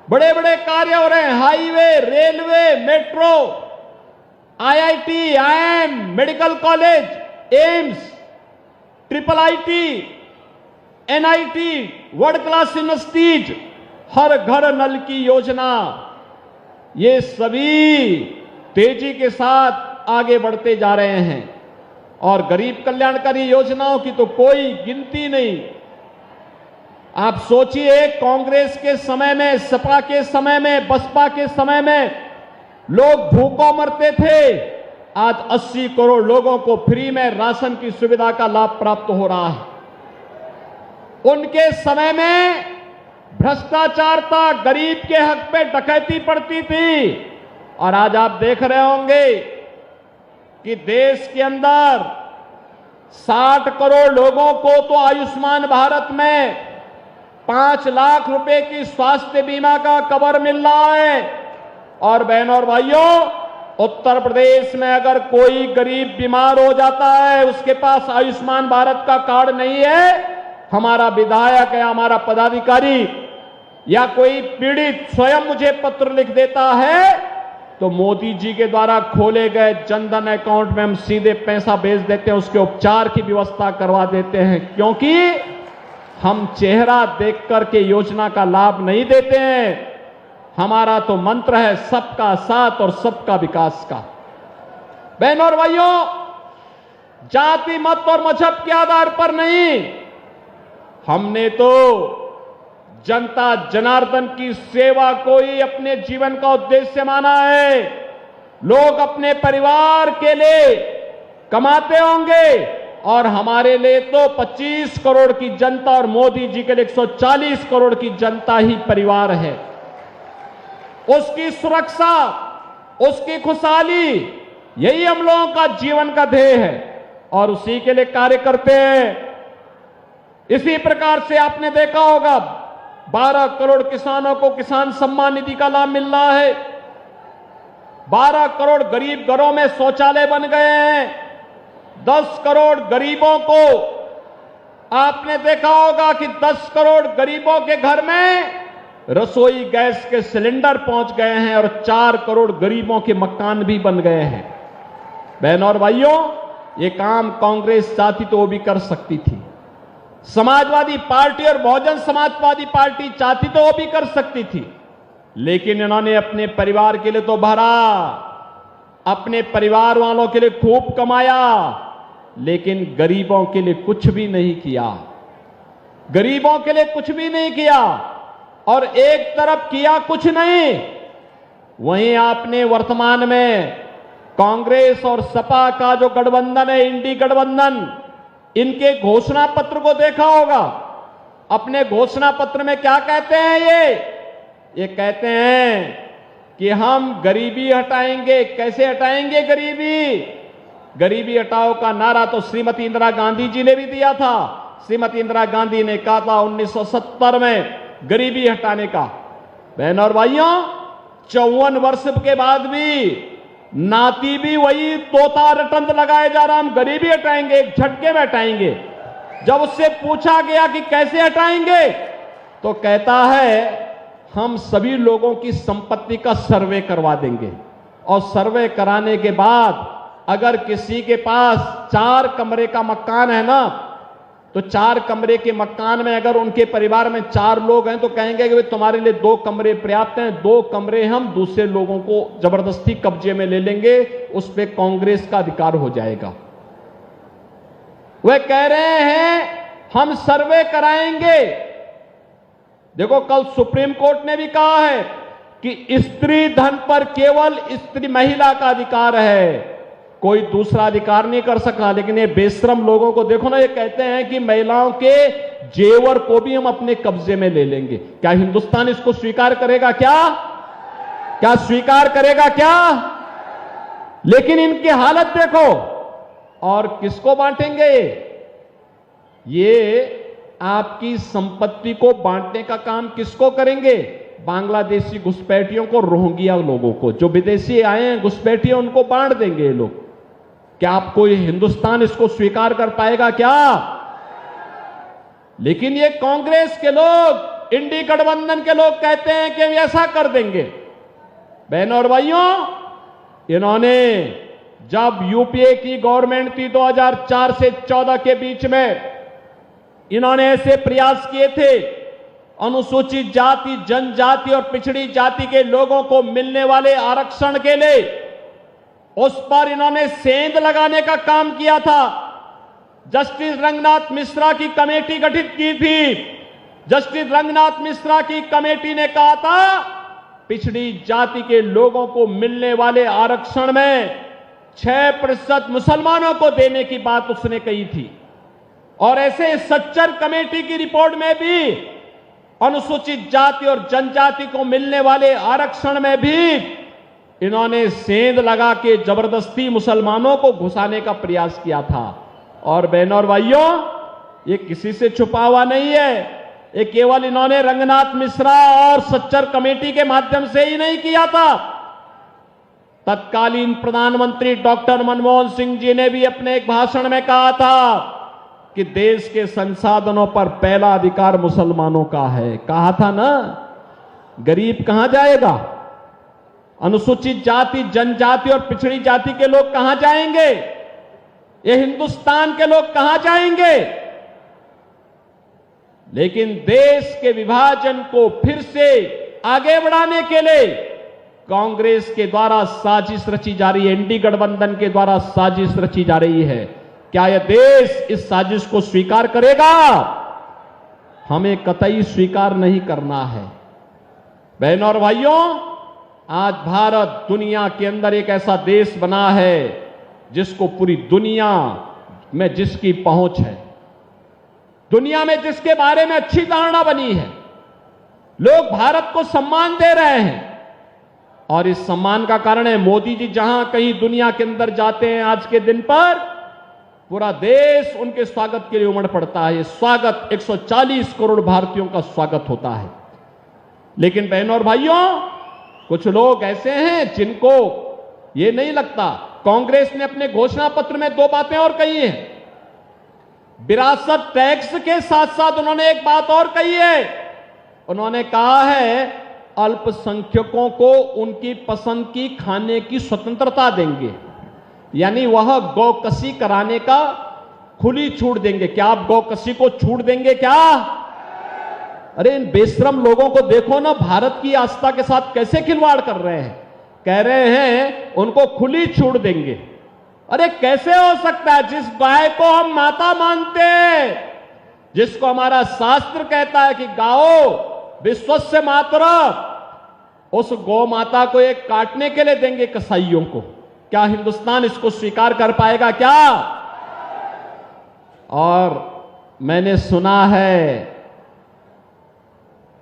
G: बड़े बड़े कार्य हो रहे हैं। Highway, railway, metro, IIT, IIM, medical college, AIIMS, IIIT, NIT, world class universities, हर घर नल की योजना, ये सभी तेजी के साथ आगे बढ़ते जा रहे हैं। और गरीब कल्याणकारी योजनाओं की तो कोई गिनती नहीं। आप सोचिए, कांग्रेस के समय में, सपा के समय में, बसपा के समय में लोग भूखों मरते थे। आज 80 करोड़ लोगों को फ्री में राशन की सुविधा का लाभ प्राप्त हो रहा है। उनके समय में भ्रष्टाचार था, गरीब के हक पे डकैती पड़ती थी। और आज आप देख रहे होंगे कि देश के अंदर 60 करोड़ लोगों को तो आयुष्मान भारत में 5 लाख रुपए की स्वास्थ्य बीमा का कवर मिल रहा है। और बहनों और भाइयों, उत्तर प्रदेश में अगर कोई गरीब बीमार हो जाता है, उसके पास आयुष्मान भारत का कार्ड नहीं है, हमारा विधायक या हमारा पदाधिकारी या कोई पीड़ित स्वयं मुझे पत्र लिख देता है, तो मोदी जी के द्वारा खोले गए जनधन अकाउंट में हम सीधे पैसा भेज देते हैं, उसके उपचार की व्यवस्था करवा देते हैं। क्योंकि हम चेहरा देख करके योजना का लाभ नहीं देते हैं। हमारा तो मंत्र है सबका साथ और सबका विकास का। बहनों और भाइयों, जाति, मत और मजहब के आधार पर नहीं, हमने तो जनता जनार्दन की सेवा को ही अपने जीवन का उद्देश्य माना है। लोग अपने परिवार के लिए कमाते होंगे और हमारे लिए तो 25 करोड़ की जनता और मोदी जी के लिए 140 करोड़ की जनता ही परिवार है। उसकी सुरक्षा, उसकी खुशहाली, यही हम लोगों का जीवन का ध्येय है और उसी के लिए कार्य करते हैं। इसी प्रकार से आपने देखा होगा 12 करोड़ किसानों को किसान सम्मान निधि का लाभ मिल रहा है। 12 करोड़ गरीब घरों में शौचालय बन गए हैं। 10 करोड़ गरीबों को आपने देखा होगा कि 10 करोड़ गरीबों के घर में रसोई गैस के सिलेंडर पहुंच गए हैं और 4 करोड़ गरीबों के मकान भी बन गए हैं। बहनों और भाइयों, ये काम कांग्रेस चाहती तो वो भी कर सकती थी। समाजवादी पार्टी और बहुजन समाजवादी पार्टी चाहती तो वो भी कर सकती थी, लेकिन इन्होंने अपने परिवार के लिए तो भरा, अपने परिवार वालों के लिए खूब कमाया, लेकिन गरीबों के लिए कुछ भी नहीं किया। गरीबों के लिए कुछ भी नहीं किया। और एक तरफ किया कुछ नहीं, वहीं आपने वर्तमान में कांग्रेस और सपा का जो गठबंधन है, इंडी गठबंधन, इनके घोषणा पत्र को देखा होगा। अपने घोषणा पत्र में क्या कहते हैं ये कहते हैं कि हम गरीबी हटाएंगे। कैसे हटाएंगे गरीबी? गरीबी हटाओ का नारा तो श्रीमती इंदिरा गांधी जी ने भी दिया था। श्रीमती इंदिरा गांधी ने कहा था 1970 में गरीबी हटाने का। बहनों और भाइयों, 54 वर्ष के बाद भी नाती भी वही तोता रटंत लगाए जा रहा, हम गरीबी हटाएंगे, एक झटके में हटाएंगे। जब उससे पूछा गया कि कैसे हटाएंगे, तो कहता है हम सभी लोगों की संपत्ति का सर्वे करवा देंगे, और सर्वे कराने के बाद अगर किसी के पास 4 कमरे का मकान है ना, तो 4 कमरे के मकान में अगर उनके परिवार में 4 लोग हैं तो कहेंगे कि तुम्हारे लिए 2 कमरे पर्याप्त हैं, 2 कमरे हम दूसरे लोगों को जबरदस्ती कब्जे में ले लेंगे, उस पे कांग्रेस का अधिकार हो जाएगा। वे कह रहे हैं हम सर्वे कराएंगे। देखो, कल सुप्रीम कोर्ट ने भी कहा है कि स्त्री धन पर केवल स्त्री महिला का अधिकार है, कोई दूसरा अधिकार नहीं कर सकता। लेकिन ये बेशरम लोगों को देखो ना, ये कहते हैं कि महिलाओं के जेवर को भी हम अपने कब्जे में ले लेंगे। क्या हिंदुस्तान इसको स्वीकार करेगा? क्या स्वीकार करेगा क्या? लेकिन इनकी हालत देखो। और किसको बांटेंगे? ये आपकी संपत्ति को बांटने का काम किसको करेंगे? बांग्लादेशी घुसपैठियों को, रोहिंग्या लोगों को, जो विदेशी आए हैं घुसपैठिए, उनको बांट देंगे ये लोग। क्या आप कोई हिंदुस्तान इसको स्वीकार कर पाएगा क्या? लेकिन ये कांग्रेस के लोग, इंडी गठबंधन के लोग कहते हैं कि हम ऐसा कर देंगे। बहनों और भाइयों, इन्होंने जब यूपीए की गवर्नमेंट थी 2004 से 14 के बीच में, इन्होंने ऐसे प्रयास किए थे अनुसूचित जाति, जनजाति और पिछड़ी जाति के लोगों को मिलने वाले आरक्षण के लिए, उस पर इन्होंने सेंध लगाने का काम किया था। जस्टिस रंगनाथ मिश्रा की कमेटी गठित की थी। जस्टिस रंगनाथ मिश्रा की कमेटी ने कहा था पिछड़ी जाति के लोगों को मिलने वाले आरक्षण में 6% मुसलमानों को देने की बात उसने कही थी। और ऐसे सच्चर कमेटी की रिपोर्ट में भी अनुसूचित जाति और जनजाति को मिलने वाले आरक्षण में भी इन्होंने सेंध लगा के जबरदस्ती मुसलमानों को घुसाने का प्रयास किया था। और बहनों और भाइयों, ये किसी से छुपा हुआ नहीं है, ये केवल इन्होंने रंगनाथ मिश्रा और सच्चर कमेटी के माध्यम से ही नहीं किया था। तत्कालीन प्रधानमंत्री डॉक्टर मनमोहन सिंह जी ने भी अपने एक भाषण में कहा था कि देश के संसाधनों पर पहला अधिकार मुसलमानों का है। कहा था ना, गरीब कहां जाएगा? अनुसूचित जाति, जनजाति और पिछड़ी जाति के लोग कहां जाएंगे? ये हिंदुस्तान के लोग कहां जाएंगे? लेकिन देश के विभाजन को फिर से आगे बढ़ाने के लिए कांग्रेस के द्वारा साजिश रची जा रही है, इंडी गठबंधन के द्वारा साजिश रची जा रही है। क्या यह देश इस साजिश को स्वीकार करेगा? हमें कतई स्वीकार नहीं करना है। बहनों और भाइयों, आज भारत दुनिया के अंदर एक ऐसा देश बना है जिसको पूरी दुनिया में जिसकी पहुंच है, दुनिया में जिसके बारे में अच्छी धारणा बनी है, लोग भारत को सम्मान दे रहे हैं। और इस सम्मान का कारण है मोदी जी जहां कहीं दुनिया के अंदर जाते हैं आज के दिन पर, पूरा देश उनके स्वागत के लिए उमड़ पड़ता है। ये स्वागत 140 करोड़ भारतीयों का स्वागत होता है। लेकिन बहनों और भाइयों, कुछ लोग ऐसे हैं जिनको ये नहीं लगता। कांग्रेस ने अपने घोषणा पत्र में 2 बातें और कही हैं। विरासत टैक्स के साथ साथ उन्होंने एक बात और कही है उन्होंने कहा है अल्पसंख्यकों को उनकी पसंद की खाने की स्वतंत्रता देंगे, यानी वह गौकसी कराने का खुली छूट देंगे। क्या आप गौकसी को छूट देंगे क्या? अरे इन बेशरम लोगों को देखो ना, भारत की आस्था के साथ कैसे खिलवाड़ कर रहे हैं। कह रहे हैं उनको खुली छूट देंगे। अरे कैसे हो सकता है? जिस गाय को हम माता मानते हैं, जिसको हमारा शास्त्र कहता है कि गाओ विश्वस्य मातरा, उस गौ माता को एक काटने के लिए देंगे कसाईयों को। क्या हिंदुस्तान इसको स्वीकार कर पाएगा क्या? और मैंने सुना है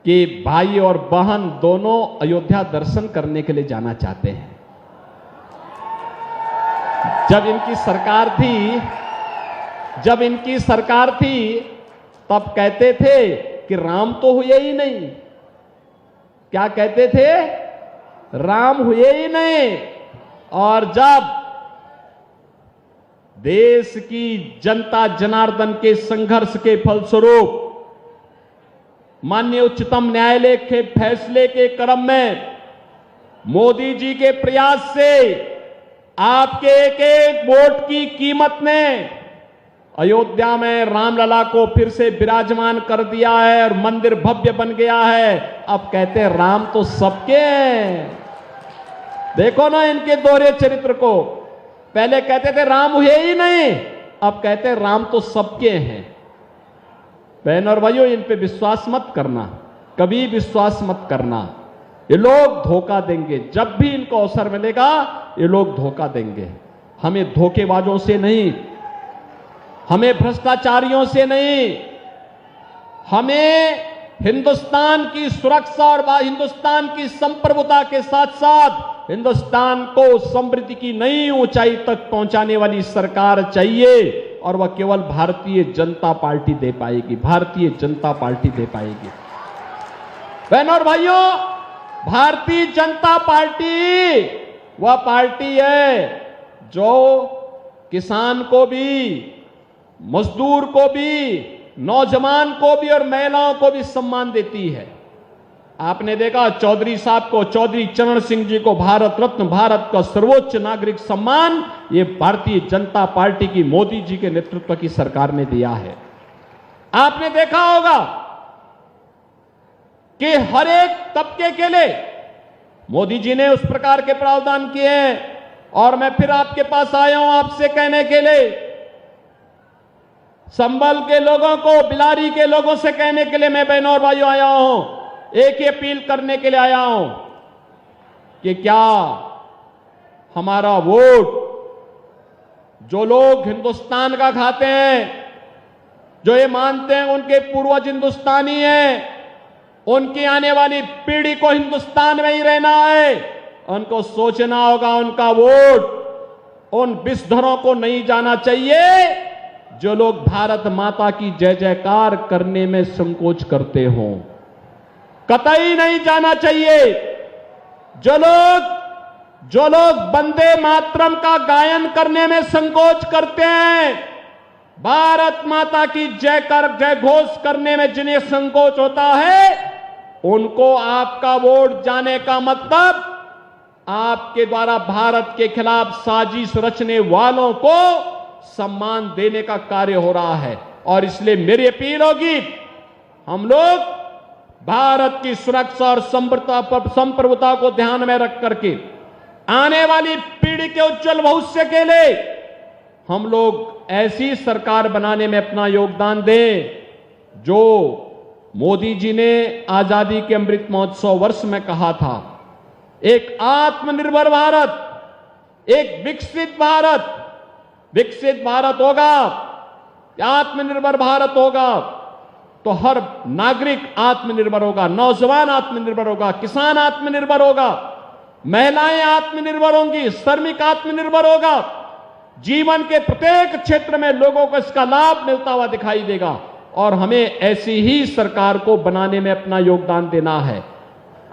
G: कि भाई और बहन दोनों अयोध्या दर्शन करने के लिए जाना चाहते हैं। जब इनकी सरकार थी तब कहते थे कि राम तो हुए ही नहीं। क्या कहते थे? राम हुए ही नहीं। और जब देश की जनता जनार्दन के संघर्ष के फलस्वरूप माननीय उच्चतम न्यायालय के फैसले के क्रम में मोदी जी के प्रयास से आपके एक एक वोट की कीमत ने अयोध्या में रामलला को फिर से विराजमान कर दिया है और मंदिर भव्य बन गया है। अब कहते हैं राम तो सबके हैं। देखो ना इनके दोहरे चरित्र को। पहले कहते थे राम हुए ही नहीं, अब कहते हैं राम तो सबके हैं। बहन और भाइयों, इन पे विश्वास मत करना, कभी विश्वास मत करना। ये लोग धोखा देंगे। जब भी इनको अवसर मिलेगा ये लोग धोखा देंगे। हमें धोखेबाजों से नहीं, हमें भ्रष्टाचारियों से नहीं, हमें हिंदुस्तान की सुरक्षा और हिंदुस्तान की संप्रभुता के साथ साथ हिंदुस्तान को समृद्धि की नई ऊंचाई तक पहुंचाने वाली सरकार चाहिए, और वह केवल भारतीय जनता पार्टी दे पाएगी। भारतीय जनता पार्टी दे पाएगी। बहनों और भाइयों, भारतीय जनता पार्टी वह पार्टी है जो किसान को भी, मजदूर को भी, नौजवान को भी और महिलाओं को भी सम्मान देती है। आपने देखा चौधरी साहब को, चौधरी चरण सिंह जी को भारत रत्न, भारत का सर्वोच्च नागरिक सम्मान ये भारतीय जनता पार्टी की मोदी जी के नेतृत्व की सरकार ने दिया है। आपने देखा होगा कि हर एक तबके के लिए मोदी जी ने उस प्रकार के प्रावधान किए हैं। और मैं फिर आपके पास आया हूं आपसे कहने के लिए, संभल के लोगों को, बिलारी के लोगों से कहने के लिए मैं बहनों और भाइयों आया हूं, एक ही अपील करने के लिए आया हूं कि क्या हमारा वोट जो लोग हिंदुस्तान का खाते हैं, जो ये मानते हैं उनके पूर्वज हिंदुस्तानी हैं, उनकी आने वाली पीढ़ी को हिंदुस्तान में ही रहना है, उनको सोचना होगा उनका वोट उन विषधरों को नहीं जाना चाहिए जो लोग भारत माता की जय जयकार करने में संकोच करते हों। कतई नहीं जाना चाहिए। जो लोग वंदे मातरम का गायन करने में संकोच करते हैं, भारत माता की जय घोष करने में जिन्हें संकोच होता है, उनको आपका वोट जाने का मतलब आपके द्वारा भारत के खिलाफ साजिश रचने वालों को सम्मान देने का कार्य हो रहा है। और इसलिए मेरी अपील होगी, हम लोग भारत की सुरक्षा और संप्रभुता को ध्यान में रख करके आने वाली पीढ़ी के उज्जवल भविष्य के लिए हम लोग ऐसी सरकार बनाने में अपना योगदान दें जो मोदी जी ने आजादी के अमृत महोत्सव वर्ष में कहा था, एक आत्मनिर्भर भारत, एक विकसित भारत होगा। आत्मनिर्भर भारत होगा तो हर नागरिक आत्मनिर्भर होगा, नौजवान आत्मनिर्भर होगा, किसान आत्मनिर्भर होगा, महिलाएं आत्मनिर्भर होंगी, श्रमिक आत्मनिर्भर होगा। जीवन के प्रत्येक क्षेत्र में लोगों को इसका लाभ मिलता हुआ दिखाई देगा। और हमें ऐसी ही सरकार को बनाने में अपना योगदान देना है।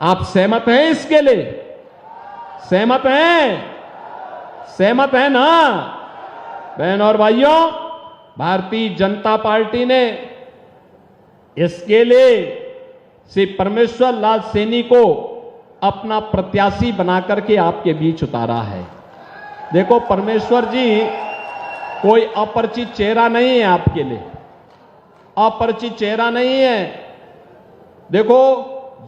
G: आप सहमत हैं इसके लिए? सहमत हैं? सहमत हैं ना? बहनों और भाइयों, भारतीय जनता पार्टी ने इसके लिए श्री परमेश्वर लाल सैनी को अपना प्रत्याशी बना करके आपके बीच उतारा है। देखो परमेश्वर जी कोई अपरिचित चेहरा नहीं है, आपके लिए अपरिचित चेहरा नहीं है। देखो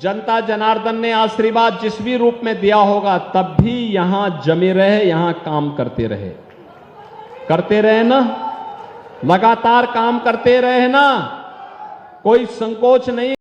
G: जनता जनार्दन ने आशीर्वाद जिस भी रूप में दिया होगा तब भी यहां जमे रहे, यहां काम करते रहे ना, लगातार काम करते रहे ना, कोई संकोच नहीं।